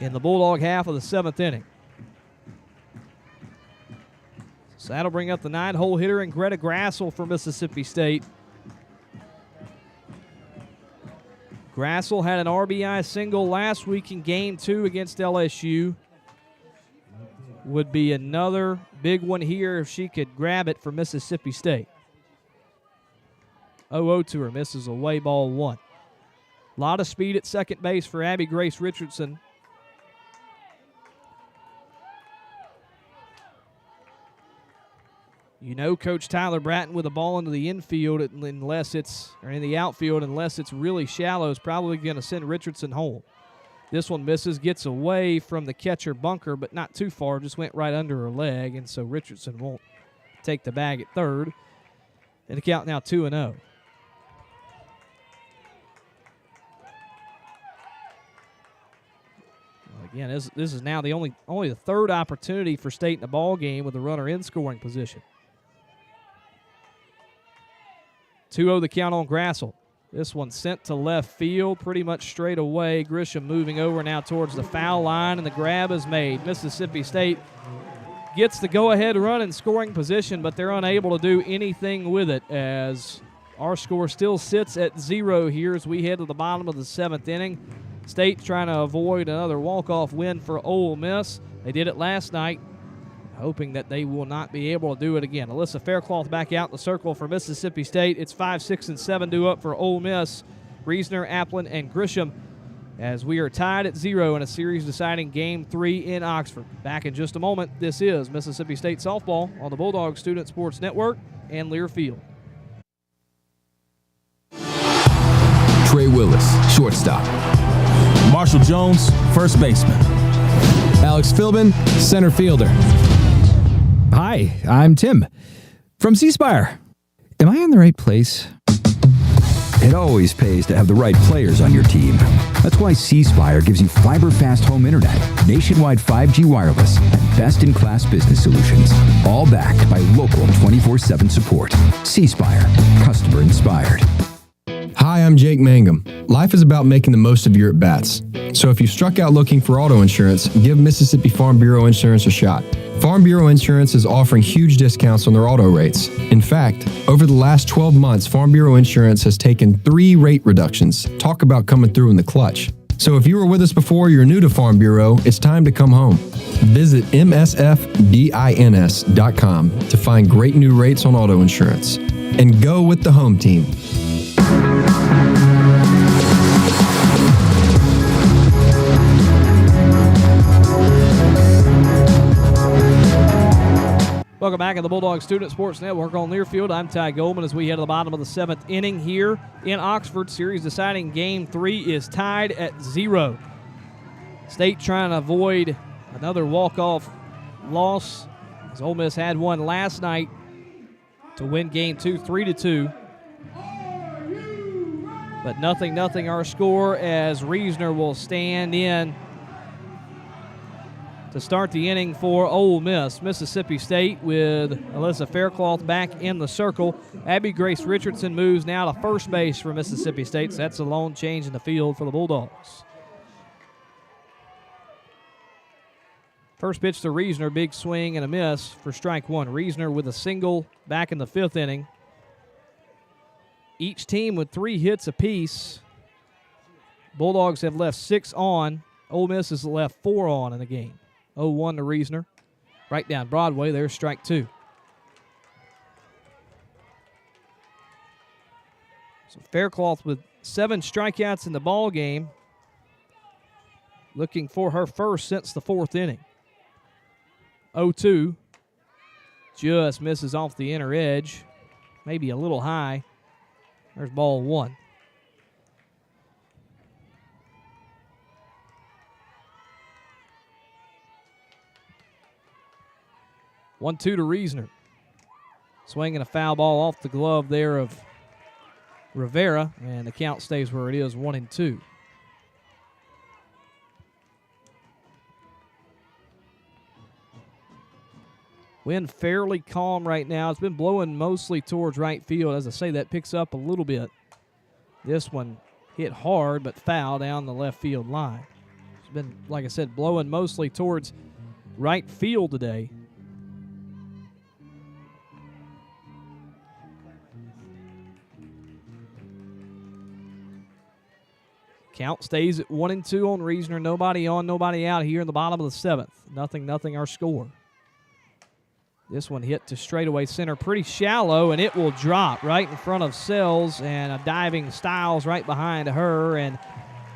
in the Bulldog half of the 7th inning. So that'll bring up the 9-hole hitter and Greta Grassel for Mississippi State. Grassel had an RBI single last week in Game 2 against LSU. Would be another big one here if she could grab it for Mississippi State. 0-0 to her, misses away, ball 1. A lot of speed at second base for Abby Grace Richardson. You know Coach Tyler Bratton with a ball into the infield unless it's, or in the outfield unless it's really shallow, is probably going to send Richardson home. This one misses, gets away from the catcher bunker, but not too far, just went right under her leg, and so Richardson won't take the bag at third. And the count now 2-0. Again, this is now the only the third opportunity for State in the ball game with the runner in scoring position. 2-0 the count on Grassel. This one sent to left field pretty much straight away. Grisham moving over now towards the foul line, and the grab is made. Mississippi State gets the go-ahead run in scoring position, but they're unable to do anything with it as our score still sits at 0 here as we head to the bottom of the 7th inning. State trying to avoid another walk-off win for Ole Miss. They did it last night, hoping that they will not be able to do it again. Alyssa Faircloth back out in the circle for Mississippi State. It's 5, 6, and 7 due up for Ole Miss. Reesner, Applin, and Grisham as we are tied at 0 in a series-deciding Game 3 in Oxford. Back in just a moment, this is Mississippi State Softball on the Bulldog Student Sports Network and Lear Field. Trey Willis, shortstop. Marshall Jones, first baseman. Alex Philbin, center fielder. Hi, I'm Tim from C Spire. Am I in the right place? It always pays to have the right players on your team. That's why C Spire gives you fiber-fast home internet, nationwide 5G wireless, and best-in-class business solutions, all backed by local 24/7 support. C Spire, customer inspired. Hi, I'm Jake Mangum. Life is about making the most of your at-bats. So if you struck out looking for auto insurance, give Mississippi Farm Bureau Insurance a shot. Farm Bureau Insurance is offering huge discounts on their auto rates. In fact, over the last 12 months, Farm Bureau Insurance has taken 3 rate reductions. Talk about coming through in the clutch. So if you were with us before or you're new to Farm Bureau, it's time to come home. Visit msfbins.com to find great new rates on auto insurance. And go with the home team. Welcome back to the Bulldog Student Sports Network on Learfield. I'm Ty Goldman as we head to the bottom of the 7th inning here in Oxford. Series deciding Game 3 is tied at 0. State trying to avoid another walk-off loss as Ole Miss had one last night to win Game 2 3-2. But 0-0 our score as Reesner will stand in to start the inning for Ole Miss. Mississippi State with Alyssa Faircloth back in the circle. Abby Grace Richardson moves now to first base for Mississippi State, so that's a lone change in the field for the Bulldogs. First pitch to Reesner, big swing and a miss for strike one. Reesner with a single back in the 5th inning. Each team with 3 hits apiece. Bulldogs have left 6 on. Ole Miss has left 4 on in the game. 0-1 to Reesner. Right down Broadway, there's strike 2. So Faircloth with 7 strikeouts in the ball game. Looking for her first since the 4th inning. 0-2. Just misses off the inner edge. Maybe a little high. There's ball 1. One-two to Reesner. Swinging a foul ball off the glove there of Rivera, and the count stays where it is, 1-2. Wind fairly calm right now. It's been blowing mostly towards right field. As I say, that picks up a little bit. This one hit hard but foul down the left field line. It's been, like I said, blowing mostly towards right field today. Count stays at 1-2 on Reesner. Nobody on, nobody out here in the bottom of the 7th. Nothing our score. This one hit to straightaway center pretty shallow, and it will drop right in front of Sells, and a diving Styles right behind her, and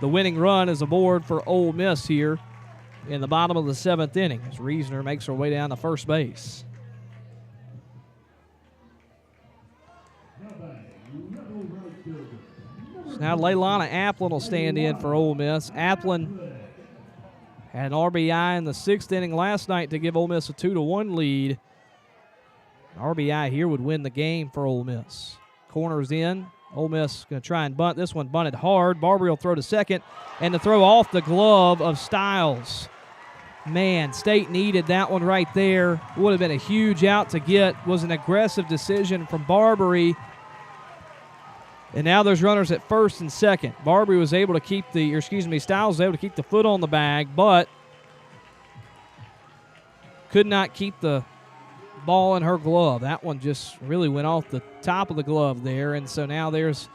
the winning run is aboard for Ole Miss here in the bottom of the 7th inning as Reesner makes her way down to first base. So now Leilana Applin will stand in for Ole Miss. Applin had an RBI in the 6th inning last night to give Ole Miss a 2-1 lead. An RBI here would win the game for Ole Miss. Corners in. Ole Miss going to try and bunt. This one bunted hard. Barbary will throw to second, and the throw off the glove of Styles. Man, State needed that one right there. Would have been a huge out to get. Was an aggressive decision from Barbary. And now there's runners at first and second. Barbary was able to keep Styles was able to keep the foot on the bag, but could not keep the ball in her glove. That one just really went off the top of the glove there, and so now there's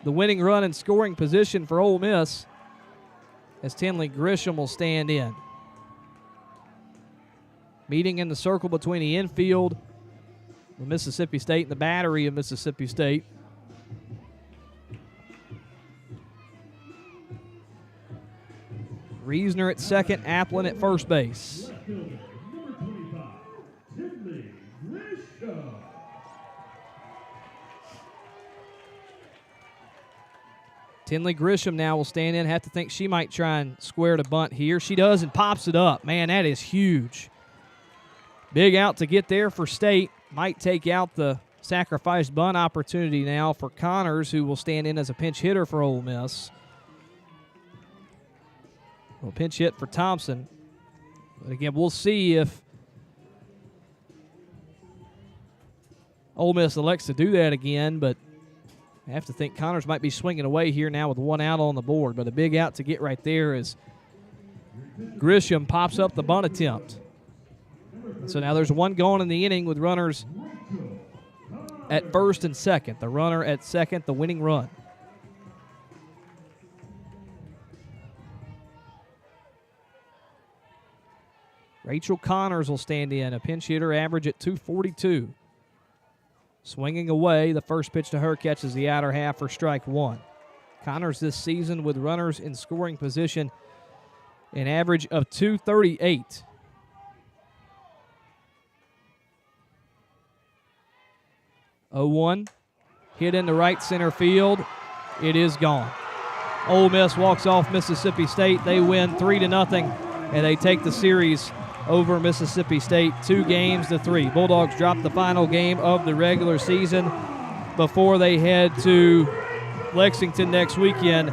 the winning run in scoring position for Ole Miss as Tinley Grisham will stand in. Meeting in the circle between the infield of Mississippi State and the battery of Mississippi State. Reesner at second, Applin at first base. Tinley Grisham now will stand in. Have to think she might try and square to bunt here. She does and pops it up. Man, that is huge. Big out to get there for State. Might take out the sacrifice bunt opportunity now for Connors, who will stand in as a pinch hitter for Ole Miss. Well, pinch hit for Thompson. But again, we'll see if Ole Miss elects to do that again, but I have to think Connors might be swinging away here now with one out on the board. But a big out to get right there as Grisham pops up the bunt attempt. So now there's one gone in the inning with runners at first and second. The runner at second, the winning run. Rachel Connors will stand in, a pinch hitter, average at .242. Swinging away, the first pitch to her catches the outer half for strike one. Connors this season with runners in scoring position, an average of .238. Hit into right center field. It is gone. Ole Miss walks off Mississippi State. They win 3-0, and they take the series over Mississippi State 2-3. Bulldogs drop the final game of the regular season before they head to Lexington next weekend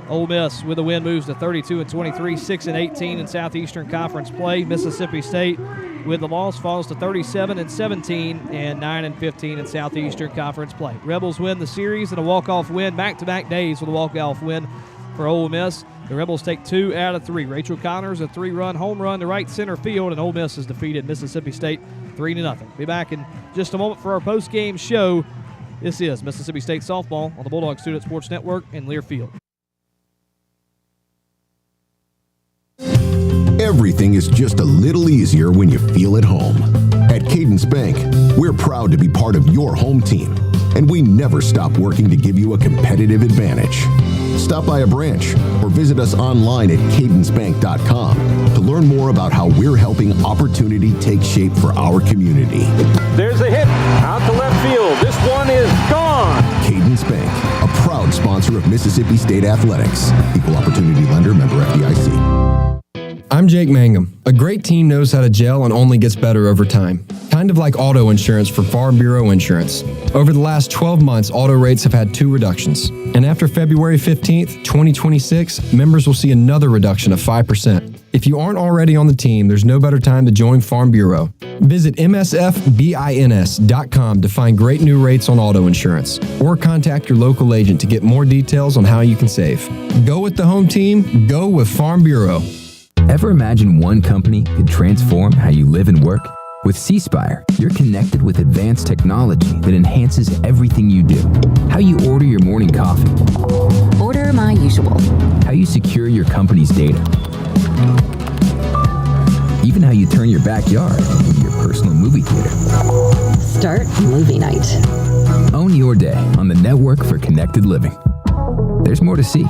Ole Miss with a win moves to 32-23, 6-18 in Southeastern Conference play. Mississippi State with the loss falls to 37-17 and 9-15 in Southeastern Conference play. Rebels win the series in a walk-off win, back-to-back days with a walk-off win for Ole Miss. The Rebels take 2 out of 3. Rachel Connors, a 3-run home run to right center field, and Ole Miss has defeated Mississippi State 3-0. Be back in just a moment for our post-game show. This is Mississippi State softball on the Bulldog Student Sports Network in Learfield. Everything is just a little easier when you feel at home. At Cadence Bank, we're proud to be part of your home team, and we never stop working to give you a competitive advantage. Stop by a branch or visit us online at cadencebank.com to learn more about how we're helping opportunity take shape for our community. There's a hit out to left field. This one is gone. Cadence Bank, a proud sponsor of Mississippi State Athletics. Equal opportunity lender, member FDIC. I'm Jake Mangum. A great team knows how to gel and only gets better over time. Kind of like auto insurance for Farm Bureau Insurance. Over the last 12 months, auto rates have had 2 reductions. And after February 15th, 2026, members will see another reduction of 5%. If you aren't already on the team, there's no better time to join Farm Bureau. Visit msfbins.com to find great new rates on auto insurance, or contact your local agent to get more details on how you can save. Go with the home team, go with Farm Bureau. Ever imagine one company could transform how you live and work? With C-Spire, you're connected with advanced technology that enhances everything you do. How you order your morning coffee. Order my usual. How you secure your company's data. Even how you turn your backyard into your personal movie theater. Start movie night. Own your day on the network for connected living. There's more to see.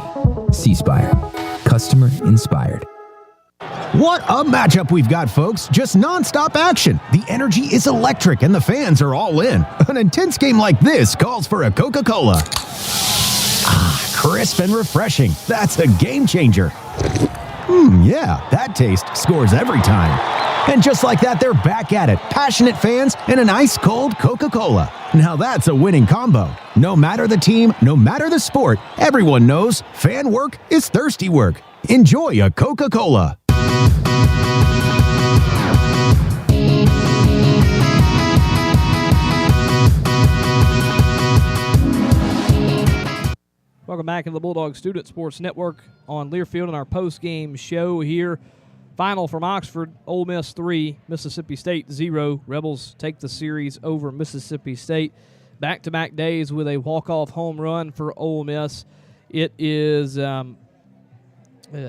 C-Spire. Customer inspired. What a matchup we've got, folks. Just nonstop action. The energy is electric and the fans are all in. An intense game like this calls for a Coca-Cola. Ah, crisp and refreshing. That's a game changer. Yeah, that taste scores every time. And just like that, they're back at it. Passionate fans and an ice-cold Coca-Cola. Now that's a winning combo. No matter the team, no matter the sport, everyone knows fan work is thirsty work. Enjoy a Coca-Cola. Welcome back to the Bulldog Student Sports Network on Learfield and our post-game show here. Final from Oxford, Ole Miss 3, Mississippi State 0. Rebels take the series over Mississippi State. Back-to-back days with a walk-off home run for Ole Miss. It is a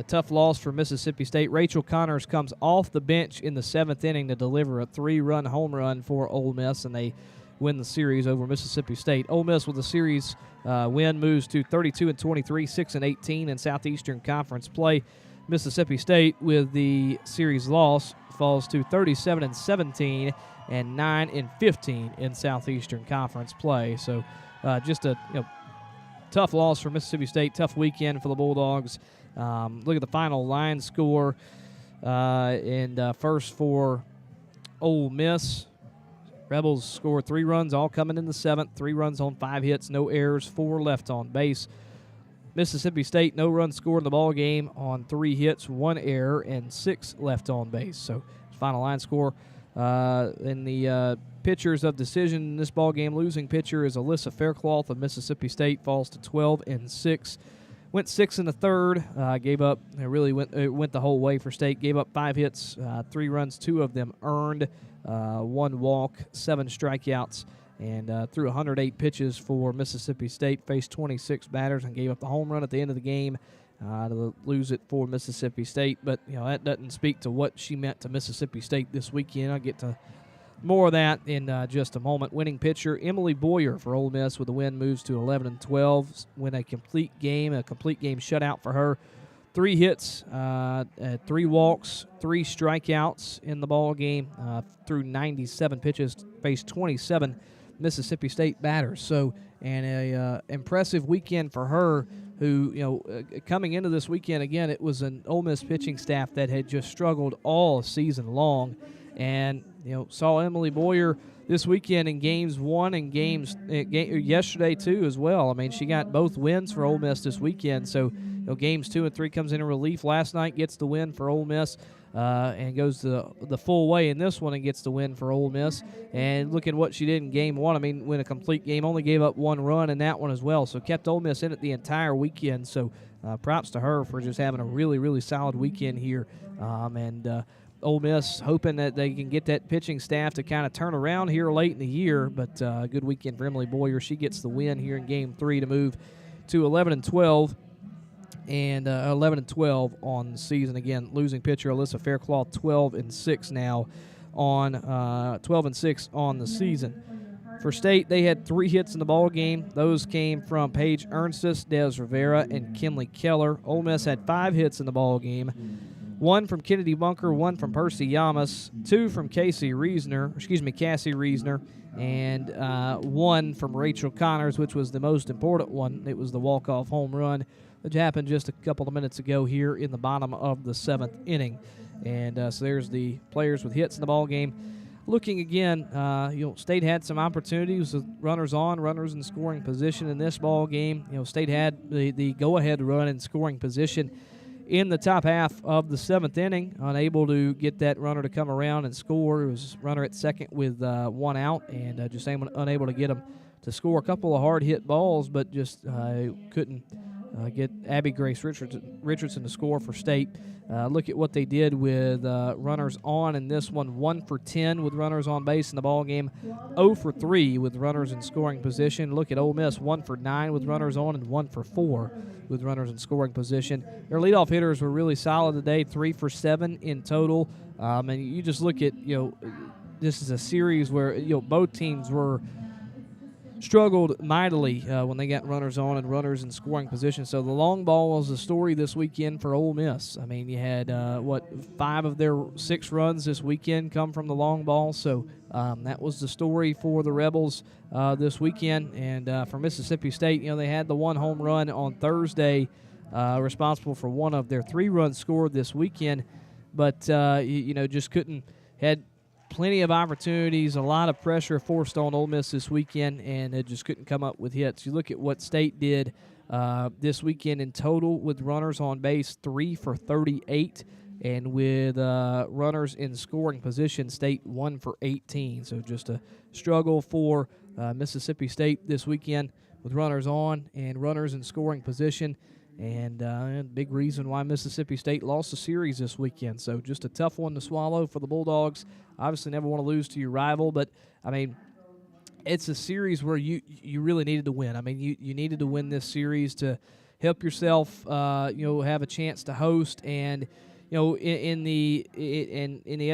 tough loss for Mississippi State. Rachel Connors comes off the bench in the 7th inning to deliver a 3-run home run for Ole Miss, and they win the series over Mississippi State. Ole Miss with the series win moves to 32-23, 6-18 in Southeastern Conference play. Mississippi State with the series loss falls to 37-17 and 9-15 in Southeastern Conference play. So just a tough loss for Mississippi State, tough weekend for the Bulldogs. Look at the final line score. And first for Ole Miss, Rebels scored 3 runs, all coming in the 7th. 3 runs on 5 hits, no errors, 4 left on base. Mississippi State, no runs scored in the ball game on 3 hits, 1 error, and 6 left on base. So final line score. In the pitchers of decision in this ball game, losing pitcher is Alyssa Faircloth of Mississippi State, falls to 12-6. Went 6 in the 3rd, gave up. It went the whole way for State. Gave up 5 hits, 3 runs, 2 of them earned, 1 walk, 7 strikeouts, and threw 108 pitches for Mississippi State. Faced 26 batters and gave up the home run at the end of the game to lose it for Mississippi State. But that doesn't speak to what she meant to Mississippi State this weekend. I'll get to more of that in just a moment. Winning pitcher Emily Boyer for Ole Miss with the win moves to 11-12. Win a complete game shutout for her. 3 hits, 3 walks, 3 strikeouts in the ball game. Threw 97 pitches, faced 27 Mississippi State batters. So, and a impressive weekend for her. Who coming into this weekend again, it was an Ole Miss pitching staff that had just struggled all season long. And, saw Emily Boyer this weekend in games 1 and yesterday too as well. I mean, she got both wins for Ole Miss this weekend. So, games 2 and 3 comes in relief. Last night gets the win for Ole Miss. And goes the full way in this one and gets the win for Ole Miss. And look at what she did in game 1. I mean, win a complete game, only gave up 1 run in that one as well. So kept Ole Miss in it the entire weekend. So props to her for just having a really, really solid weekend here. Ole Miss hoping that they can get that pitching staff to kind of turn around here late in the year. But a good weekend for Emily Boyer. She gets the win here in game 3 to move to 11-12. And 11-12 on the season. Again, losing pitcher Alyssa Faircloth 12-6 now on 12-6 on the season. For State, they had 3 hits in the ball game. Those came from Paige Ernstis, Des Rivera, and Kinley Keller. Ole Miss had 5 hits in the ball game. 1 from Kennedy Bunker, 1 from Percy Yamas, 2 from Cassie Reesner, and 1 from Rachel Connors, which was the most important one. It was the walk-off home run, which happened just a couple of minutes ago here in the bottom of the 7th inning. And so there's the players with hits in the ball game. Looking again, State had some opportunities with runners on, runners in scoring position in this ball game. State had the go-ahead run in scoring position in the top half of the 7th inning, unable to get that runner to come around and score. It was runner at second with 1 out, and just unable to get him to score. A couple of hard hit balls, but just couldn't get Abby Grace Richardson to score for State. Look at what they did with runners on in this one. 1 for 10 with runners on base in the ball game. 0 for 3 with runners in scoring position. Look at Ole Miss, 1 for 9 with runners on and 1 for 4 with runners in scoring position. Their leadoff hitters were really solid today, 3 for 7 in total. And you just look at, this is a series where, both teams were struggled mightily when they got runners on and runners in scoring position. So the long ball was the story this weekend for Ole Miss. I mean, you had, 5 of their 6 runs this weekend come from the long ball. So that was the story for the Rebels this weekend. And for Mississippi State, they had the 1 home run on Thursday, responsible for 1 of their 3 runs scored this weekend. But, just had plenty of opportunities, a lot of pressure forced on Ole Miss this weekend, and it just couldn't come up with hits. You look at what State did this weekend in total with runners on base, 3 for 38, and with runners in scoring position, State 1 for 18. So just a struggle for Mississippi State this weekend with runners on and runners in scoring position. And big reason why Mississippi State lost the series this weekend. So just a tough one to swallow for the Bulldogs. Obviously never want to lose to your rival, but, I mean, it's a series where you really needed to win. I mean, you needed to win this series to help yourself, have a chance to host. And, in the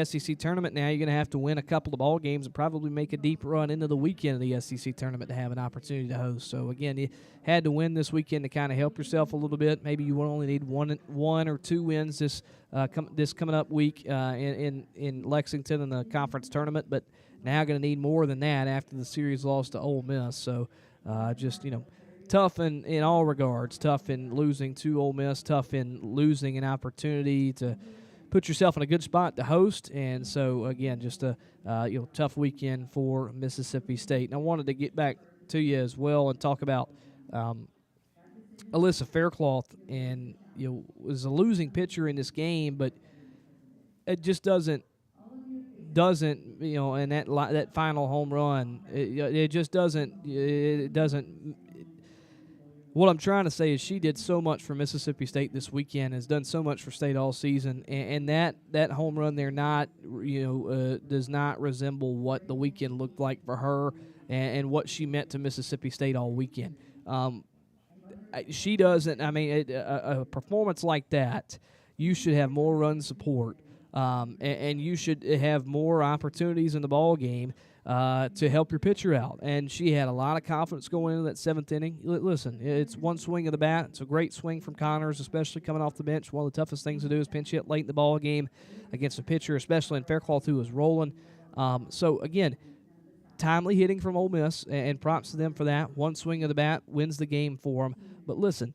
SEC tournament now, you're going to have to win a couple of ball games and probably make a deep run into the weekend of the SEC tournament to have an opportunity to host. So, again, you had to win this weekend to kind of help yourself a little bit. Maybe you will only need one or 2 wins this coming up week in Lexington in the conference tournament, but now going to need more than that after the series loss to Ole Miss. So, tough in all regards, tough in losing to Ole Miss, tough in losing an opportunity to put yourself in a good spot to host. And so, again, just a tough weekend for Mississippi State. And I wanted to get back to you as well and talk about Alyssa Faircloth. And, was a losing pitcher in this game, but it just doesn't and that final home run, it just doesn't. What I'm trying to say is she did so much for Mississippi State this weekend, has done so much for State all season, and that home run there does not resemble what the weekend looked like for her and what she meant to Mississippi State all weekend. She doesn't. I mean, a performance like that, you should have more run support, and you should have more opportunities in the ball game to help your pitcher out. And she had a lot of confidence going into that 7th inning. Listen, it's one swing of the bat. It's a great swing from Connors, especially coming off the bench. One of the toughest things to do is pinch hit late in the ball game against a pitcher, especially in Faircloth, who is rolling. So, again, timely hitting from Ole Miss, and props to them for that. One swing of the bat wins the game for them. But listen,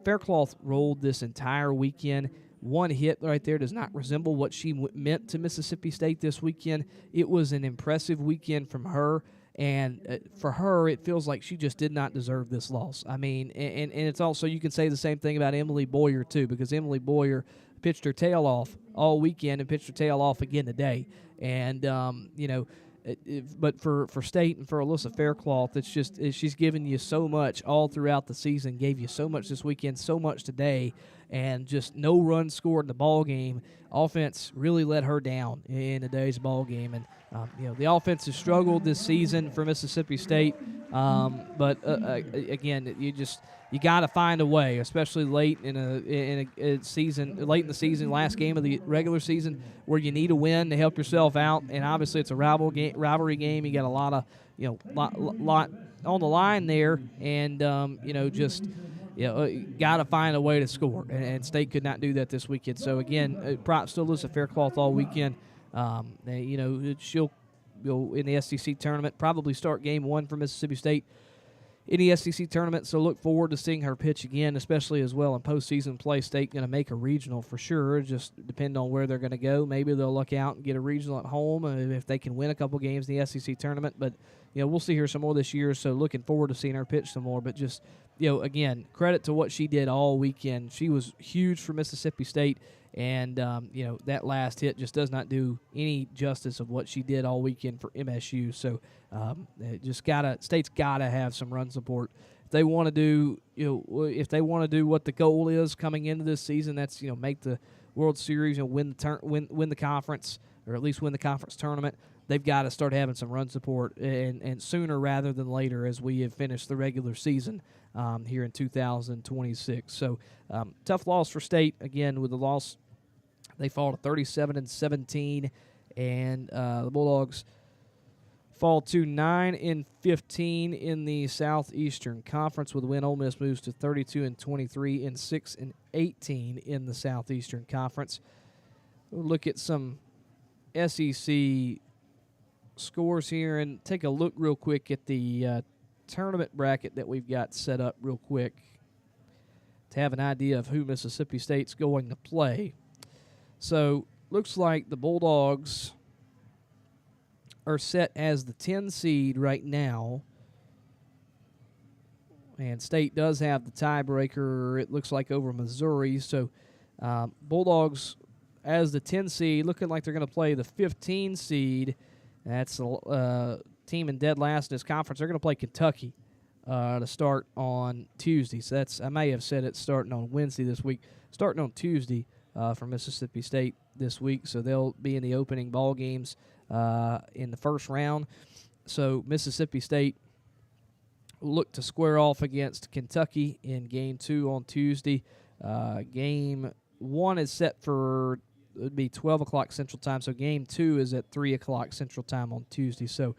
Faircloth rolled this entire weekend. one hit right there does not resemble what she meant to Mississippi State this weekend. It was an impressive weekend from her. And for her, it feels like she just did not deserve this loss. I mean, and it's also, you can say the same thing about Emily Boyer, too, because Emily Boyer pitched her tail off all weekend and pitched her tail off again today. And, but for State and for Alyssa Faircloth, it's just she's given you so much all throughout the season, gave you so much this weekend, so much today, and just no runs scored in the ball game. Offense really let her down in today's ball game, and the offense has struggled this season for Mississippi State. But again, you got to find a way, especially late in a season, late in the season, last game of the regular season, where you need a win to help yourself out. And obviously, it's a rivalry game. You got a lot of lot on the line there, and got to find a way to score. And State could not do that this weekend. So again, props to Alyssa Faircloth all weekend. She'll go in the SEC tournament, probably start game 1 for Mississippi State in the SEC tournament, so look forward to seeing her pitch again, especially as well in postseason play. State going to make a regional for sure, just depend on where they're going to go. Maybe they'll luck out and get a regional at home if they can win a couple games in the SEC tournament, but we'll see her some more this year, so looking forward to seeing her pitch some more. But just, again, credit to what she did all weekend. She was huge for Mississippi State, and, that last hit just does not do any justice of what she did all weekend for MSU. So State's got to have some run support. If they want to do, what the goal is coming into this season, that's, make the World Series and win the conference, or at least win the conference tournament. They've got to start having some run support, and sooner rather than later, as we have finished the regular season here in 2026. So tough loss for State. Again, with the loss, they fall to 37-17, and the Bulldogs fall to 9-15 in the Southeastern Conference with a win. Ole Miss moves to 32-23 and 6-18 in the Southeastern Conference. We'll look at some SEC scores here and take a look real quick at the tournament bracket that we've got set up real quick to have an idea of who Mississippi State's going to play. So, looks like the Bulldogs are set as the 10 seed right now. And State does have the tiebreaker, it looks like, over Missouri. So, Bulldogs as the 10 seed, looking like they're going to play the 15 seed. That's the team in dead last in this conference. They're going to play Kentucky to start on Tuesday. So I may have said it's starting on Wednesday this week. Starting on Tuesday for Mississippi State this week. So they'll be in the opening ball games in the first round. So Mississippi State will look to square off against Kentucky in Game 2 on Tuesday. Game 1 is set for, it would be 12 o'clock Central Time, so Game 2 is at 3 o'clock Central Time on Tuesday. So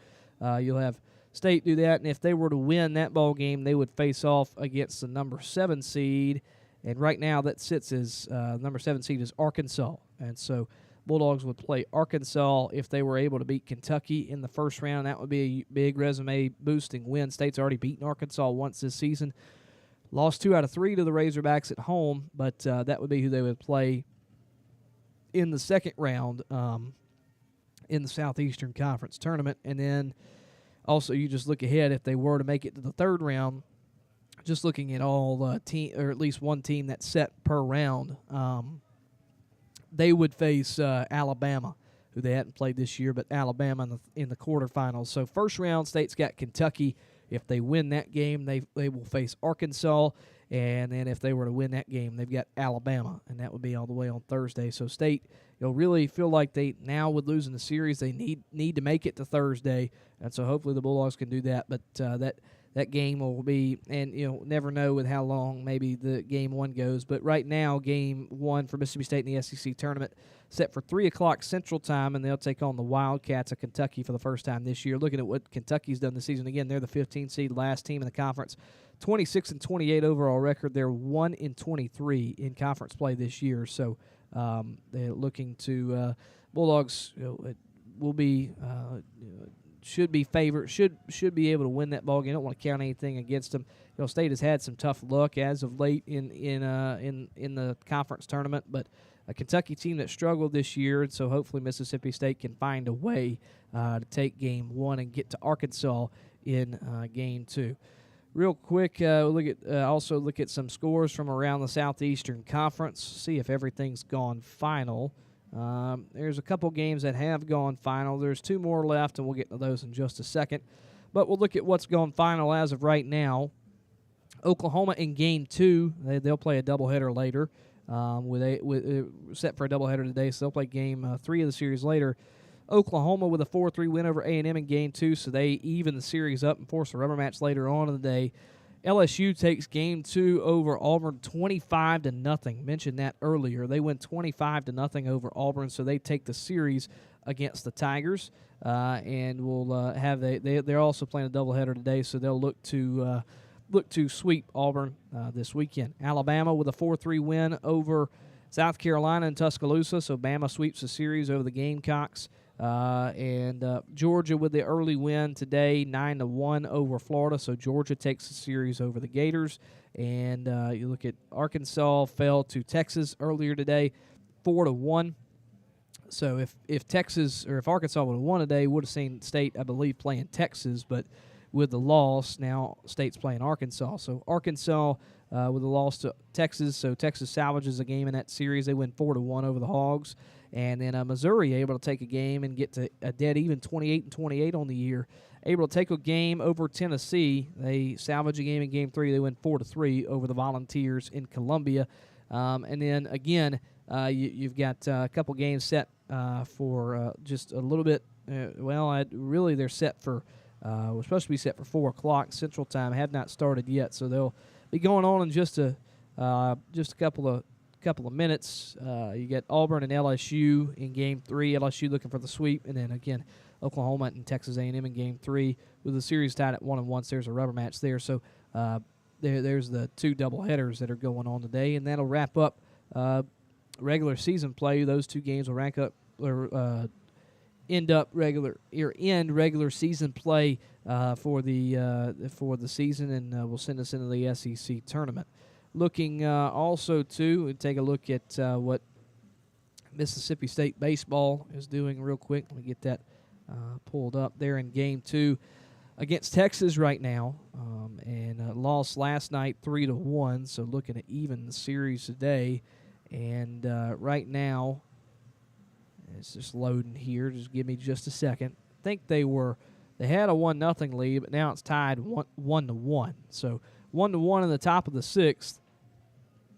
you'll have State do that, and if they were to win that ball game, they would face off against the number 7 seed, and right now that sits as number 7 seed is Arkansas. And so Bulldogs would play Arkansas if they were able to beat Kentucky in the first round. That would be a big resume-boosting win. State's already beaten Arkansas once this season. Lost 2 out of 3 to the Razorbacks at home, but that would be who they would play in the second round in the Southeastern Conference tournament. And then also you just look ahead, if they were to make it to the third round, just looking at all team, or at least one team that's set per round, they would face Alabama, who they hadn't played this year, but Alabama in the quarterfinals. So first round, State's got Kentucky. If they win that game, they will face Arkansas. And then if they were to win that game, they've got Alabama, and that would be all the way on Thursday. So State, really feel like they now, with losing the series, they need to make it to Thursday, and so hopefully the Bulldogs can do that. But that game will be, and never know with how long maybe the Game 1 goes. But right now, Game 1 for Mississippi State in the SEC tournament set for 3 o'clock Central Time, and they'll take on the Wildcats of Kentucky for the first time this year. Looking at what Kentucky's done this season, again, they're the 15 seed, last team in the conference. 26-28 overall record. They're 1-23 in conference play this year. So they're looking to Bulldogs. Will be should be favored. Should be able to win that ball game. Don't want to count anything against them. State has had some tough luck as of late in the conference tournament, but a Kentucky team that struggled this year, and so hopefully Mississippi State can find a way to take game 1 and get to Arkansas in game 2. Real quick, also look at some scores from around the Southeastern Conference, see if everything's gone final. There's a couple games that have gone final. There's 2 more left, and we'll get to those in just a second. But we'll look at what's gone final as of right now. Oklahoma in game 2, they'll play a doubleheader later. Set for a doubleheader today, so they'll play game 3 of the series later. Oklahoma with a 4-3 win over A&M in game 2, so they even the series up and force a rubber match later on in the day. LSU takes game 2 over Auburn 25-0. Mentioned that earlier. They win 25-0 over Auburn, so they take the series against the Tigers, and will they're also playing a doubleheader today, so they'll look to sweep Auburn this weekend. Alabama with a 4-3 win over South Carolina in Tuscaloosa, so Bama sweeps the series over the Gamecocks. And Georgia with the early win today, 9-1 over Florida, so Georgia takes the series over the Gators. And you look at Arkansas fell to Texas earlier today, 4-1. So if Texas or if Arkansas would have won today, would have seen State, I believe, playing Texas, but with the loss, now State's playing Arkansas. So Arkansas with the loss to Texas, so Texas salvages a game in that series. They win 4-1 over the Hogs. And then Missouri able to take a game and get to a dead even 28-28 on the year. Able to take a game over Tennessee. They salvage a game in game 3. They win 4-3 over the Volunteers in Columbia. And then again, you've got a couple games set for just a little bit. Really they're set for. We're supposed to be set for 4 o'clock Central Time. Have not started yet, so they'll be going on in just a couple of minutes. You get Auburn and LSU in game 3. LSU looking for the sweep, and then again Oklahoma and Texas A&M in game 3 with the series tied at 1-1. So there's a rubber match there. So there's the 2 doubleheaders that are going on today, and that'll wrap up regular season play. Those 2 games will rank up or end regular season play for the season, and will send us into the SEC tournament. Looking also to take a look at what Mississippi State baseball is doing real quick. Let me get that pulled up. They're in game 2 against Texas right now, and lost last night 3-1. So looking at even the series today, and right now it's just loading here. Just give me just a second. I think they had a 1-0 lead, but now it's tied 1-1. So 1-1 in the top of the 6th.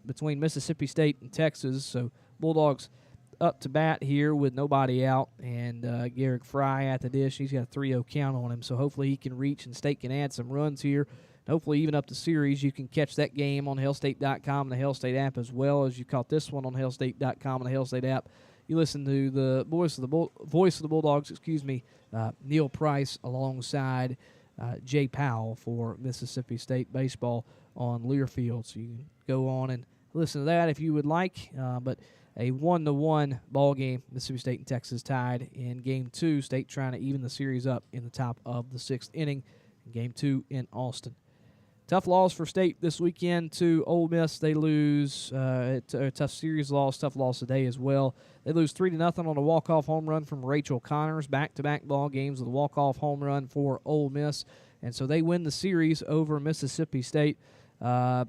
Between Mississippi State and Texas. So Bulldogs up to bat here with nobody out, and Garrick Fry at the dish. He's got a 3-0 count on him, so hopefully he can reach and State can add some runs here. Hopefully even up the series. You can catch that game on hellstate.com and the Hellstate app, as well as you caught this one on hellstate.com and the Hellstate app. You listen to the voice of the Bulldogs, Neil Price alongside Jay Powell for Mississippi State baseball on Learfield. So you can go on and listen to that if you would like. But a 1-1 ball game, Mississippi State and Texas tied in game 2. State trying to even the series up in the top of the 6th inning. Game 2 in Austin. Tough loss for State this weekend to Ole Miss. They lose a tough series loss, tough loss today as well. They lose 3-0 on a walk-off home run from Rachel Connors. Back-to-back ball games with a walk-off home run for Ole Miss, and so they win the series over Mississippi State. We'll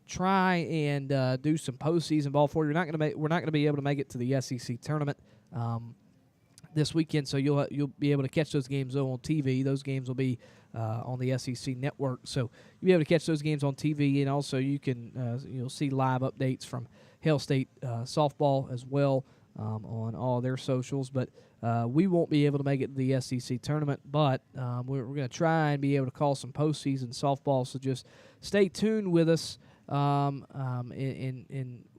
try and do some postseason ball for you. We're not going to be able to make it to the SEC tournament this weekend, so you'll be able to catch those games on TV. Those games will be on the SEC network, so you'll be able to catch those games on TV, and also you can you'll see live updates from Hail State softball as well on all their socials. But we won't be able to make it to the SEC tournament, but we're going to try and be able to call some postseason softball. So just stay tuned with us, and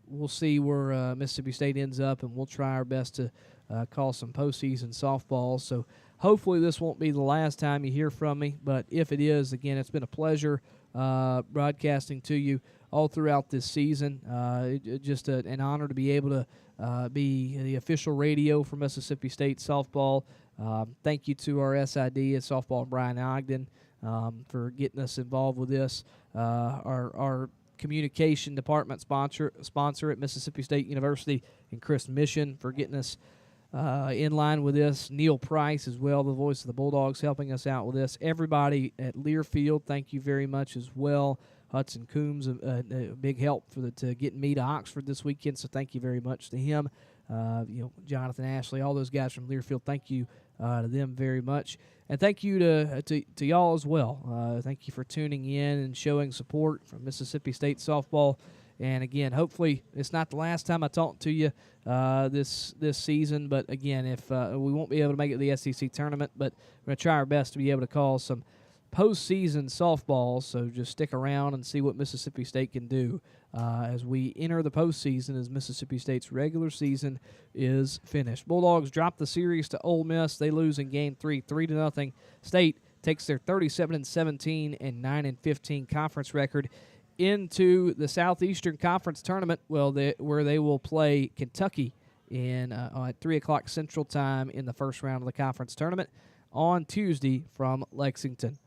we'll see where Mississippi State ends up, and we'll try our best to call some postseason softball. So hopefully this won't be the last time you hear from me, but if it is, again, it's been a pleasure broadcasting to you all throughout this season. Just an honor to be able to be the official radio for Mississippi State softball. Thank you to our SID at softball, Brian Ogden, for getting us involved with this. Our communication department sponsor at Mississippi State University, and Chris Mission for getting us in line with this. Neil Price as well, the voice of the Bulldogs, helping us out with this. Everybody at Learfield, thank you very much as well. Hudson Coombs, a big help to getting me to Oxford this weekend, so thank you very much to him. Jonathan Ashley, all those guys from Learfield, thank you to them very much. And thank you to y'all as well. Thank you for tuning in and showing support from Mississippi State softball. And again, hopefully it's not the last time I talk to you this season. But again, if we won't be able to make it to the SEC tournament, but we're going to try our best to be able to call some postseason softball. So just stick around and see what Mississippi State can do as we enter the postseason, as Mississippi State's regular season is finished. Bulldogs drop the series to Ole Miss. They lose in Game 3, 3-0. State takes their 37-17 and 9-15 conference record into the Southeastern Conference tournament, where they will play Kentucky at 3 o'clock Central Time in the first round of the conference tournament on Tuesday from Lexington.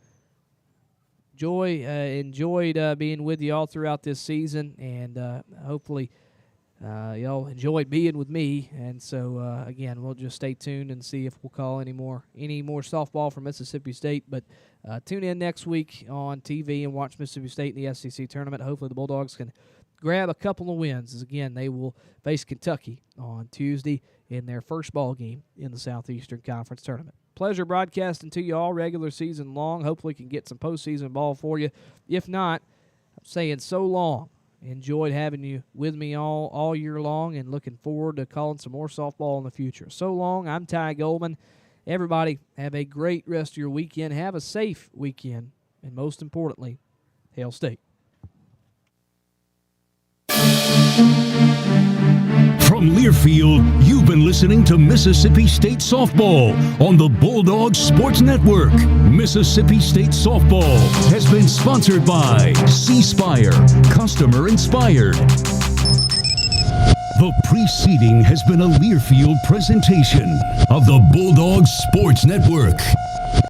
Enjoyed being with you all throughout this season, and hopefully y'all enjoyed being with me. And so again, we'll just stay tuned and see if we'll call any more softball from Mississippi State. But tune in next week on TV and watch Mississippi State in the SEC tournament. Hopefully the Bulldogs can grab a couple of wins, as again they will face Kentucky on Tuesday in their first ball game in the Southeastern Conference tournament. Pleasure broadcasting to you all regular season long. Hopefully can get some postseason ball for you. If not, I'm saying so long. Enjoyed having you with me all year long, and looking forward to calling some more softball in the future. So long. I'm Ty Goldman. Everybody have a great rest of your weekend. Have a safe weekend. And most importantly, Hail State. From Learfield, you've been listening to Mississippi State Softball on the Bulldogs Sports Network. Mississippi State Softball has been sponsored by C Spire, customer inspired. The preceding has been a Learfield presentation of the Bulldogs Sports Network.